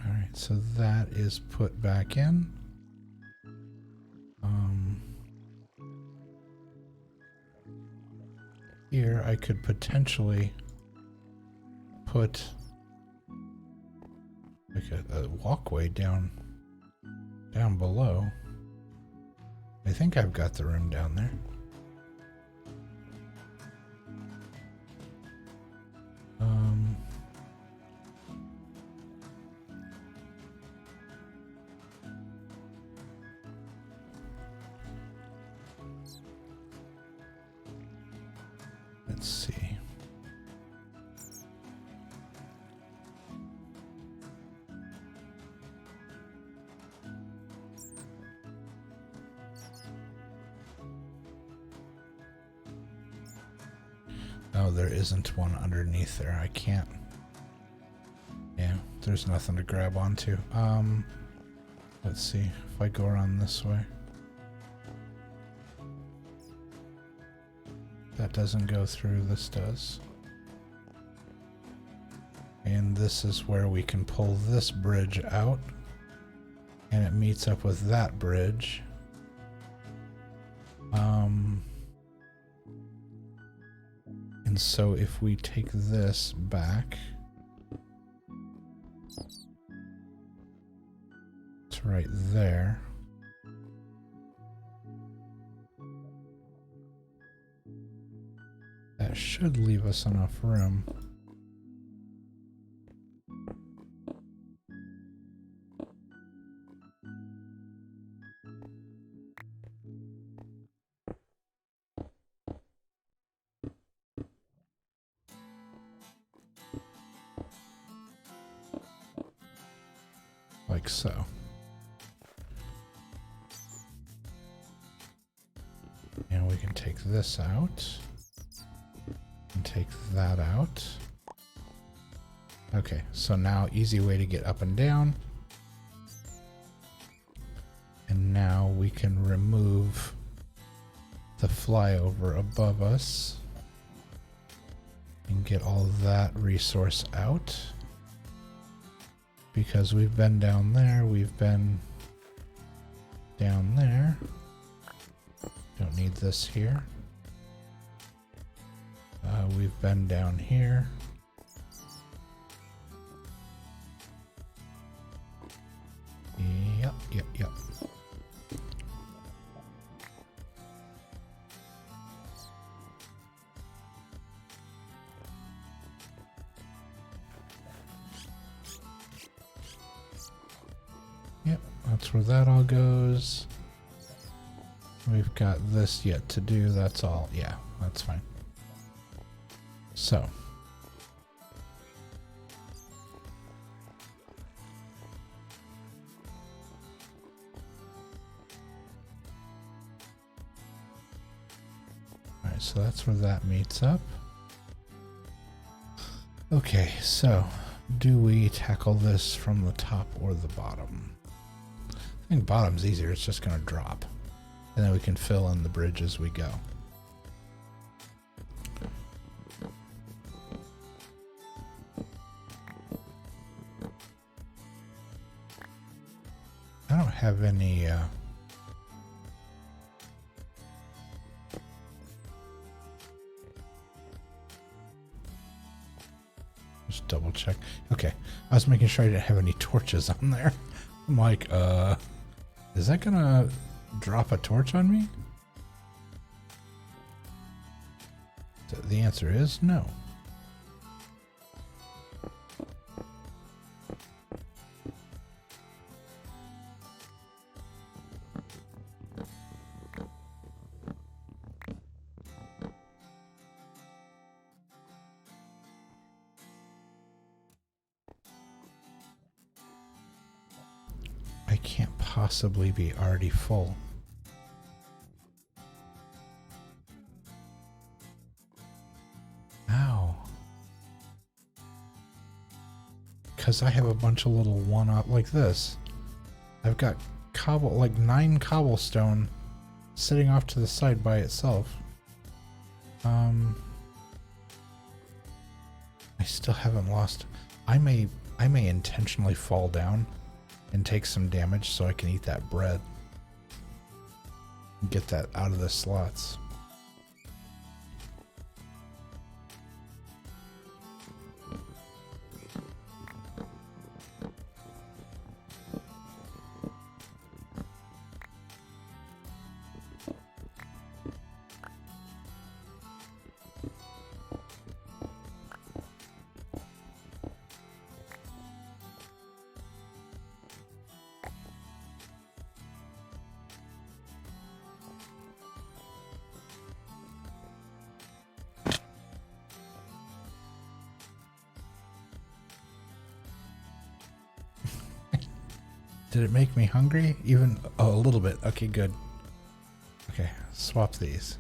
Alright, so that is put back in. Here I could potentially put like a walkway down below. I think I've got the room down there. Let's see. Oh, there isn't one underneath there. I can't. Yeah, there's nothing to grab onto. Let's see if I go around this way. That doesn't go through, this does. And this is where we can pull this bridge out. And it meets up with that bridge. And so if we take this back, it's right there. That should leave us enough room. Like so. And we can take this out. And take that out. Okay, so now easy way to get up and down. And now we can remove the flyover above us. And get all that resource out. Because we've been down there, we've been down there. Don't need this here. We've been down here. Yep. Yep, that's where that all goes. We've got this yet to do, that's all. Yeah, that's fine. So. Alright, so that's where that meets up. Okay, so do we tackle this from the top or the bottom? I think bottom's easier, it's just gonna drop. And then we can fill in the bridge as we go. I don't have any just double check. Okay. I was making sure I didn't have any torches on there. I'm like, is that gonna drop a torch on me? So the answer is no. I can't possibly be already full. Ow. Because I have a bunch of little one-up like this. I've got like 9 cobblestone sitting off to the side by itself. I still haven't lost. I may intentionally fall down and take some damage so I can eat that bread and get that out of the slots. Did it make me hungry? Even a little bit. Okay, good. Okay, swap these.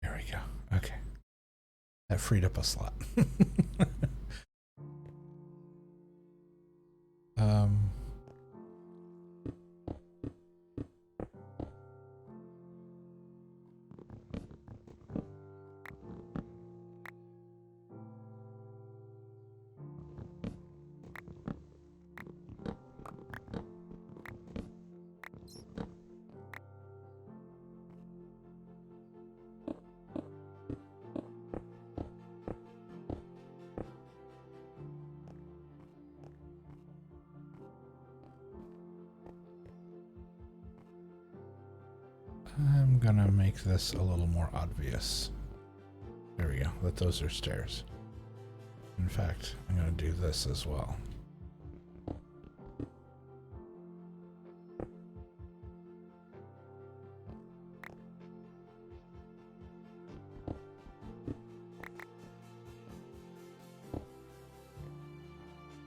There we go. Okay. That freed up a slot. I'm gonna make this a little more obvious. There we go. That those are stairs. In fact, I'm gonna do this as well.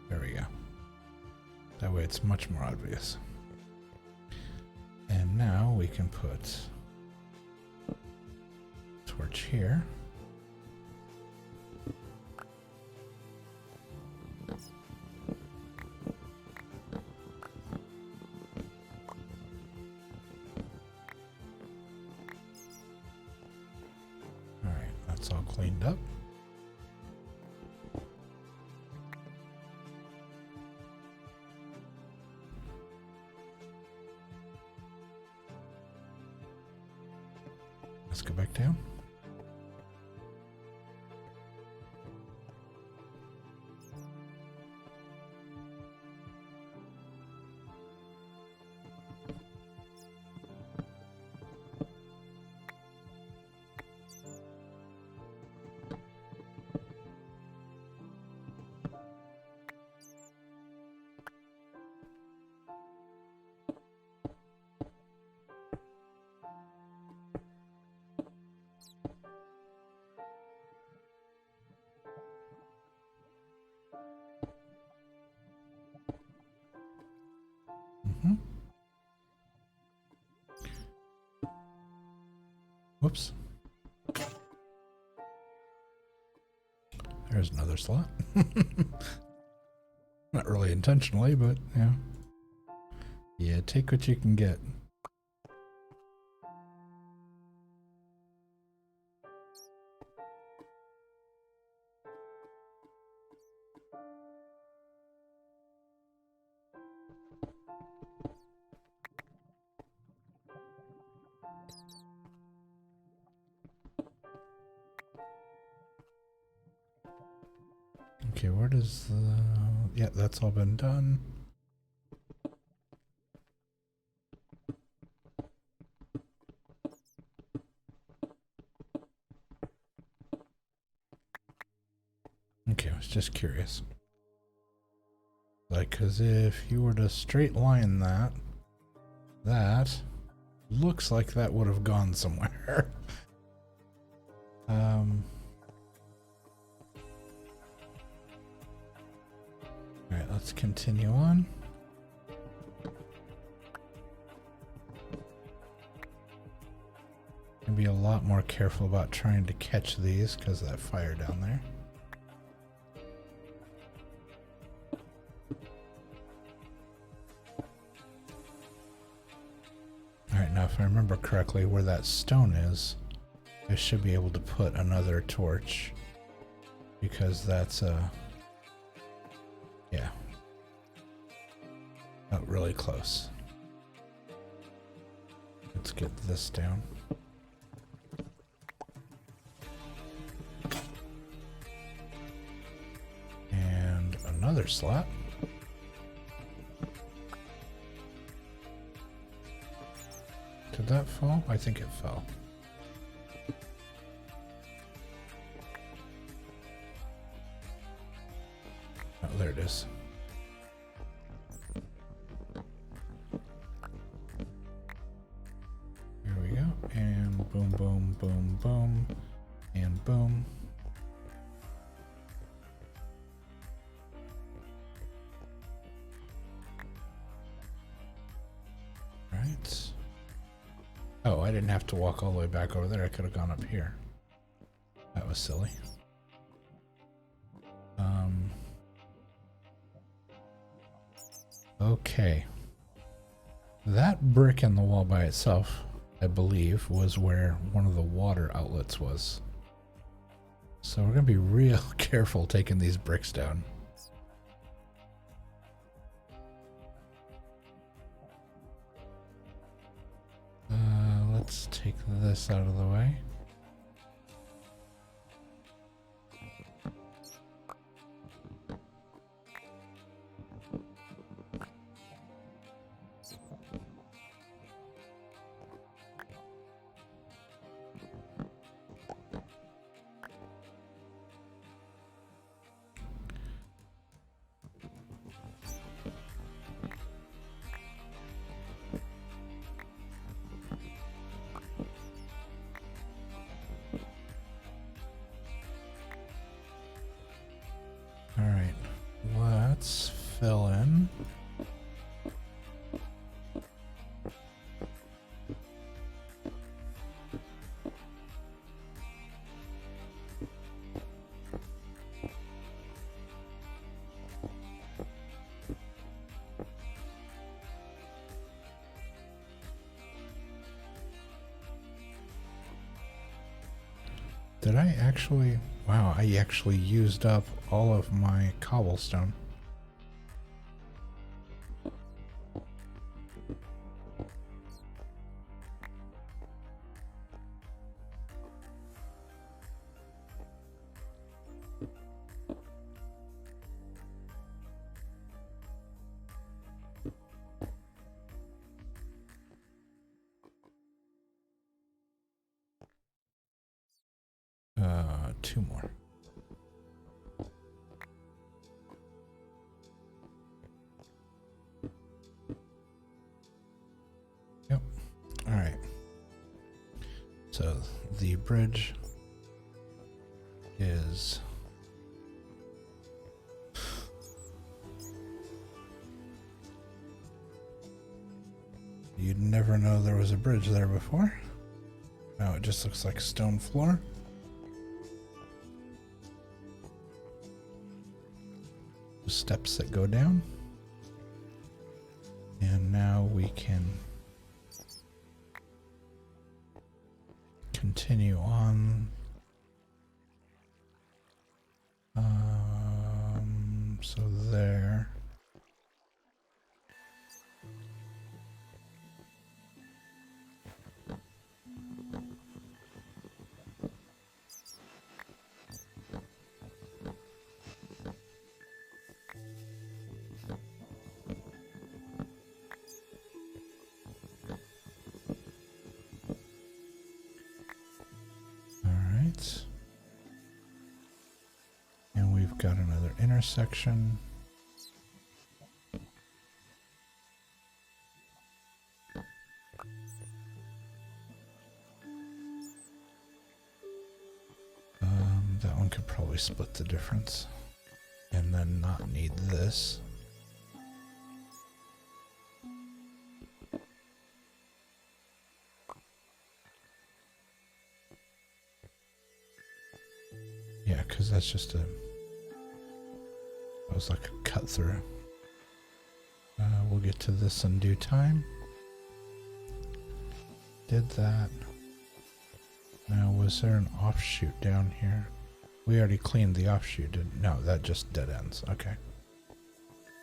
There we go. That way it's much more obvious. And now we can put torch here. All right, that's all cleaned up. Let's go back down. Whoops. There's another slot. Not really intentionally, but yeah. Yeah, take what you can get. Okay, where does the... Yeah, that's all been done. Okay, I was just curious. Like, cause if you were to straight line that, that looks like that would have gone somewhere. Alright, let's continue on. And be a lot more careful about trying to catch these because of that fire down there. Alright, now if I remember correctly where that stone is, I should be able to put another torch because that's yeah, not really close. Let's get this down. And another slot. Did that fall? I think it fell. Oh, there it is. Here we go. And boom, boom, boom, boom. And boom. Right. Oh, I didn't have to walk all the way back over there. I could have gone up here. That was silly. Okay. That brick in the wall by itself, I believe, was where one of the water outlets was. So we're going to be real careful taking these bricks down. Let's take this out of the way. All right, let's fill in. Did I actually... Wow, I actually used up all of my cobblestone. Two more. Yep. All right. So the bridge is You'd never know there was a bridge there before. Now it just looks like stone floor. Steps that go down. And now we can continue on. So there. And we've got another intersection. That one could probably split the difference and then not need this. Yeah, because that's just that was like a cut through. We'll get to this in due time. Did that. Now, was there an offshoot down here? We already cleaned the offshoot, didn't? No, that just dead ends. Okay.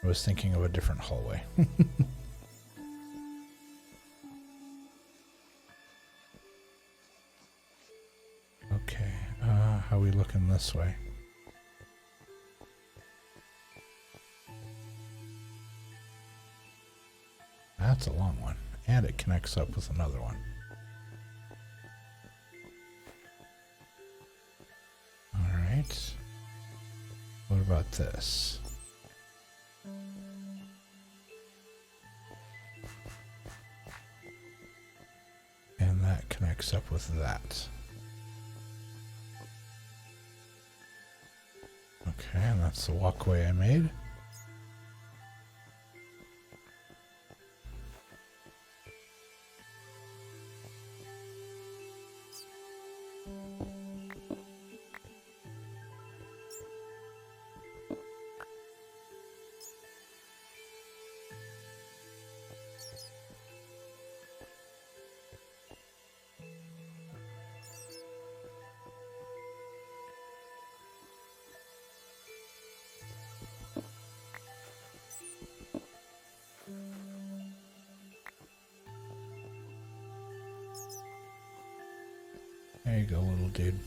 I was thinking of a different hallway. Okay, how are we looking this way? That's a long one, and it connects up with another one. Alright. What about this? And that connects up with that. Okay, and that's the walkway I made. There you go, little dude.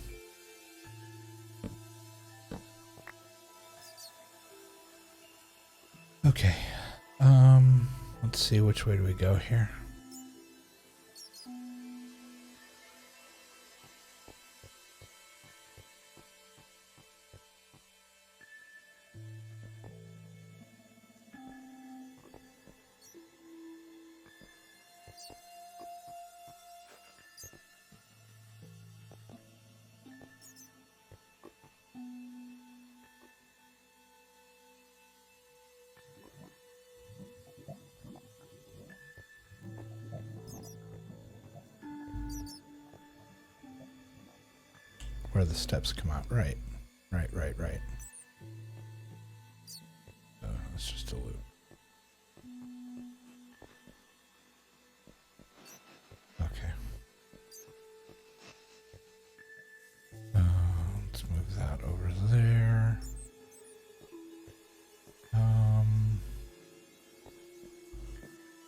Okay. Let's see, which way do we go here? Where the steps come out. Right. Right. It's just a loop. Okay. Let's move that over there.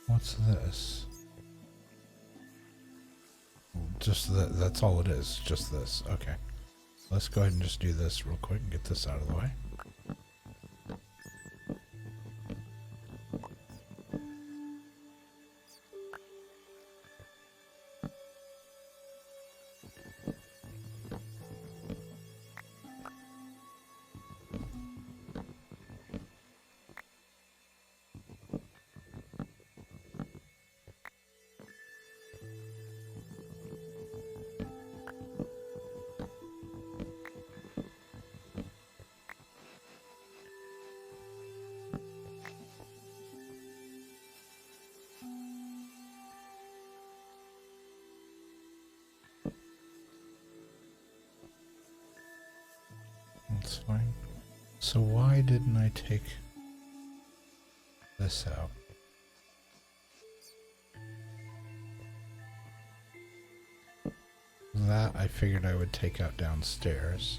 What's this? Just that's all it is. Just this. Okay. Let's go ahead and just do this real quick and get this out of the way. That's fine. So why didn't I take this out? That I figured I would take out downstairs.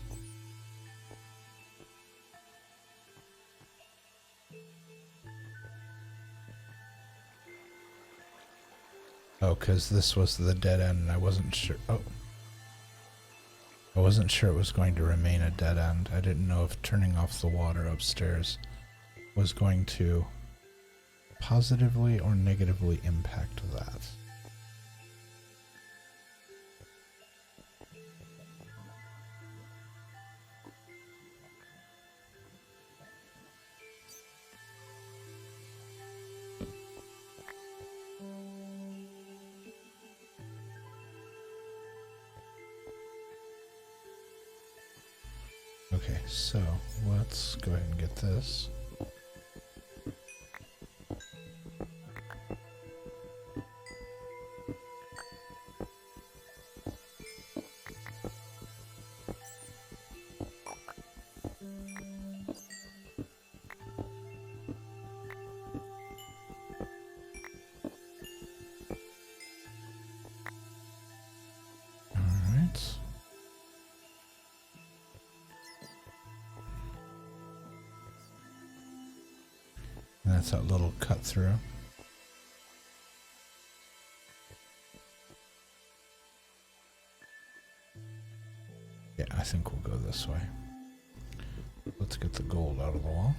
Oh, because this was the dead end and I wasn't sure. Oh. I wasn't sure it was going to remain a dead end. I didn't know if turning off the water upstairs was going to positively or negatively impact that. Okay, so let's go ahead and get this. That's that little cut through. Yeah, I think we'll go this way. Let's get the gold out of the wall.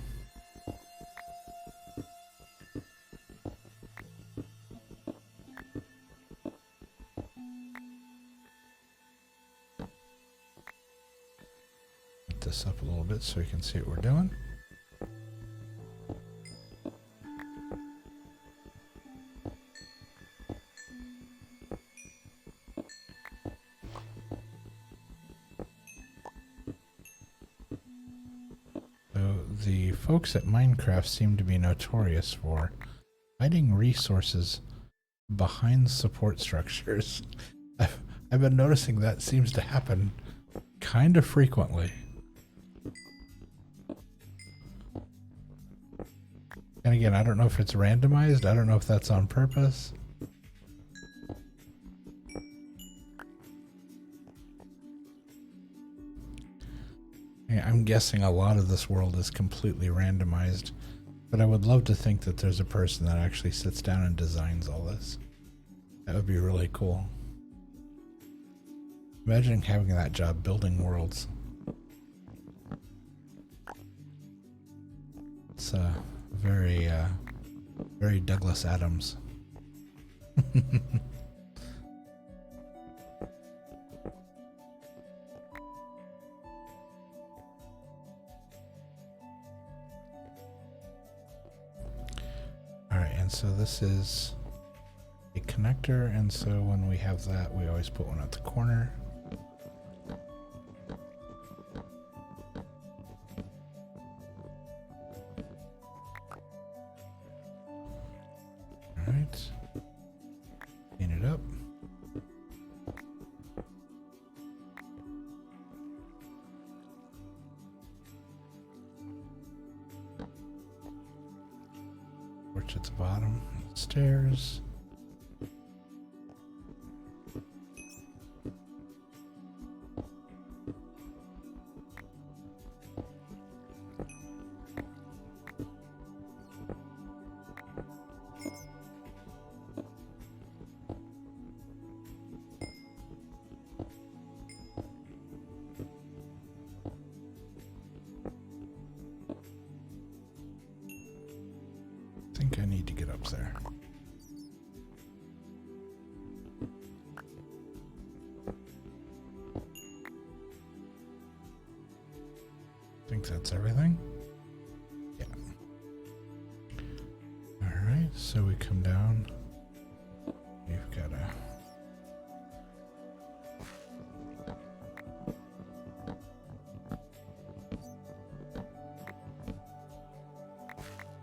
Get this up a little bit so you can see what we're doing. The folks at Minecraft seem to be notorious for hiding resources behind support structures. I've been noticing that seems to happen kind of frequently. And again, I don't know if it's randomized. I don't know if that's on purpose. I'm guessing a lot of this world is completely randomized, but I would love to think that there's a person that actually sits down and designs all this. That would be really cool. Imagine having that job building worlds. It's very Douglas Adams. And so this is a connector, and so when we have that, we always put one at the corner. All right, clean it up. Torch at the bottom, stairs. I think I need to get up there. I think that's everything. Yeah. All right, so we come down. We've got a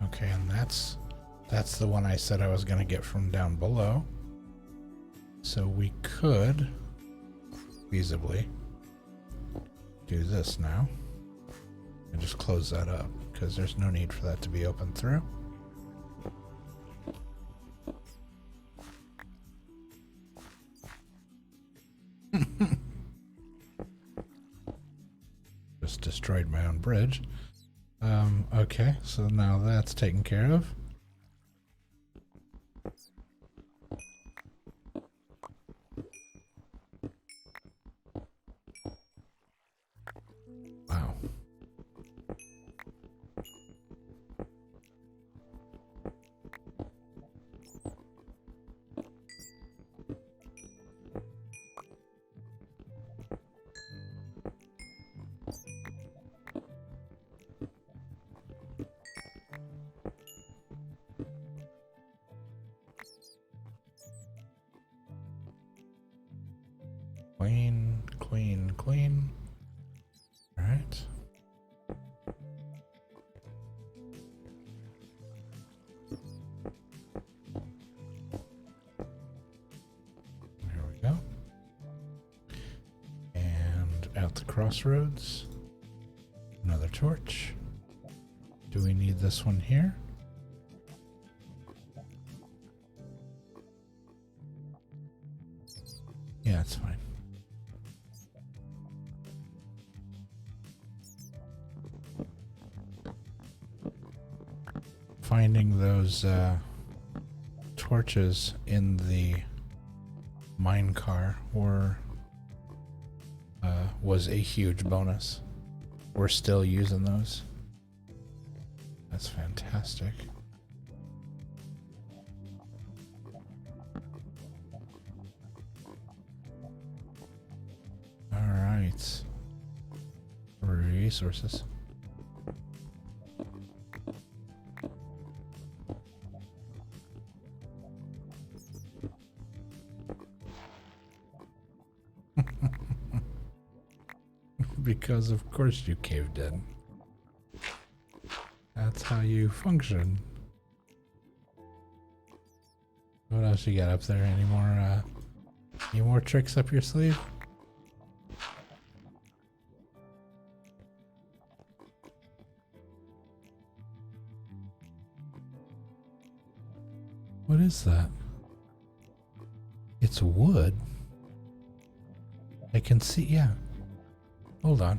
okay, and that's the one I said I was going to get from down below. So we could feasibly do this now. And just close that up because there's no need for that to be open through. Just destroyed my own bridge. Okay, so now that's taken care of. Wow. Queen, queen, queen. All right. There we go. And at the crossroads, another torch. Do we need this one here? Yeah, it's fine. Finding those torches in the mine car was a huge bonus. We're still using those. That's fantastic. All right. Resources. Because of course you caved in. That's how you function. What else you got up there? Any more tricks up your sleeve? What is that? It's wood. I can see, yeah. Hold on.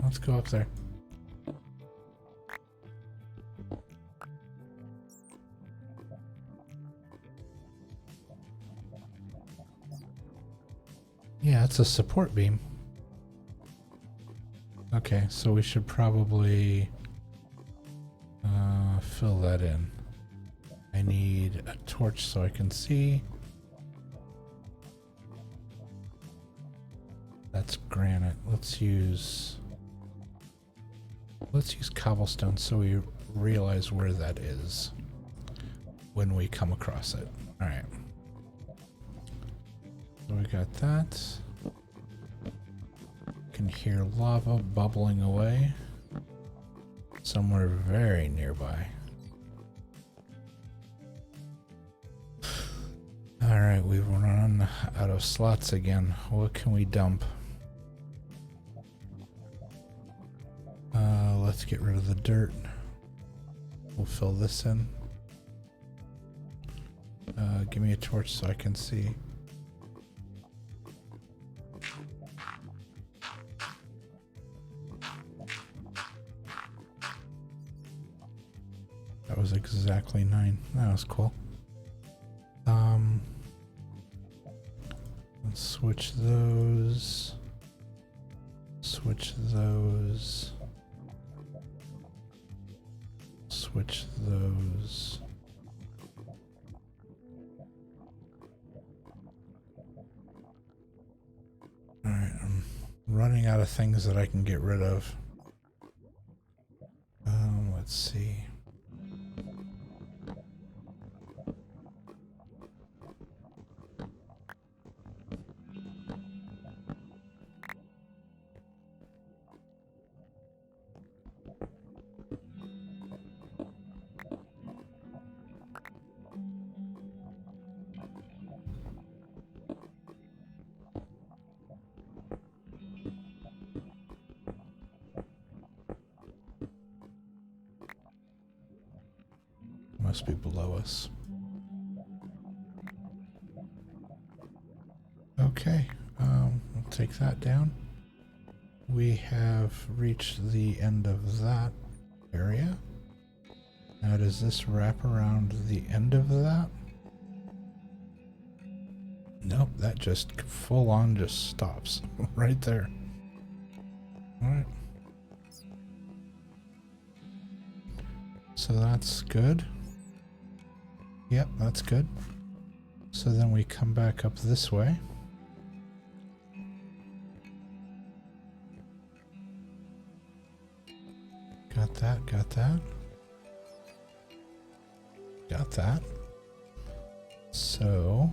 Let's go up there. Yeah, it's a support beam. Okay, so we should probably fill that in. I need a torch so I can see. That's granite. Let's use cobblestone so we realize where that is when we come across it. All right. So we got that. Can hear lava bubbling away somewhere very nearby. All right, we've run out of slots again. What can we dump? Let's get rid of the dirt. We'll fill this in. Give me a torch so I can see. That was exactly 9. That was cool. Let's switch those. Switch those. Switch those. Alright, I'm running out of things that I can get rid of. Let's see. must be below us. Okay, we'll take that down. We have reached the end of that area. Now does this wrap around the end of that? Nope, that just full on just stops right there. Alright. So that's good. Yep, that's good. So then we come back up this way. Got that, got that. Got that. So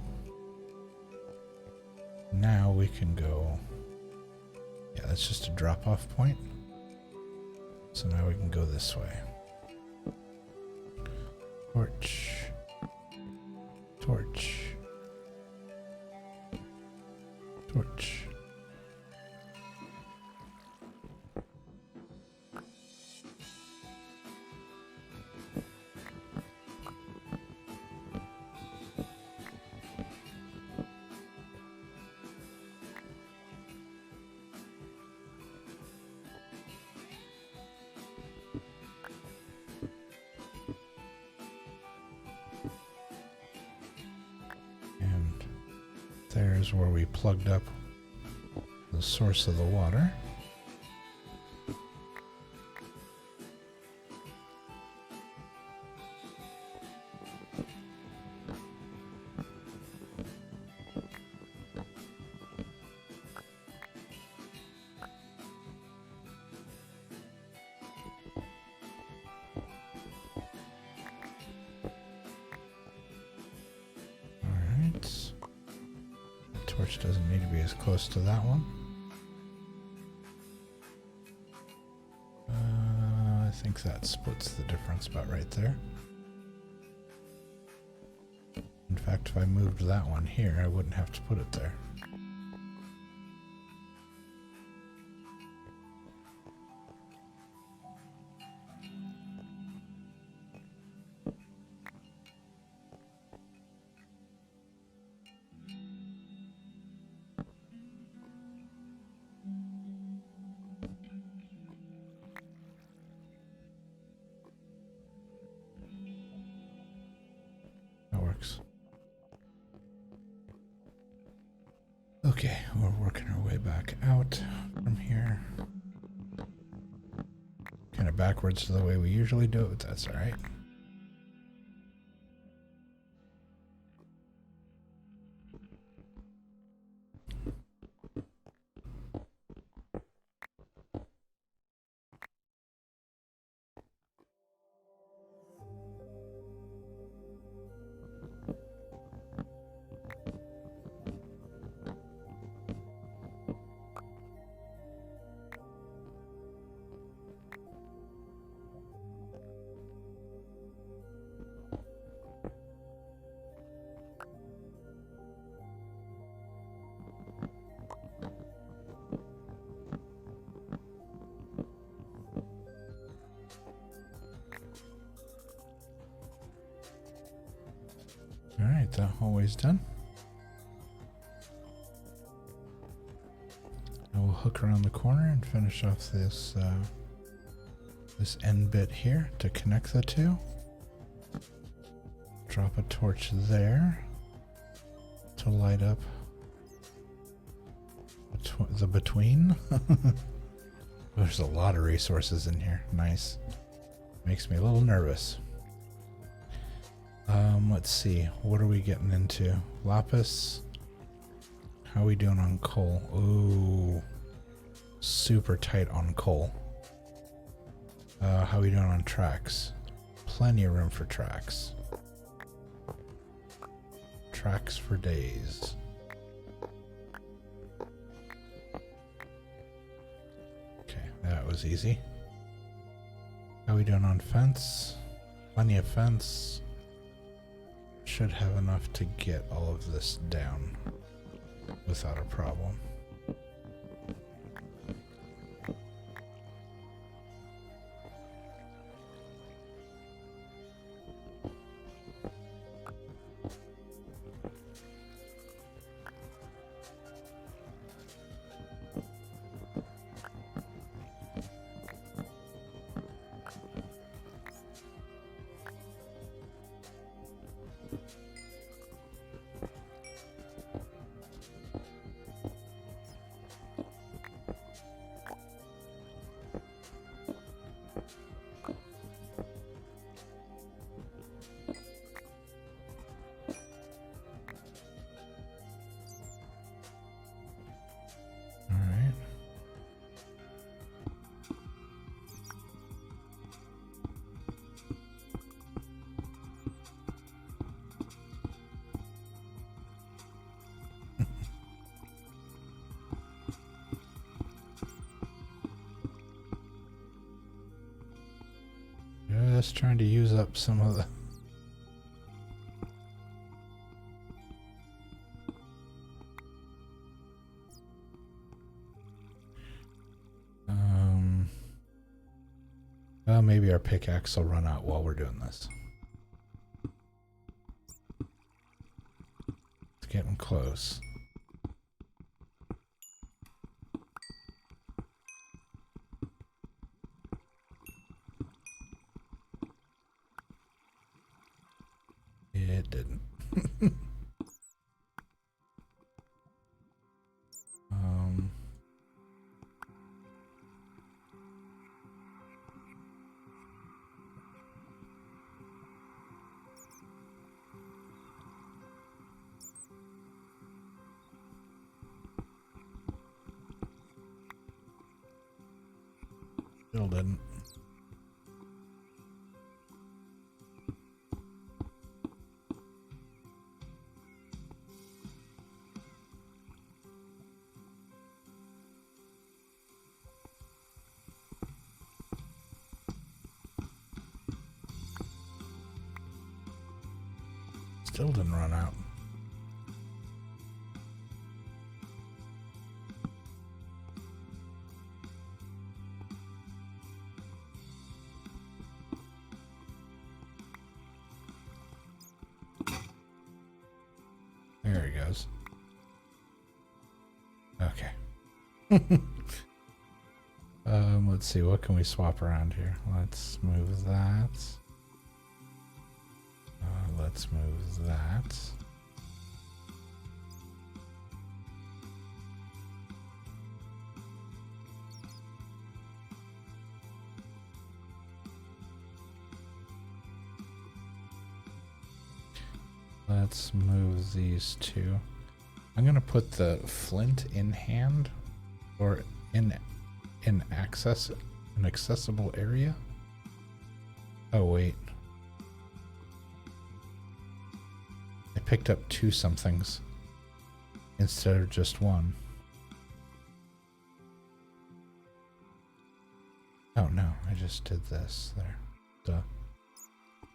now we can go. Yeah, that's just a drop off point. So now we can go this way. Torch. Torch. Torch. There's where we plugged up the source of the water. Torch doesn't need to be as close to that one. I think that splits the difference about right there. In fact, if I moved that one here, I wouldn't have to put it there. Okay, we're working our way back out from here. Kind of backwards to the way we usually do it, but that's alright. Alright, that hallway's done. Now we'll hook around the corner and finish off this this end bit here to connect the two. Drop a torch there to light up the between. There's a lot of resources in here. Nice. Makes me a little nervous. Let's see. What are we getting into? Lapis. How are we doing on coal? Ooh. Super tight on coal. How are we doing on tracks? Plenty of room for tracks. Tracks for days. Okay, that was easy. How are we doing on fence? Plenty of fence. Should have enough to get all of this down without a problem. All right. Just trying to use up some of the. Well, maybe our pickaxe will run out while we're doing this. It's getting close. It didn't. Still didn't. Still didn't run out. There he goes. Okay. Let's see, what can we swap around here? Let's move that. Let's move that. Let's move these two. I'm gonna put the flint in hand or in an accessible area. Oh wait. I picked up two somethings instead of just one. Oh no, I just did this there. Duh.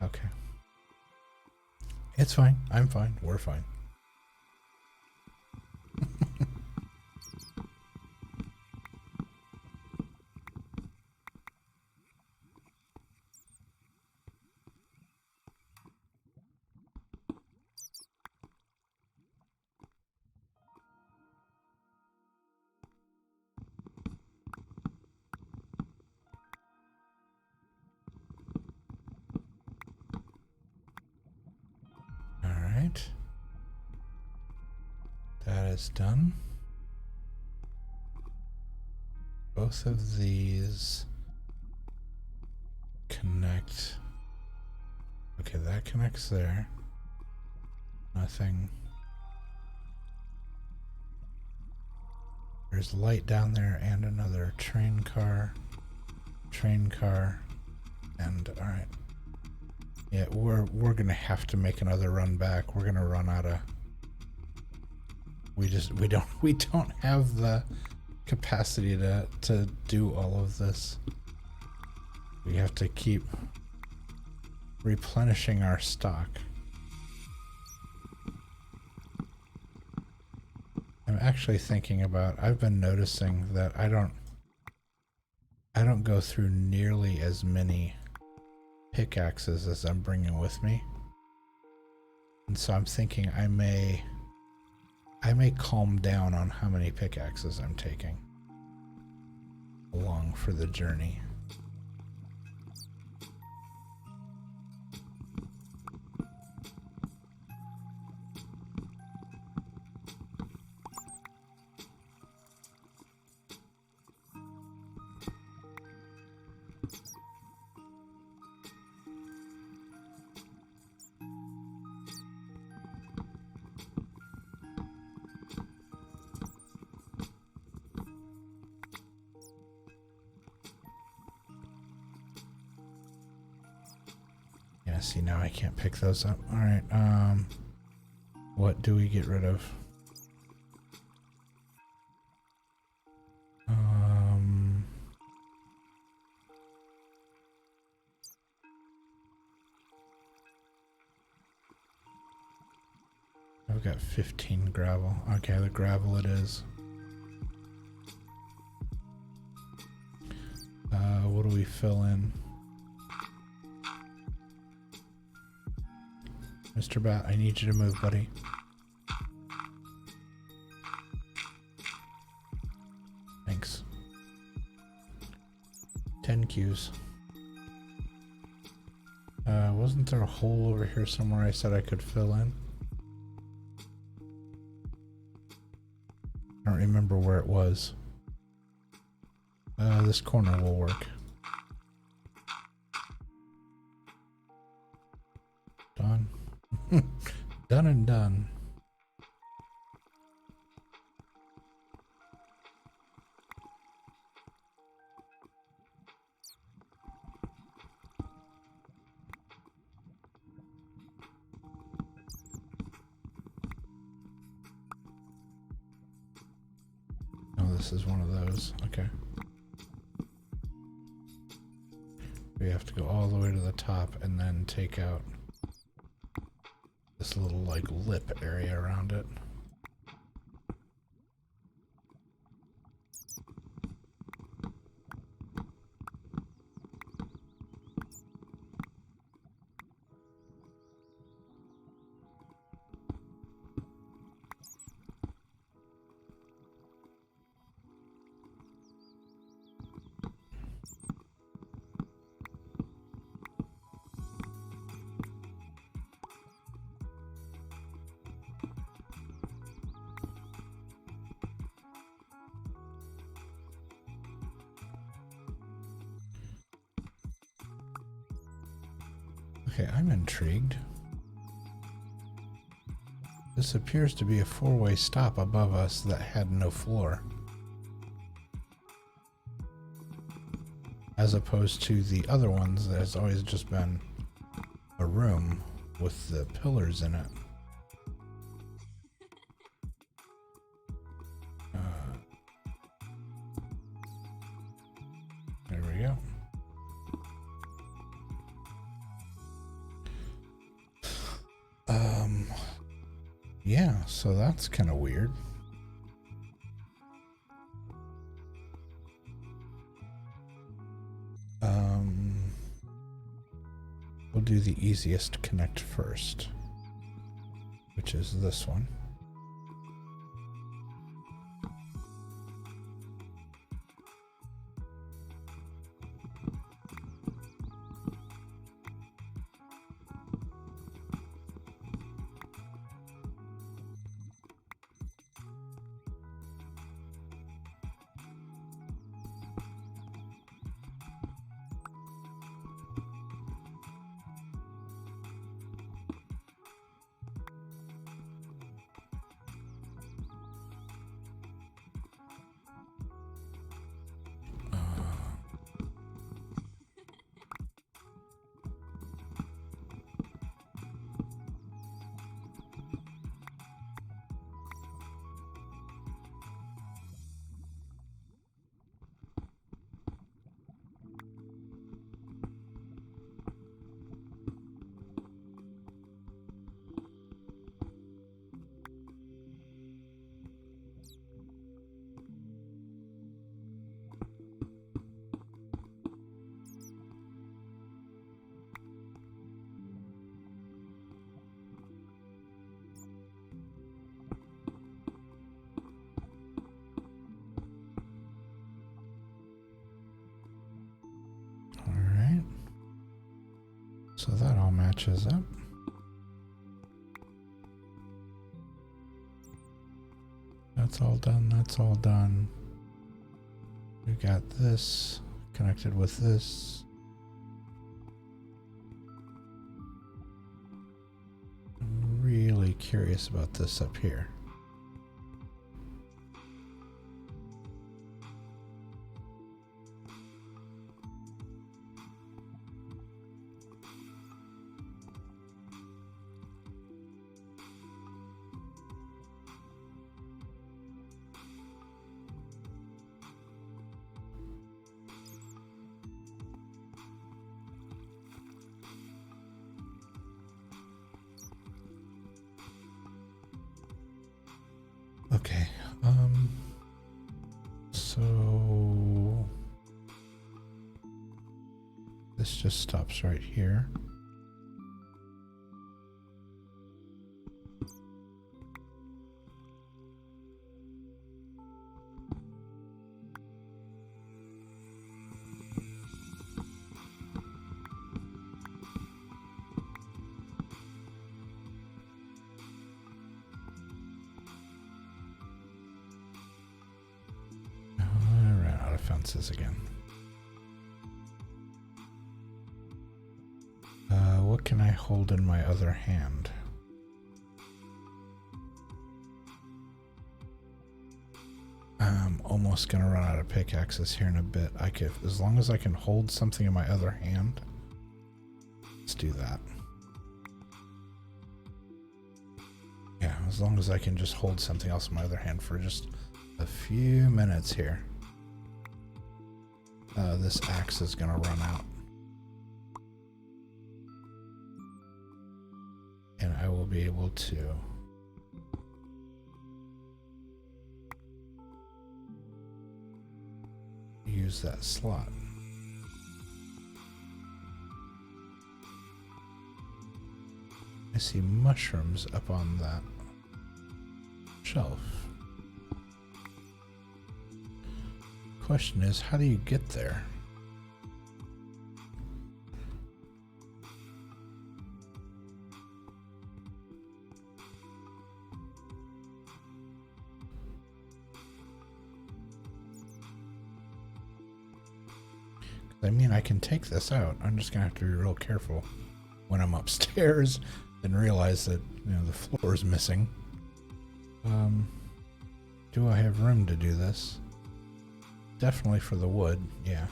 Okay. It's fine. I'm fine. We're fine. That is done. Both of these connect. Okay, that connects there. Nothing. There's light down there and another train car, and all right. Yeah, we're gonna have to make another run back. We're gonna run out of. We don't have the capacity to do all of this. We have to keep replenishing our stock. I'm actually thinking about, I've been noticing that I don't go through nearly as many pickaxes as I'm bringing with me. And so I'm thinking I may calm down on how many pickaxes I'm taking along for the journey. Yeah, see, now I can't pick those up. Alright, what do we get rid of? I've got 15 gravel. Okay, the gravel it is. What do we fill in? Mr. Bat, I need you to move, buddy. Thanks. 10 Qs. Wasn't there a hole over here somewhere I said I could fill in? I don't remember where it was. This corner will work. Done. Done and done. Oh, this is one of those. Okay. We have to go all the way to the top and then take out this little like lip area around it. Okay, I'm intrigued. This appears to be a four-way stop above us that had no floor. As opposed to the other ones that has always just been a room with the pillars in it. There we go. Yeah, so that's kind of weird. We'll do the easiest connect first, which is this one. So that all matches up. That's all done, that's all done. We got this connected with this. I'm really curious about this up here. just stops right here. I ran out of fences again. What can I hold in my other hand? I'm almost gonna run out of pickaxes here in a bit. I could, as long as I can hold something in my other hand. Let's do that. Yeah, as long as I can just hold something else in my other hand for just a few minutes here. This axe is gonna run out. And I will be able to use that slot. I see mushrooms up on that shelf. Question is, how do you get there? I mean, I can take this out. I'm just gonna have to be real careful when I'm upstairs and realize that, you know, the floor is missing. Do I have room to do this? Definitely for the wood, yeah.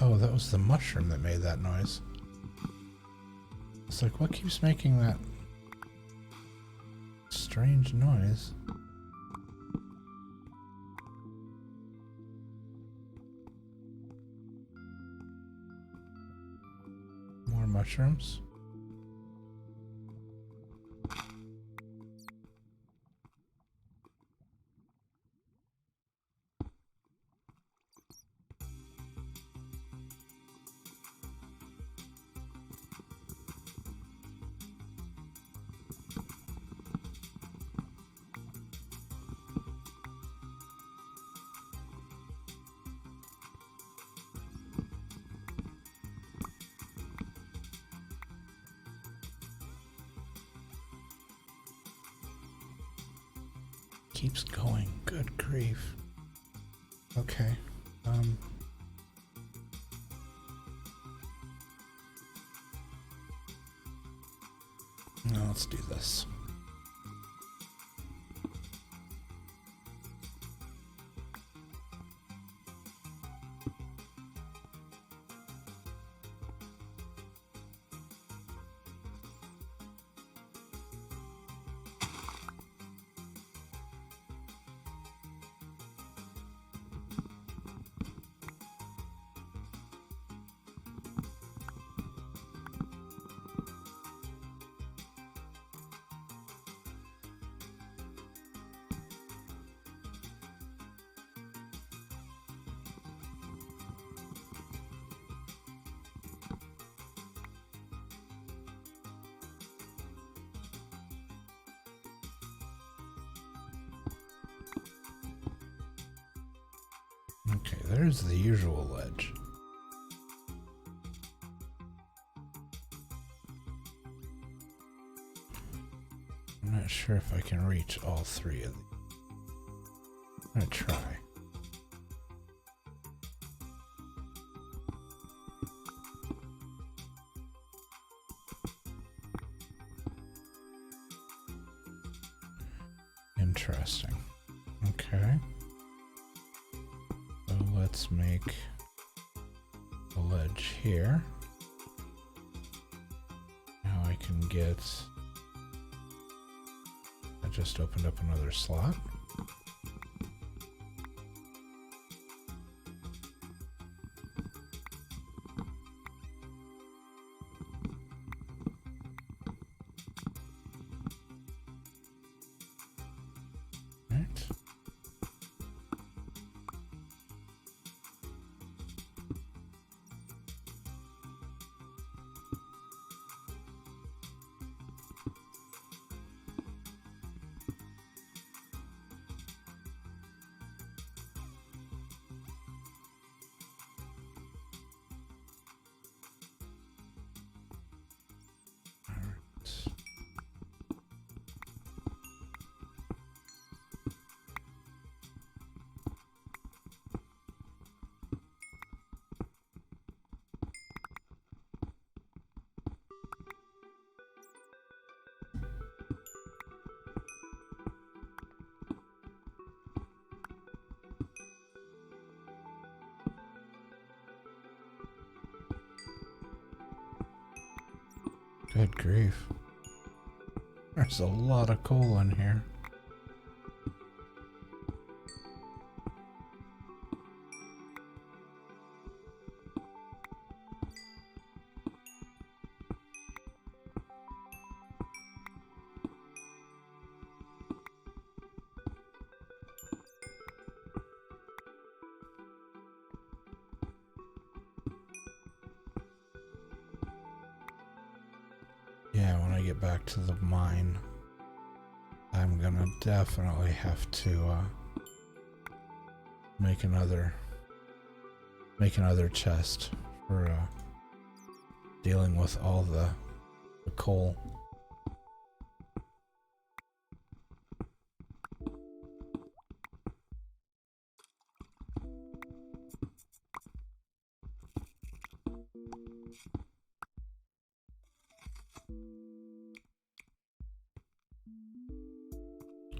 Oh, that was the mushroom that made that noise. It's like, what keeps making that strange noise? More mushrooms. Keeps going. Good grief. Okay. Now let's do this. Okay, there's the usual ledge. I'm not sure if I can reach all three of these. I'm gonna try. Interesting. Okay. So let's make a ledge here. Now I can get... I just opened up another slot. Good grief. There's a lot of coal in here. Yeah, when I get back to the mine, I'm gonna definitely have to make another chest for dealing with all the coal.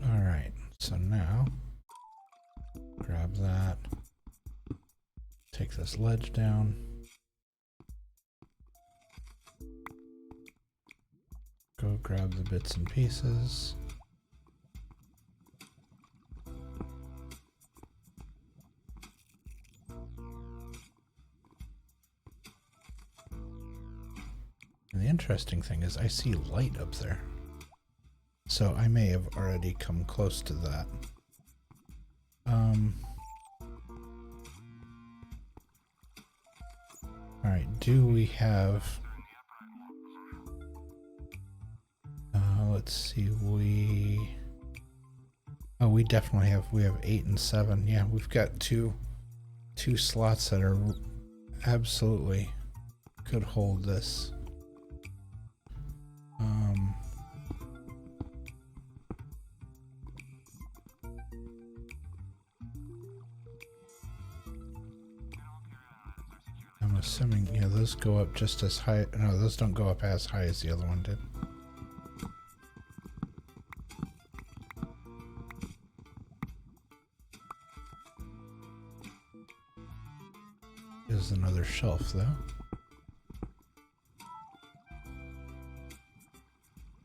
Alright, so now grab that, take this ledge down, go grab the bits and pieces. And the interesting thing is I see light up there. So I may have already come close to that. Alright, do we have... let's see, Oh, we definitely have, we have 8 and 7. Yeah, we've got two slots that are absolutely could hold this. I'm assuming, yeah, those go up just as high. No, those don't go up as high as the other one did. There's another shelf, though.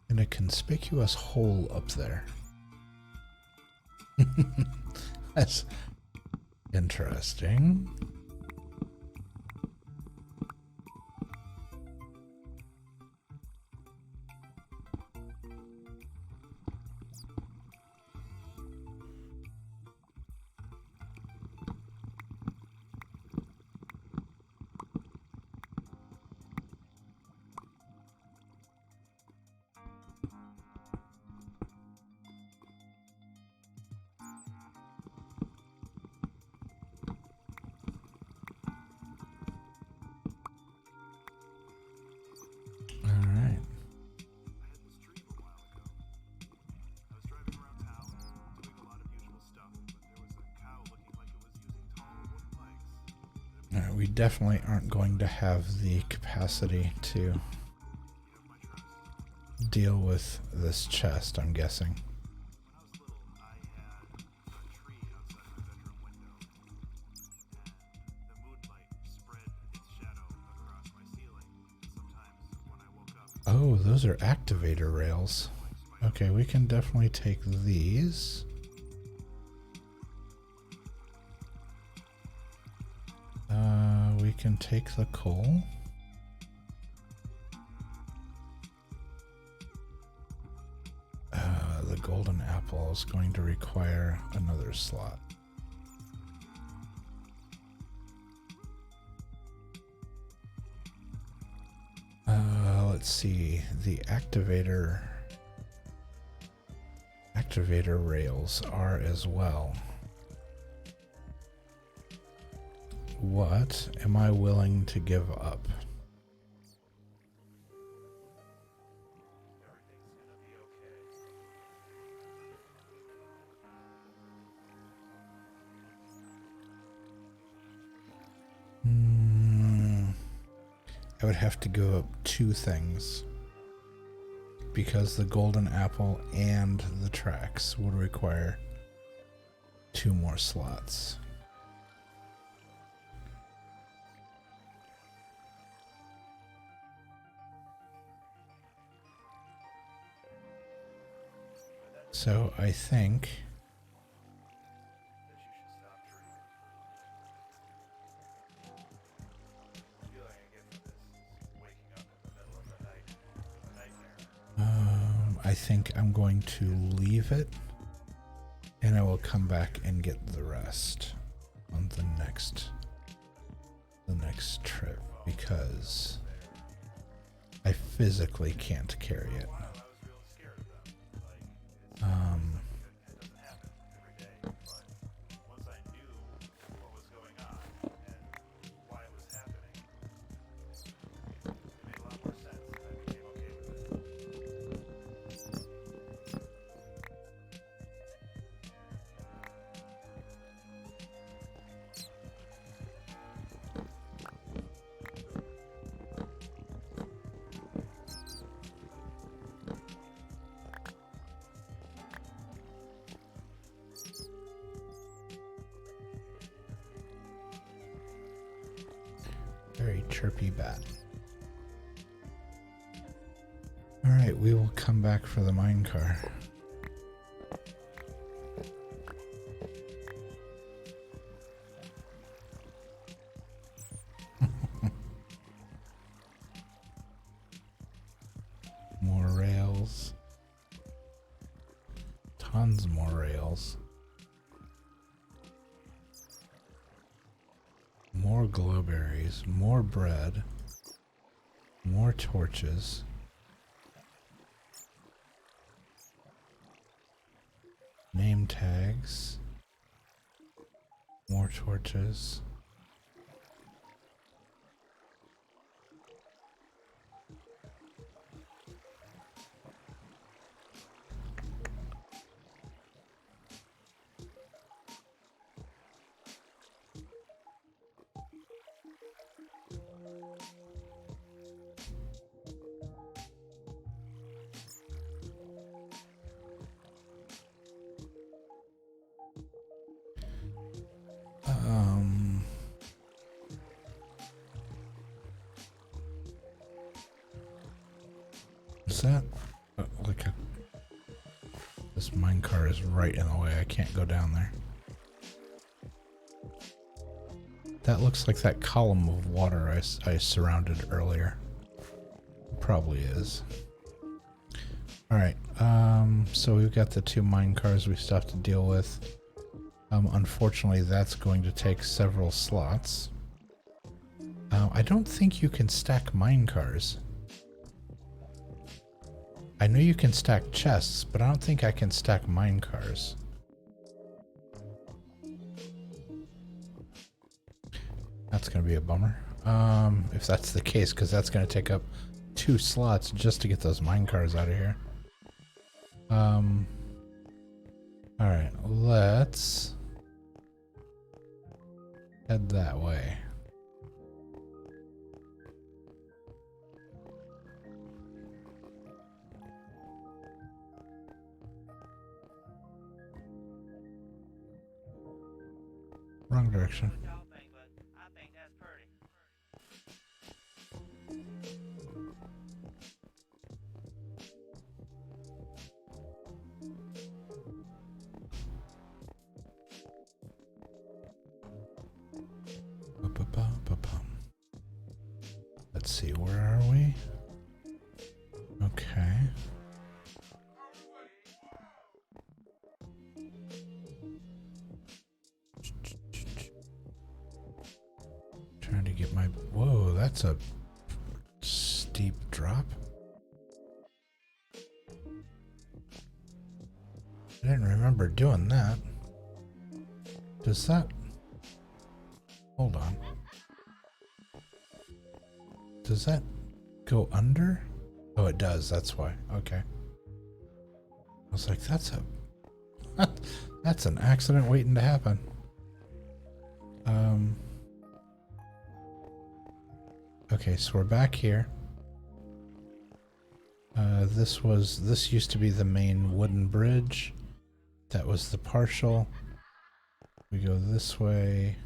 And a conspicuous hole up there. That's interesting. We definitely aren't going to have the capacity to deal with this chest, I'm guessing. Oh, those are activator rails. Okay, we can definitely take these. We can take the coal. The golden apple is going to require another slot. Let's see, the activator rails are as well. What am I willing to give up? I would have to go up 2 things because the golden apple and the tracks would require 2 more slots. So I think that you should stop dreaming. The feeling I get from this is waking up in the middle of the night, a nightmare. I think I'm going to leave it, and I will come back and get the rest on the next trip because I physically can't carry it. I was real scared of them. Like, it doesn't happen every day. But once I knew what was going on and why it was happening, it made a lot more sense, and I became okay with it. Very chirpy bat. All right, we will come back for the mine car. More rails. Tons more rails. More glowberries, more bread, more torches. Name tags. More torches. Is that like a... This minecart is right in the way. I can't go down there. That looks like that column of water I surrounded earlier. Probably is. Alright, so we've got the two mine cars we still have to deal with. Unfortunately, that's going to take several slots. I don't think you can stack mine cars. I know you can stack chests, but I don't think I can stack mine cars. That's going to be a bummer. If that's the case, because that's going to take up 2 slots just to get those mine cars out of here. Alright, let's head that way. Wrong direction. Let's see, where are we? Okay. Trying to get my... Whoa, that's a steep drop. I didn't remember doing that. Does that... Hold on. Does that go under? Oh, it does. That's why. Okay. I was like, that's a... that's an accident waiting to happen. Okay, so we're back here. This used to be the main wooden bridge. That was the partial. We go this way.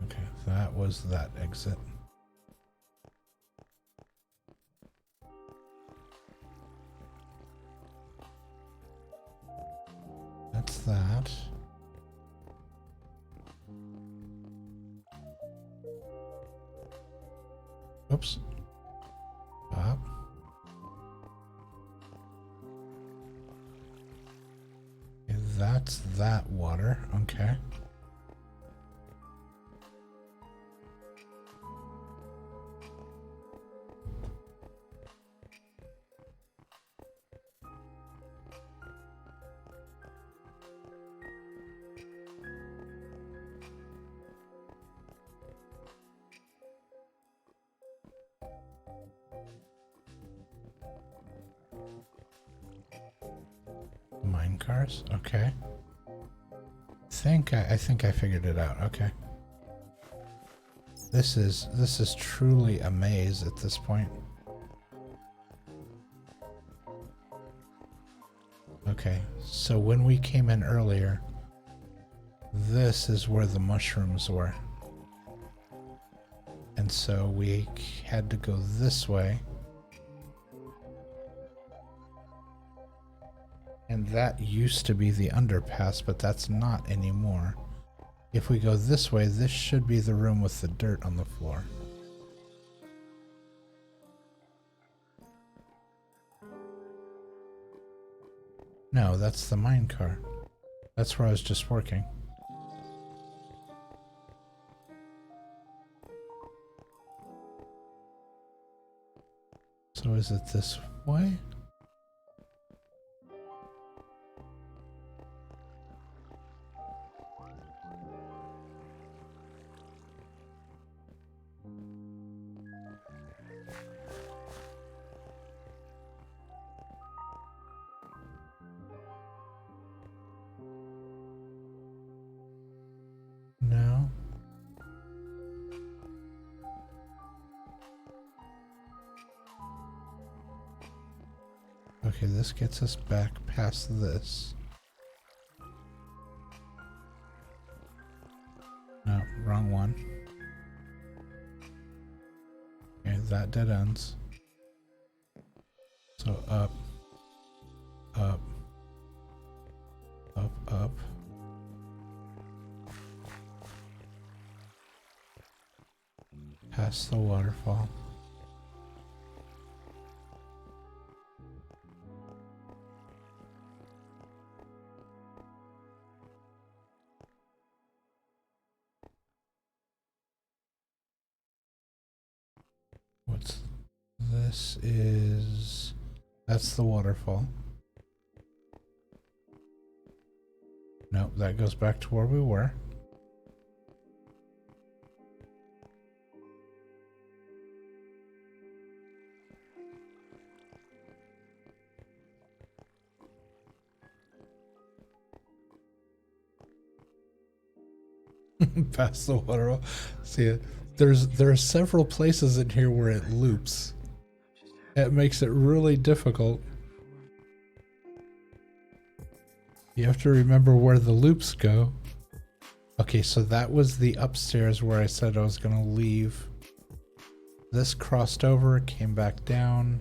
Okay, that was that exit. That's that. Oops. Up. Okay, that's that water. Okay. Mine cars. Okay. I think I figured it out. Okay. This is truly a maze at this point. Okay. So when we came in earlier, this is where the mushrooms were. And so we had to go this way. And that used to be the underpass, but that's not anymore. If we go this way, this should be the room with the dirt on the floor. No, that's the mine car. That's where I was just working. So is it this way? No. Okay, this gets us back past this. No, wrong one. Okay, that dead ends. So up, up, up, up. Past the waterfall. What's this is... That's the waterfall. Nope, that goes back to where we were. Past the waterfall. See, there are several places in here where it loops. It makes it really difficult. You have to remember where the loops go. Okay, so that was the upstairs where I said I was gonna leave. This crossed over, came back down.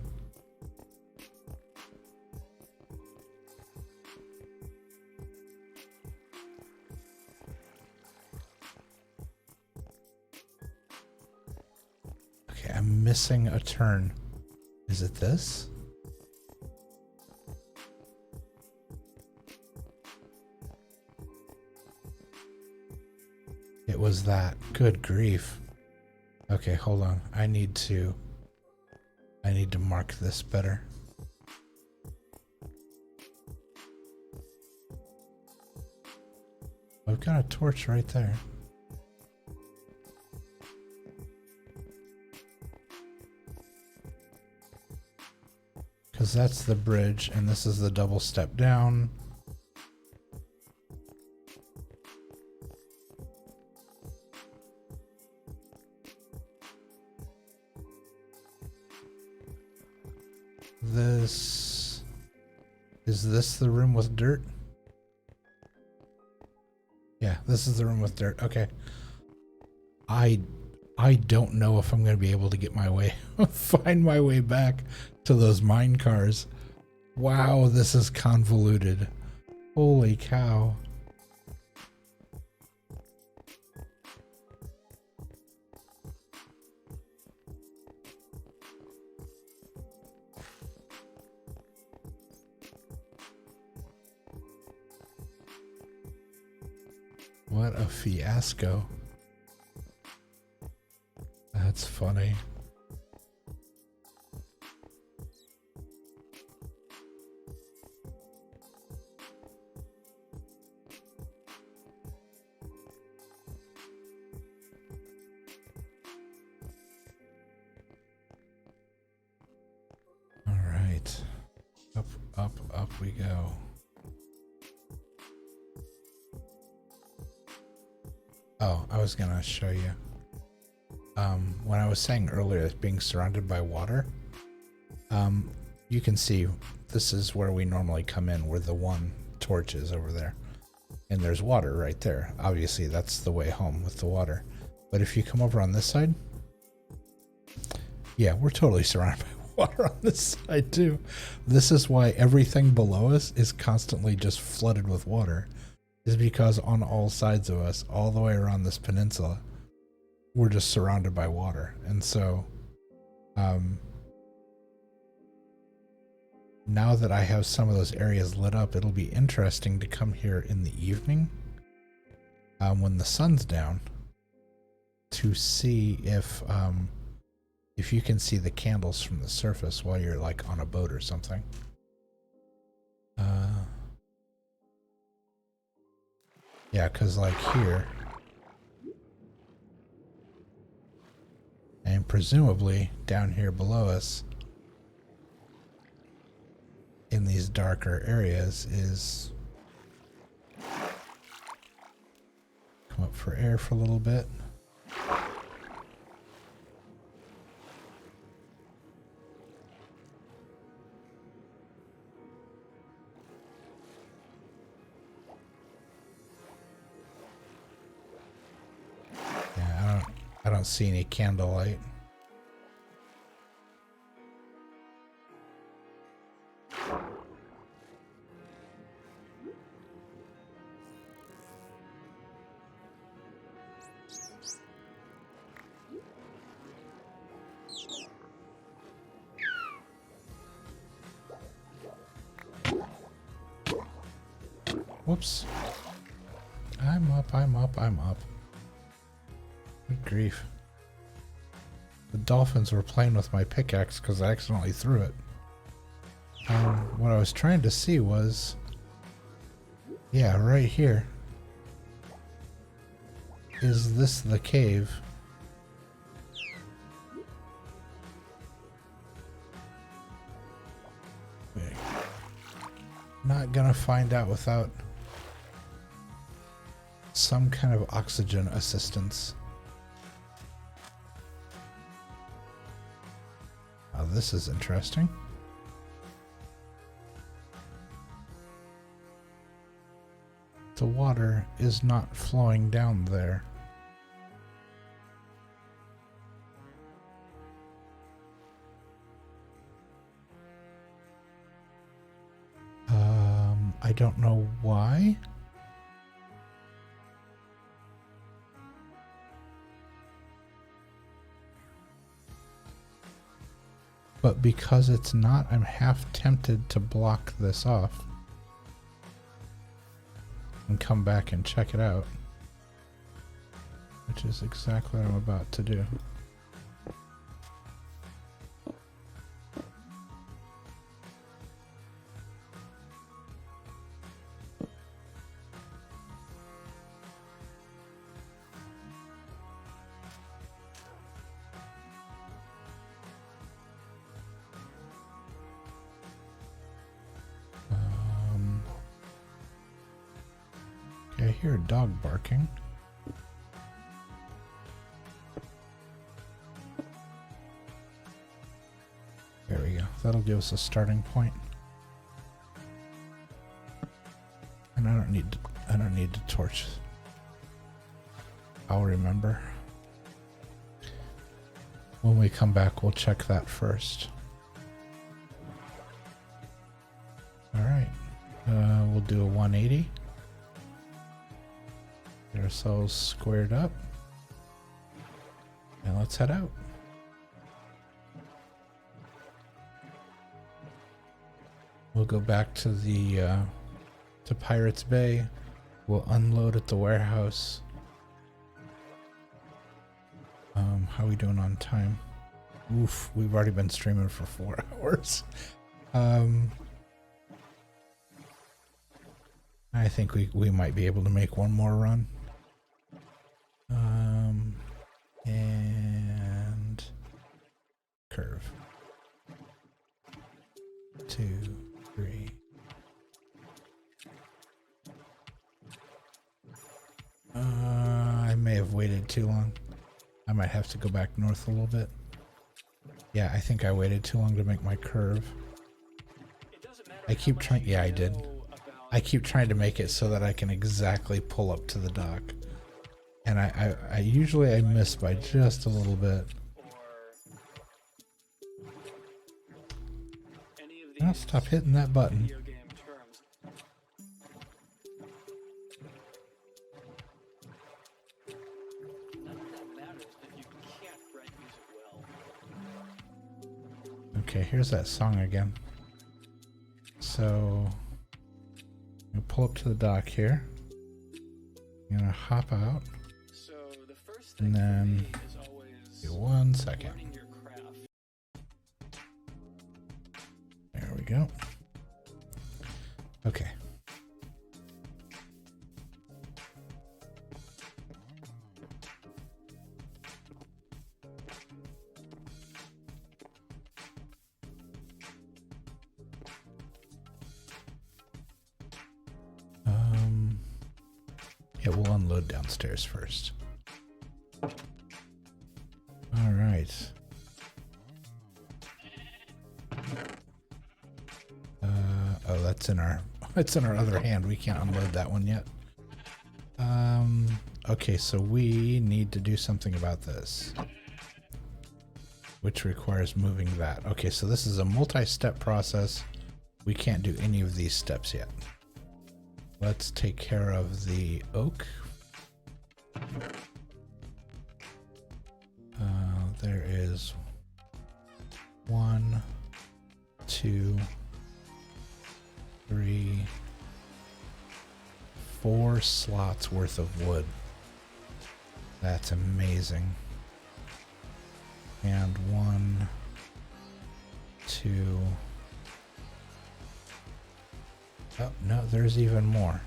Okay, I'm missing a turn. Is it this? It was that. Good grief. Okay, hold on. I need to mark this better. I've got a torch right there. Because that's the bridge, and this is the double step down. Is this the room with dirt? Yeah, this is the room with dirt. Okay. I don't know if I'm going to be able to get my way, find my way back to those mine cars. Wow, this is convoluted. Holy cow. What a fiasco. That's funny. All right. Up, up, up we go. Oh, I was gonna show you. When I was saying earlier, being surrounded by water, you can see this is where we normally come in, where the one torch is over there. And there's water right there. Obviously, that's the way home with the water. But if you come over on this side, yeah, we're totally surrounded by water on this side too. This is why everything below us is constantly just flooded with water. Is because on all sides of us, all the way around this peninsula, we're just surrounded by water. And so now that I have some of those areas lit up, it'll be interesting to come here in the evening when the sun's down to see if you can see the candles from the surface while you're like on a boat or something. Yeah, because like here, and presumably down here below us in these darker areas is come up for air for a little bit. Yeah, I don't see any candlelight. Whoops. I'm up, I'm up, I'm up. Good grief. The dolphins were playing with my pickaxe because I accidentally threw it. What I was trying to see was... yeah, right here. Is this the cave? Wait. Not gonna find out without some kind of oxygen assistance. Oh, this is interesting. The water is not flowing down there. I don't know why. But because it's not, I'm half tempted to block this off and come back and check it out, which is exactly what I'm about to do. I hear a dog barking. There we go. That'll give us a starting point. And I don't need to torch. I'll remember. When we come back, we'll check that first. All right. We'll do a 180. Get ourselves squared up. And let's head out. We'll go back to the to Pirates Bay. We'll unload at the warehouse. How are we doing on time? Oof, we've already been streaming for 4 hours. I think we might be able to make one more run. And curve. 2, 3. I may have waited too long. I might have to go back north a little bit. Yeah, I think I waited too long to make my curve. I keep trying. Yeah, I did. I keep trying to make it so that I can exactly pull up to the dock. And I usually I miss by just a little bit. Now stop hitting that button. Okay, here's that song again. So I'm gonna pull up to the dock here. I'm gonna hop out. And then give 1 second. There we go. Okay. Yeah, we'll unload downstairs first. All right. Oh, that's in our other hand. We can't unload that one yet. Okay, so we need to do something about this, which requires moving that. Okay, so this is a multi-step process. We can't do any of these steps yet. Let's take care of the oak. There is 1, 2, 3, 4 slots worth of wood. That's amazing. And 1, 2. Oh, no, there's even more.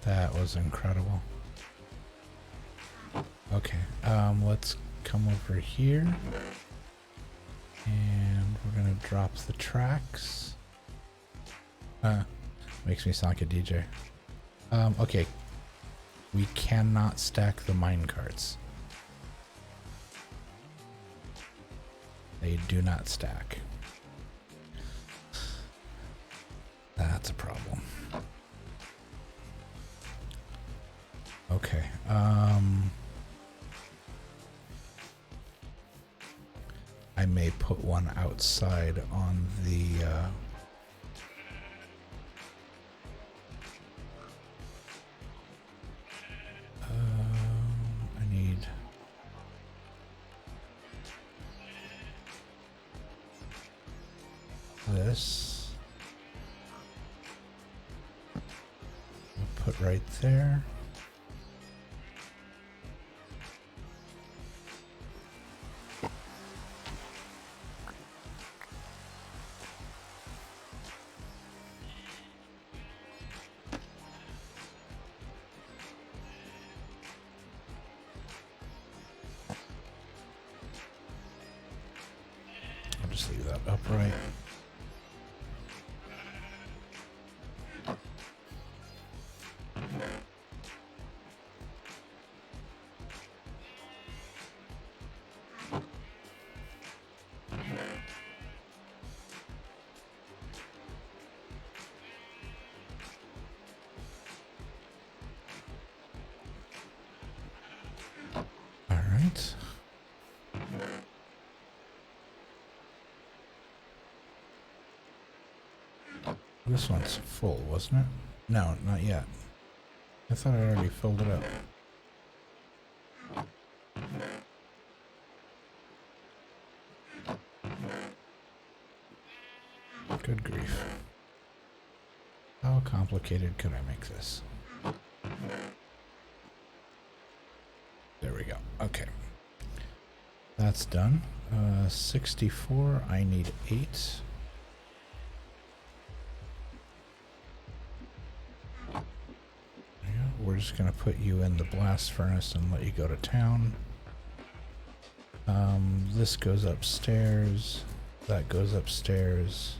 That was incredible. Okay, let's come over here. And we're gonna drop the tracks. Makes me sound like a DJ. Okay. We cannot stack the mine carts. They do not stack. That's a problem. Okay. I may put one outside on the I need this. We'll put right there. I'll just leave that upright. This one's full, wasn't it? No, not yet. I thought I already filled it up. Good grief. How complicated could I make this? There we go. Okay. That's done. 64. I need 8. Yeah, we're just going to put you in the blast furnace and let you go to town. This goes upstairs. That goes upstairs.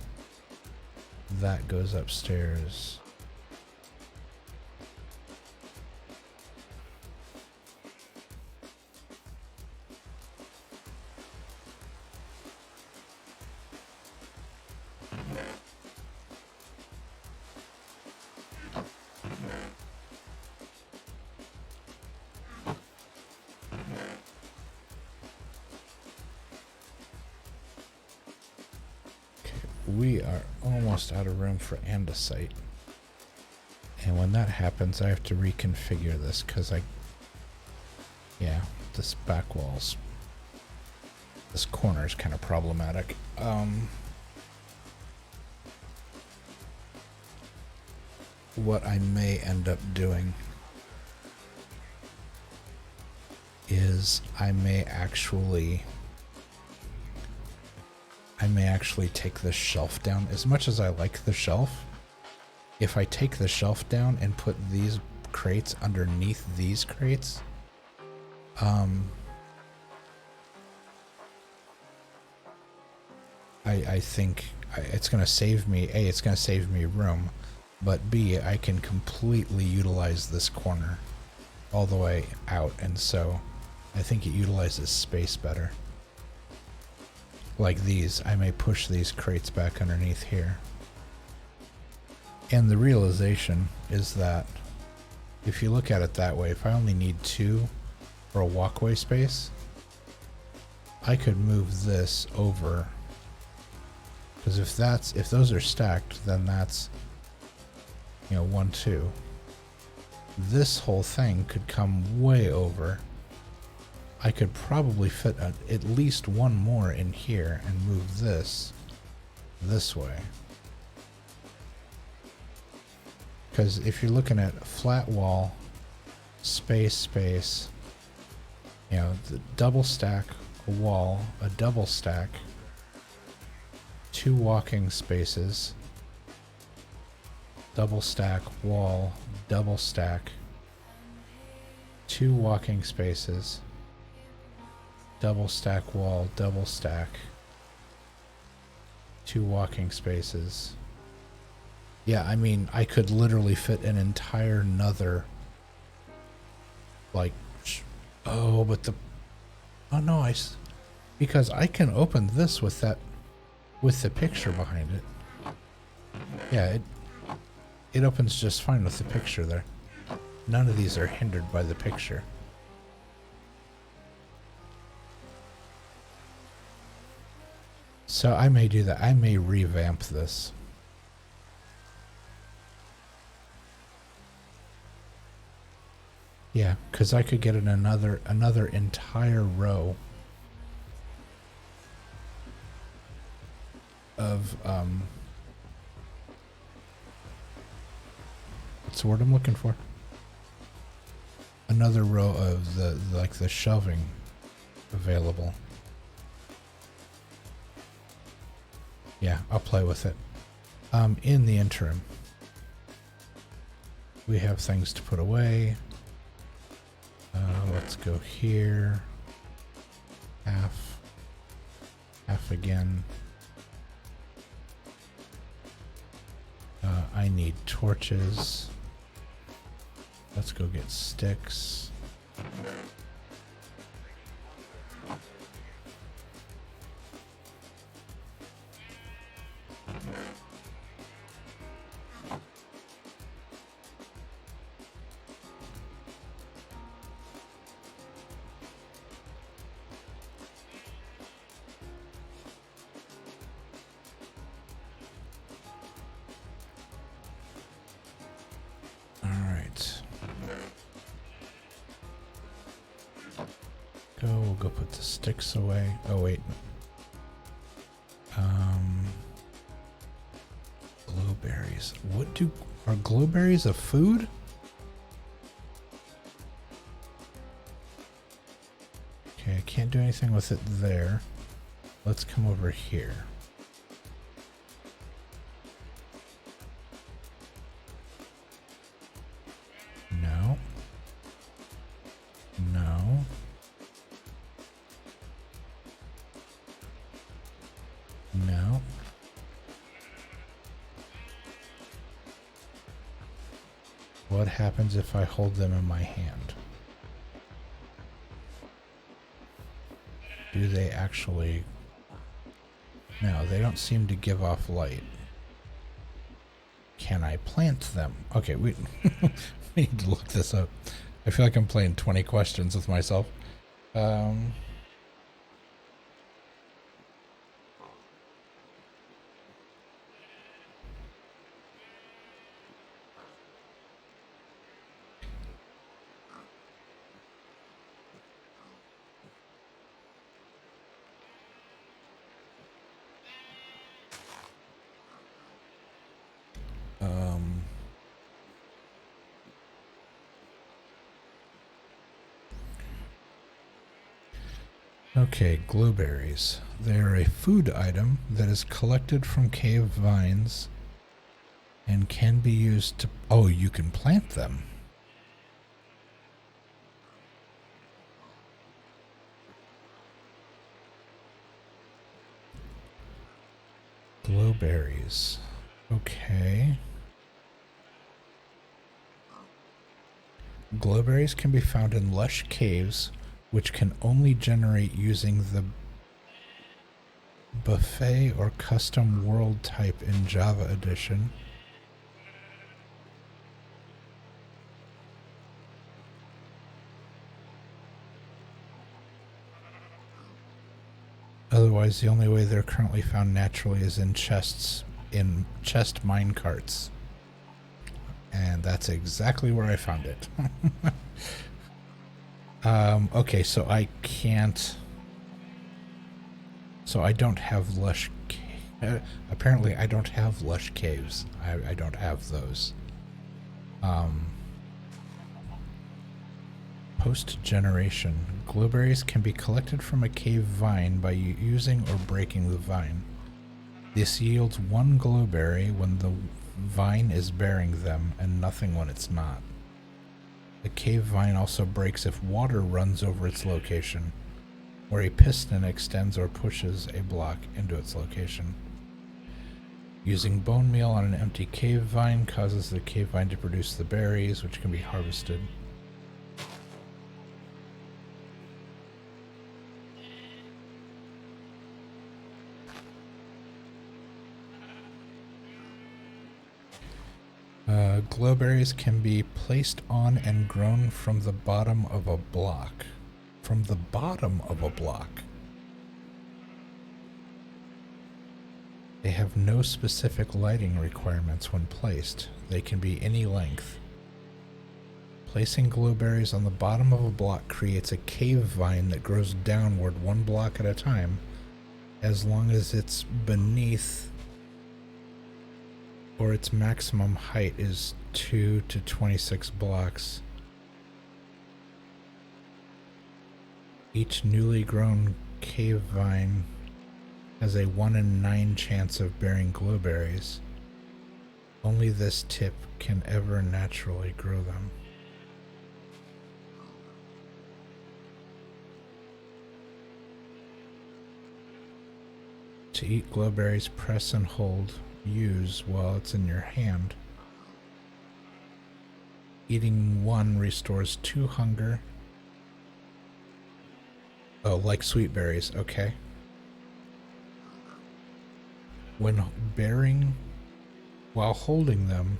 That goes upstairs. We are almost out of room for andesite. And when that happens, I have to reconfigure this because yeah, this back wall's, this corner is kind of problematic. What I may end up doing is I may actually take this shelf down. As much as I like the shelf, if I take the shelf down and put these crates underneath these crates, I think it's going to save me, A, it's going to save me room, but B, I can completely utilize this corner all the way out, and so I think it utilizes space better. Like these, I may push these crates back underneath here. And the realization is that if you look at it that way, if I only need 2 for a walkway space, I could move this over. Because if those are stacked, then that's, 1, 2. This whole thing could come way over. I could probably fit at least one more in here and move this way. Because if you're looking at flat wall, space, the double stack, a wall, a double stack, 2 walking spaces, double stack, wall, double stack, 2 walking spaces, double stack wall, double stack, 2 walking spaces. Yeah, I mean, I could literally fit an entire another, like, oh no, because I can open this with the picture behind it. Yeah, it opens just fine with the picture there. None of these are hindered by the picture. So I may do that. I may revamp this. Yeah, because I could get another entire row of what's the word I'm looking for? Another row of the shelving available. Yeah, I'll play with it. In the interim, we have things to put away. Let's go here. Half again. I need torches. Let's go get sticks. go. We'll go put the sticks away. Oh wait. Glowberries. Are glowberries a food? Okay, I can't do anything with it there. Let's come over here. No. No. No. What happens if I hold them in my hand? Do they actually... No, they don't seem to give off light. Can I plant them? Okay, we need to look this up. I feel like I'm playing 20 questions with myself. Okay, glowberries. They are a food item that is collected from cave vines and can be used to... Oh, you can plant them. Glowberries. Okay. Glowberries can be found in lush caves, which can only generate using the buffet or custom world type in Java Edition. Otherwise, the only way they're currently found naturally is in chests, in chest mine carts. And that's exactly where I found it. Okay, so I can't... So I don't have lush... apparently I don't have lush caves. I don't have those. Post-generation. Glowberries can be collected from a cave vine by using or breaking the vine. This yields one glowberry when the vine is bearing them and nothing when it's not. The cave vine also breaks if water runs over its location, or a piston extends or pushes a block into its location. Using bone meal on an empty cave vine causes the cave vine to produce the berries, which can be harvested. Glowberries can be placed on and grown from the bottom of a block. From the bottom of a block. They have no specific lighting requirements when placed. They can be any length. Placing glowberries on the bottom of a block creates a cave vine that grows downward one block at a time, as long as it's beneath or its maximum height is 2 to 26 blocks. Each newly grown cave vine has a 1 in 9 chance of bearing glowberries. Only this tip can ever naturally grow them. To eat glowberries, press and hold use while it's in your hand. Eating one restores 2 hunger. Oh, like sweet berries, okay. When bearing, while holding them,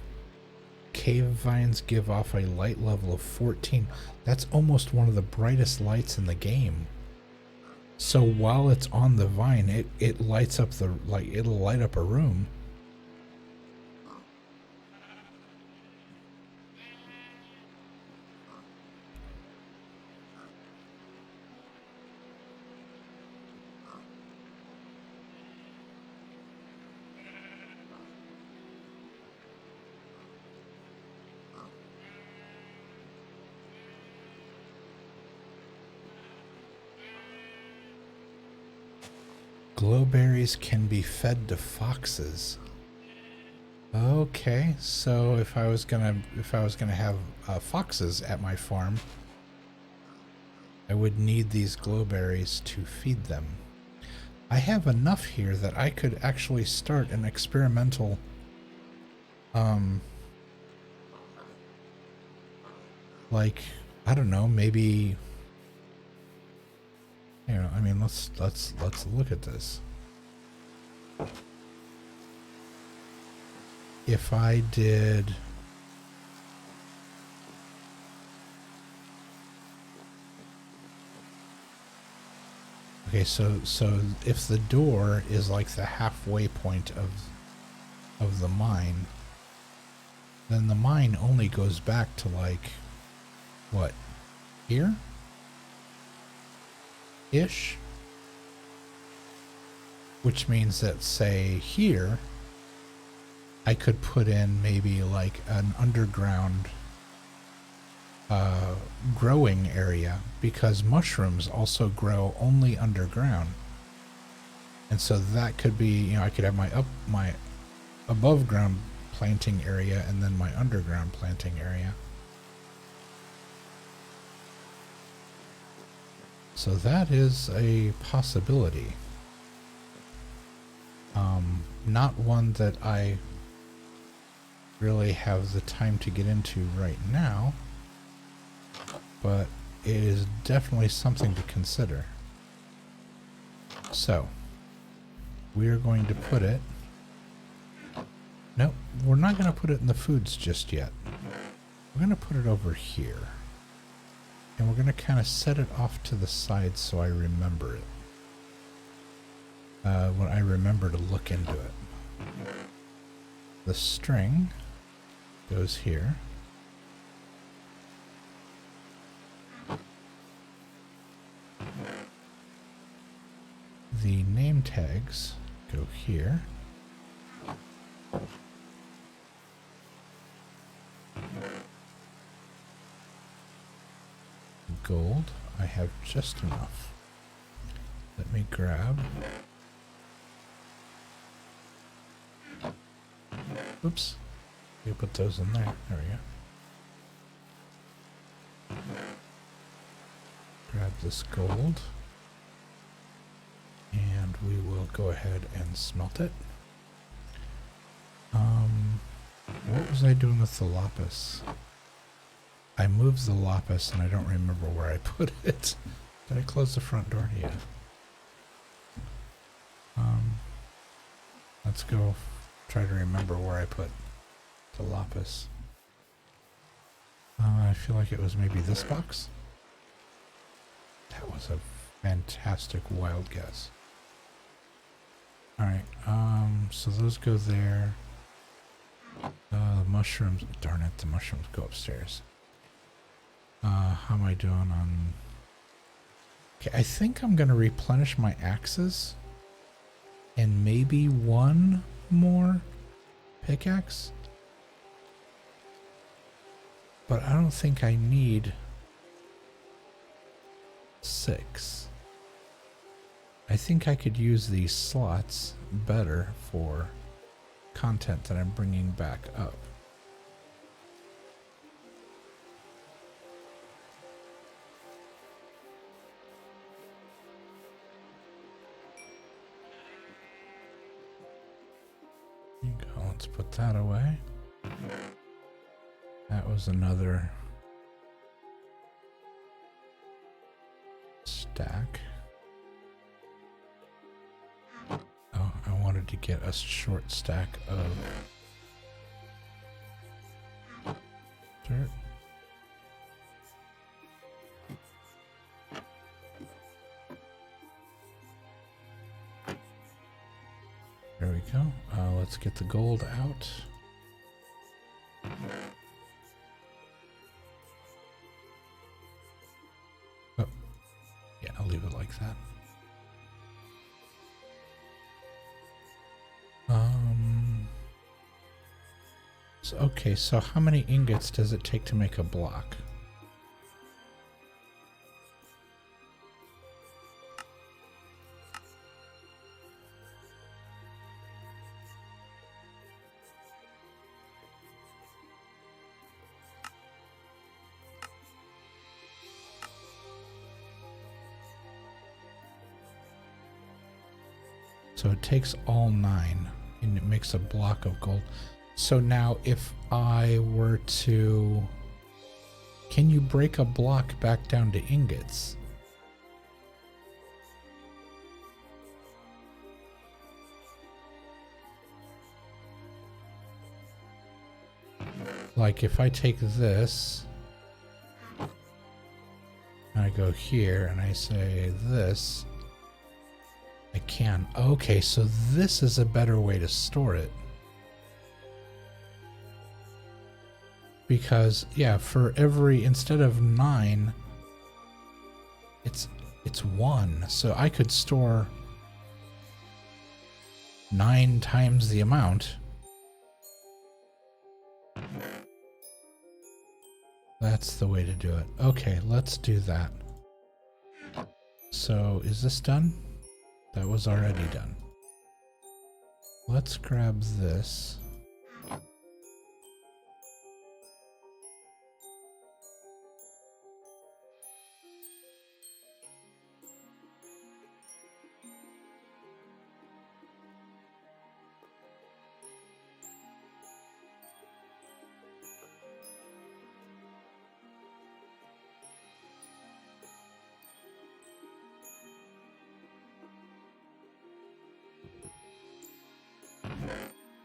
cave vines give off a light level of 14. That's almost one of the brightest lights in the game. So while it's on the vine, it lights up the, like, it'll light up a room. Glowberries can be fed to foxes. Okay, so if I was gonna have foxes at my farm, I would need these glowberries to feed them. I have enough here that I could actually start an experimental like, I don't know, maybe, you know, I mean, let's look at this. If I did okay, so if the door is like the halfway point of the mine, then the mine only goes back to like what? Here? Ish? Which means that, say, here, I could put in maybe like an underground growing area, because mushrooms also grow only underground. And so that could be, you know, I could have my above ground planting area and then my underground planting area. So that is a possibility. Not one that I really have the time to get into right now, but it is definitely something to consider. So, we're going to put it... Nope, we're not going to put it in the foods just yet. We're going to put it over here. And we're going to kind of set it off to the side so I remember it. When I remember to look into it. The string goes here. The name tags go here. Gold, I have just enough. Let me grab. Oops. You put those in there. There we go. Grab this gold. And we will go ahead and smelt it. What was I doing with the lapis? I moved the lapis and I don't remember where I put it. Did I close the front door? Yeah. Let's go try to remember where I put the lapis. I feel like it was maybe this box. That was a fantastic wild guess. Alright, so those go there. Mushrooms, darn it, the mushrooms go upstairs. How am I doing on... Okay, I think I'm going to replenish my axes. And maybe one more pickaxe. But I don't think I need 6. I think I could use these slots better for content that I'm bringing back up. There you go. Let's put that away. That was another stack. Oh, I wanted to get a short stack of dirt. There we go. Let's get the gold out. Oh, yeah, I'll leave it like that. So, okay, so how many ingots does it take to make a block? So it takes all 9 and it makes a block of gold. So now if I were to... Can you break a block back down to ingots? Like if I take this, and I go here and I say this, I can. Okay, so this is a better way to store it. Because yeah, for every, instead of 9, it's 1. So I could store 9 times the amount. That's the way to do it. Okay, let's do that. So is this done? That was already done. Let's grab this.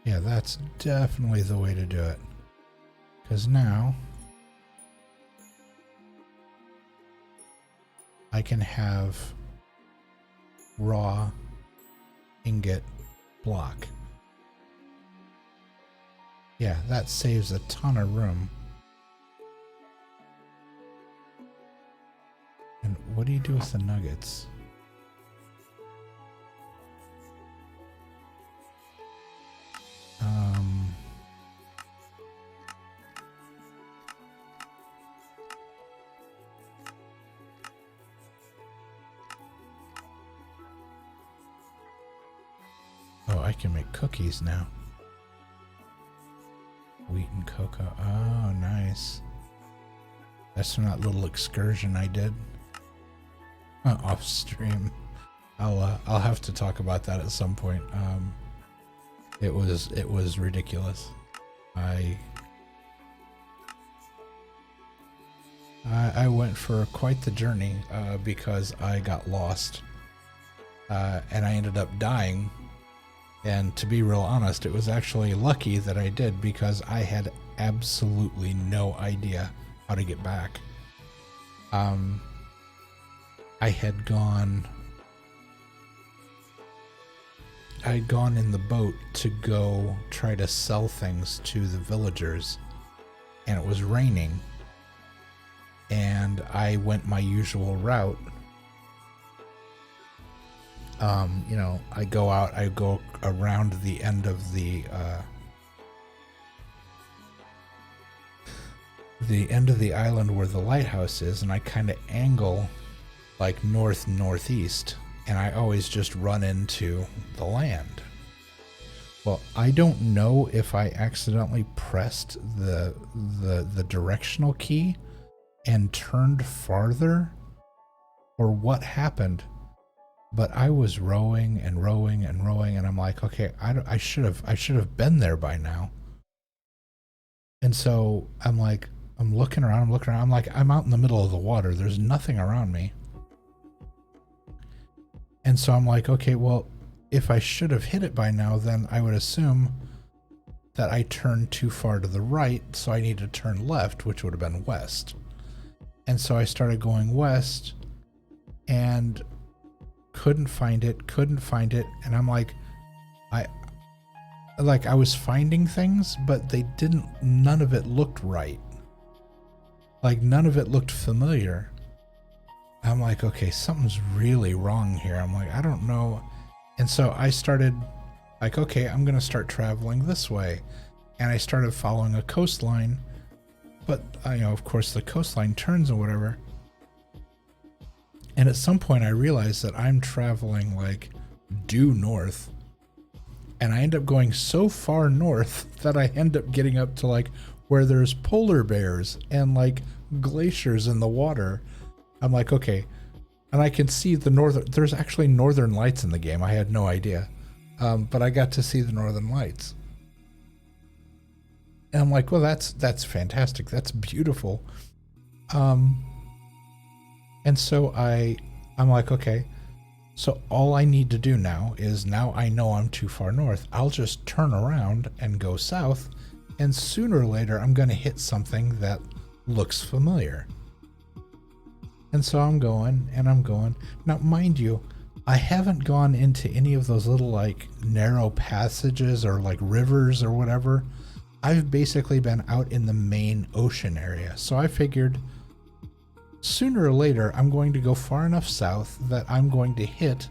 Yeah, that's definitely the way to do it. Because now I can have raw ingot block. Yeah, that saves a ton of room. And what do you do with the nuggets? Oh, I can make cookies now. Wheat and cocoa. Oh, nice. That's from that little excursion I did off stream. I'll have to talk about that at some point. It was ridiculous. I went for quite the journey because I got lost and I ended up dying. And to be real honest, it was actually lucky that I did because I had absolutely no idea how to get back. I'd gone in the boat to go try to sell things to the villagers, and it was raining, and I went my usual route. You know, I go around the end of the island where the lighthouse is, and I kind of angle like northeast, and I always just run into the land. Well, I don't know if I accidentally pressed the directional key and turned farther or what happened. But I was rowing and rowing and rowing, and I'm like, okay, I should have been there by now. And so I'm like, I'm looking around. I'm like, I'm out in the middle of the water. There's nothing around me. And so I'm like, okay, well, if I should have hit it by now, then I would assume that I turned too far to the right, so I need to turn left, which would have been west. And so I started going west, and couldn't find it, and I'm like, I was finding things, but they didn't, none of it looked right. Like, none of it looked familiar. I'm like, okay, something's really wrong here. I'm like, I don't know. And so I started like, okay, I'm gonna start traveling this way, and I started following a coastline, but you know, of course the coastline turns or whatever. And at some point I realized that I'm traveling like due north, and I end up going so far north that I end up getting up to like where there's polar bears and like glaciers in the water. I'm like, okay, and I can see the northern, there's actually northern lights in the game. I had no idea. but I got to see the Northern Lights. And I'm like, well, that's fantastic. That's beautiful. And so I'm like, okay, so all I need to do now is, now I know I'm too far north, I'll just turn around and go south, and sooner or later I'm going to hit something that looks familiar. And so I'm going and I'm going. Now, mind you, I haven't gone into any of those little like narrow passages or like rivers or whatever. I've basically been out in the main ocean area. So I figured sooner or later I'm going to go far enough south that I'm going to hit,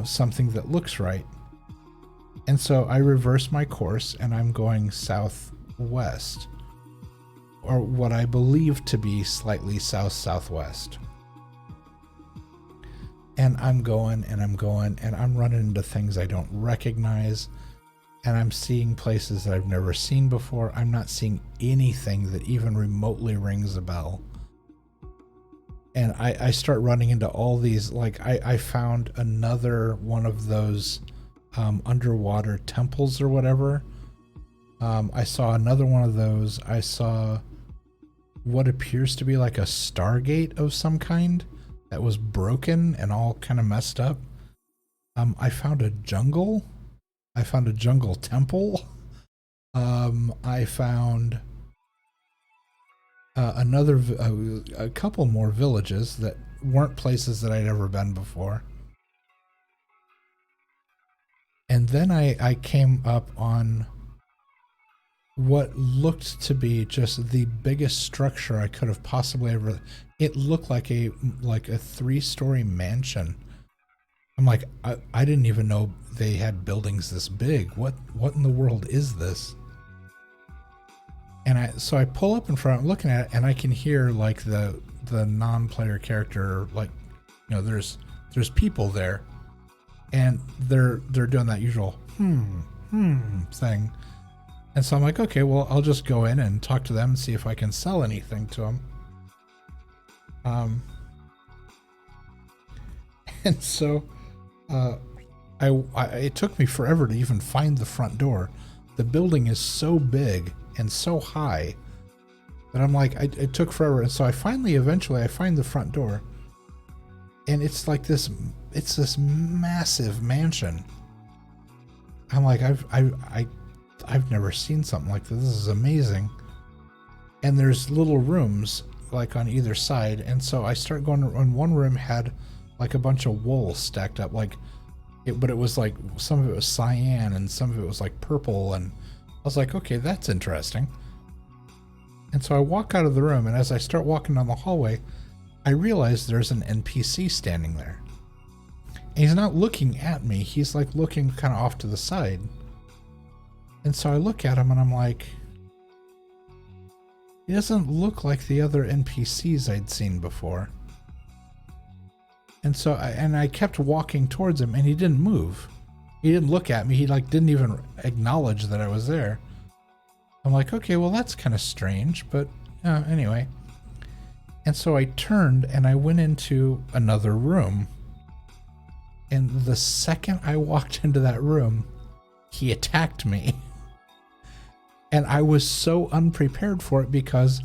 something that looks right. And so I reverse my course and I'm going southwest, or what I believe to be slightly south-southwest. And I'm going and I'm going and I'm running into things I don't recognize, and I'm seeing places that I've never seen before. I'm not seeing anything that even remotely rings a bell. And I start running into all these, like I found another one of those underwater temples or whatever. I saw another one of those. I saw what appears to be like a Stargate of some kind that was broken and all kind of messed up. I found a jungle. I found a jungle temple. I found a couple more villages that weren't places that I'd ever been before. And then I came up on what looked to be just the biggest structure I could have possibly ever. It looked like a 3-story mansion. I'm like, I didn't even know they had buildings this big. What in the world is this? And so I pull up in front, I'm looking at it, and I can hear like the non-player character, like, there's people there, and they're doing that usual thing. And so I'm like, okay, well, I'll just go in and talk to them and see if I can sell anything to them. And so it took me forever to even find the front door. The building is so big and so high that I'm like, it took forever. And so eventually I find the front door, and it's like this massive mansion. I'm like, I've never seen something like this. This is amazing. And there's little rooms like on either side. And so I start going, and one room had like a bunch of wool stacked up, but it was like, some of it was cyan and some of it was like purple. And I was like, okay, that's interesting. And so I walk out of the room, and as I start walking down the hallway, I realize there's an NPC standing there. And he's not looking at me. He's like looking kind of off to the side. And so I look at him and I'm like, he doesn't look like the other NPCs I'd seen before. And so I kept walking towards him, and he didn't move. He didn't look at me. He didn't even acknowledge that I was there. I'm like, okay, well, that's kind of strange, but anyway. And so I turned and I went into another room. And the second I walked into that room, he attacked me. And I was so unprepared for it, because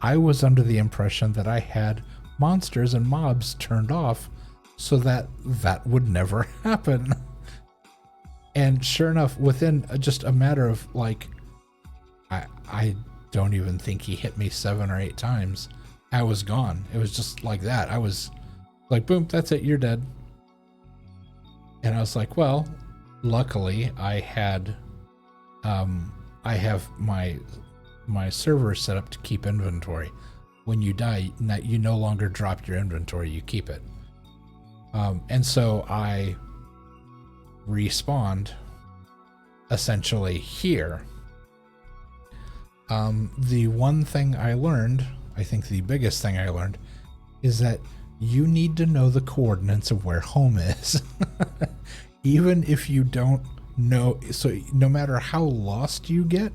I was under the impression that I had monsters and mobs turned off so that would never happen. And sure enough, within just a matter of I don't even think he hit me 7 or 8 times, I was gone. It was just like that. I was like, boom, that's it, you're dead. And I was like, well, luckily I have my server set up to keep inventory. When you die, you no longer drop your inventory, you keep it. And so I respawned essentially here. The one thing I learned, I think the biggest thing I learned, is that you need to know the coordinates of where home is. Even if you don't know, so no matter how lost you get,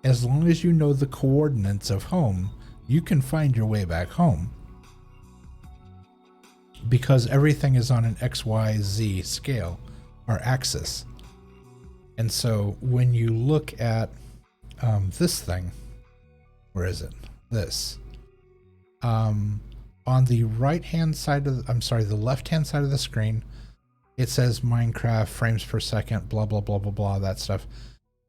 as long as you know the coordinates of home, you can find your way back home. Because everything is on an XYZ scale. our axis. And so when you look at this thing, where is it? This. On the right-hand side of, the left-hand side of the screen, it says Minecraft, frames per second, blah, blah, blah, blah, blah, that stuff.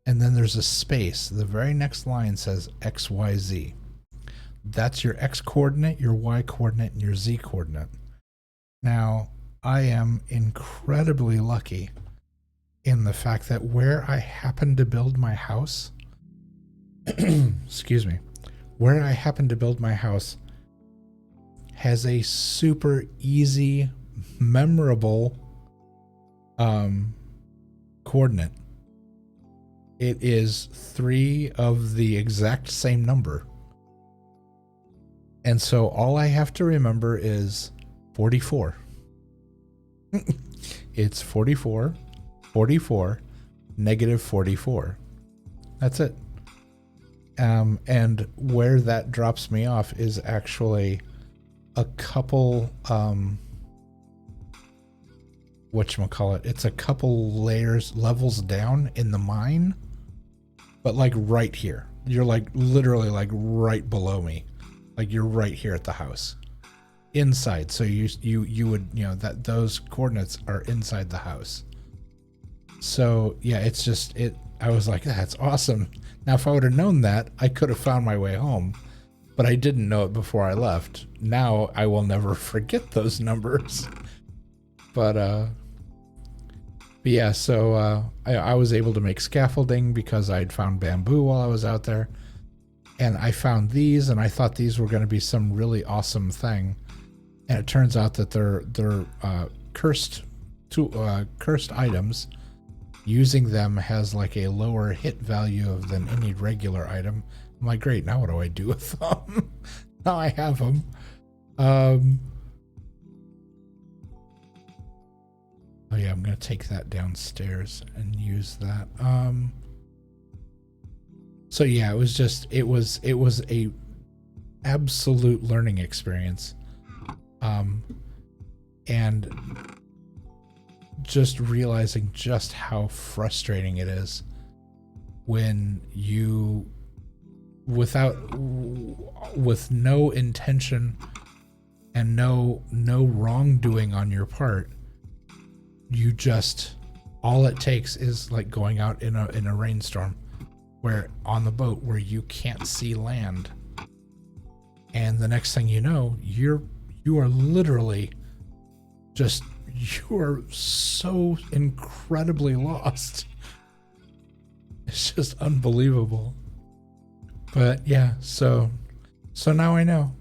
And then there's a space. The very next line says XYZ. That's your X coordinate, your Y coordinate, and your Z coordinate. Now, I am incredibly lucky in the fact that where I happen to build my house, excuse me, where I happen to build my house has a super easy, memorable coordinate. It is 3 of the exact same number. And so all I have to remember is 44. It's 44, 44, negative 44. That's it. And where that drops me off is actually a couple, whatchamacallit, it's a couple levels down in the mine, but like right here. You're like literally like right below me. Like you're right here at the house. Inside. So you would, that those coordinates are inside the house. So yeah, it's just, I was like, that's awesome. Now, if I would have known that, I could have found my way home, but I didn't know it before I left. Now I will never forget those numbers. But yeah, so I was able to make scaffolding because I'd found bamboo while I was out there. And I found these, and I thought these were going to be some really awesome thing. And it turns out that they're cursed items. Using them has like a lower hit value than any regular item. I'm like, great, now what do I do with them? Now I have them. Oh yeah, I'm gonna take that downstairs and use that. So yeah, it was a absolute learning experience. And just realizing just how frustrating it is when you, with no intention and no wrongdoing on your part, you just, all it takes is like going out in a rainstorm where on the boat where you can't see land, and the next thing you know, you are literally just, you are so incredibly lost. It's just unbelievable. But yeah, so now I know.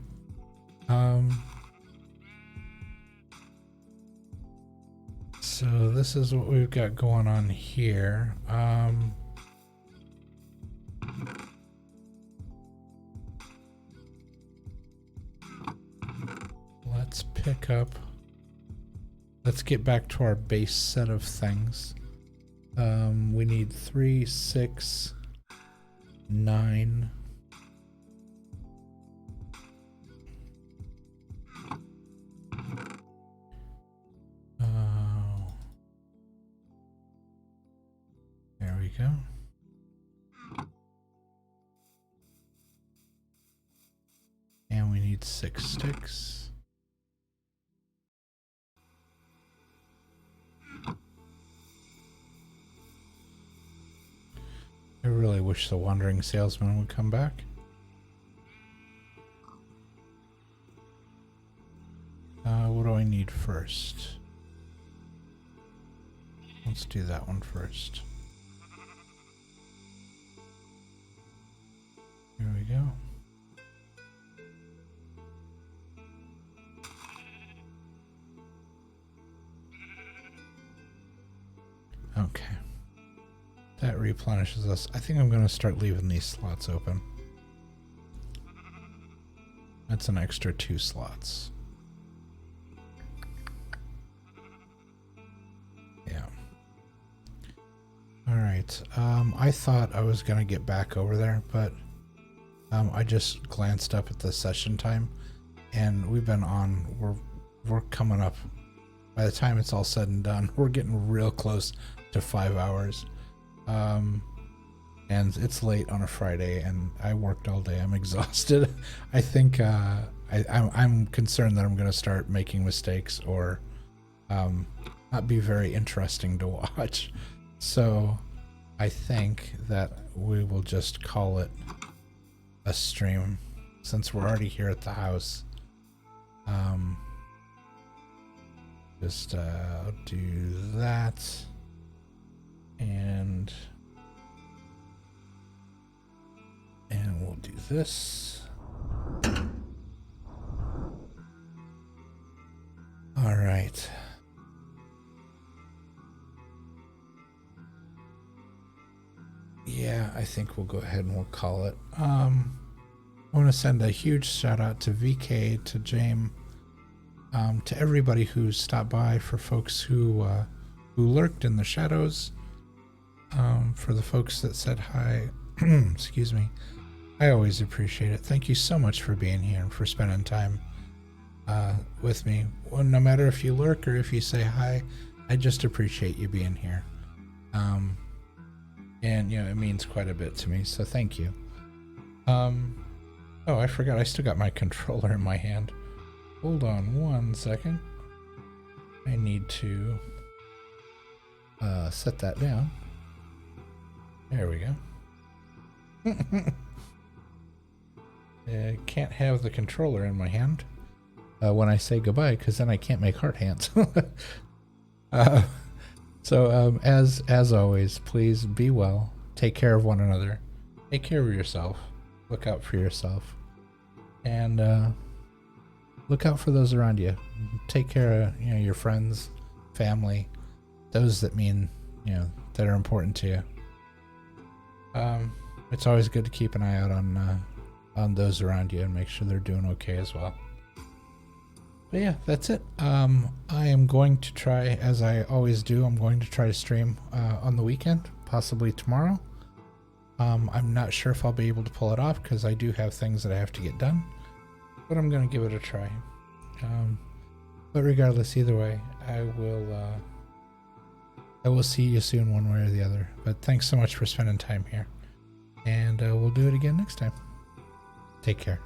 So this is what we've got going on here. Let's pick up. Let's get back to our base set of things. We need 3, 6, 9. There we go. And we need 6 sticks. I really wish the wandering salesman would come back. What do I need first? Let's do that one first. Here we go. Okay. That replenishes us. I think I'm going to start leaving these slots open. That's an extra 2 slots. Yeah. Alright. I thought I was going to get back over there, but I just glanced up at the session time, and we've been on, we're coming up by the time it's all said and done, we're getting real close to 5 hours. And it's late on a Friday, and I worked all day. I'm exhausted. I think I'm concerned that I'm going to start making mistakes or not be very interesting to watch. So I think that we will just call it a stream since we're already here at the house. Just do that, and we'll do this. All right. Yeah, I think we'll go ahead and we'll call it. I want to send a huge shout out to VK, to James, to everybody who stopped by, for folks who lurked in the shadows, for the folks that said hi. Excuse me. I always appreciate it. Thank you so much for being here and for spending time with me. Well, no matter if you lurk or if you say hi, I just appreciate you being here. And you know, it means quite a bit to me, so thank you. Oh, I forgot, I still got my controller in my hand. Hold on one second. I need to set that down. There we go. I can't have the controller in my hand when I say goodbye, because then I can't make heart hands. So as always, please be well. Take care of one another. Take care of yourself. Look out for yourself. And look out for those around you. Take care of your friends, family, those that mean that are important to you. It's always good to keep an eye out on those around you and make sure they're doing okay as well. But yeah, that's it. I am going to try, as I always do, I'm going to try to stream on the weekend, possibly tomorrow. I'm not sure if I'll be able to pull it off because I do have things that I have to get done, but I'm going to give it a try. But regardless, either way, I will see you soon one way or the other. But thanks so much for spending time here, and we'll do it again next time. Take care.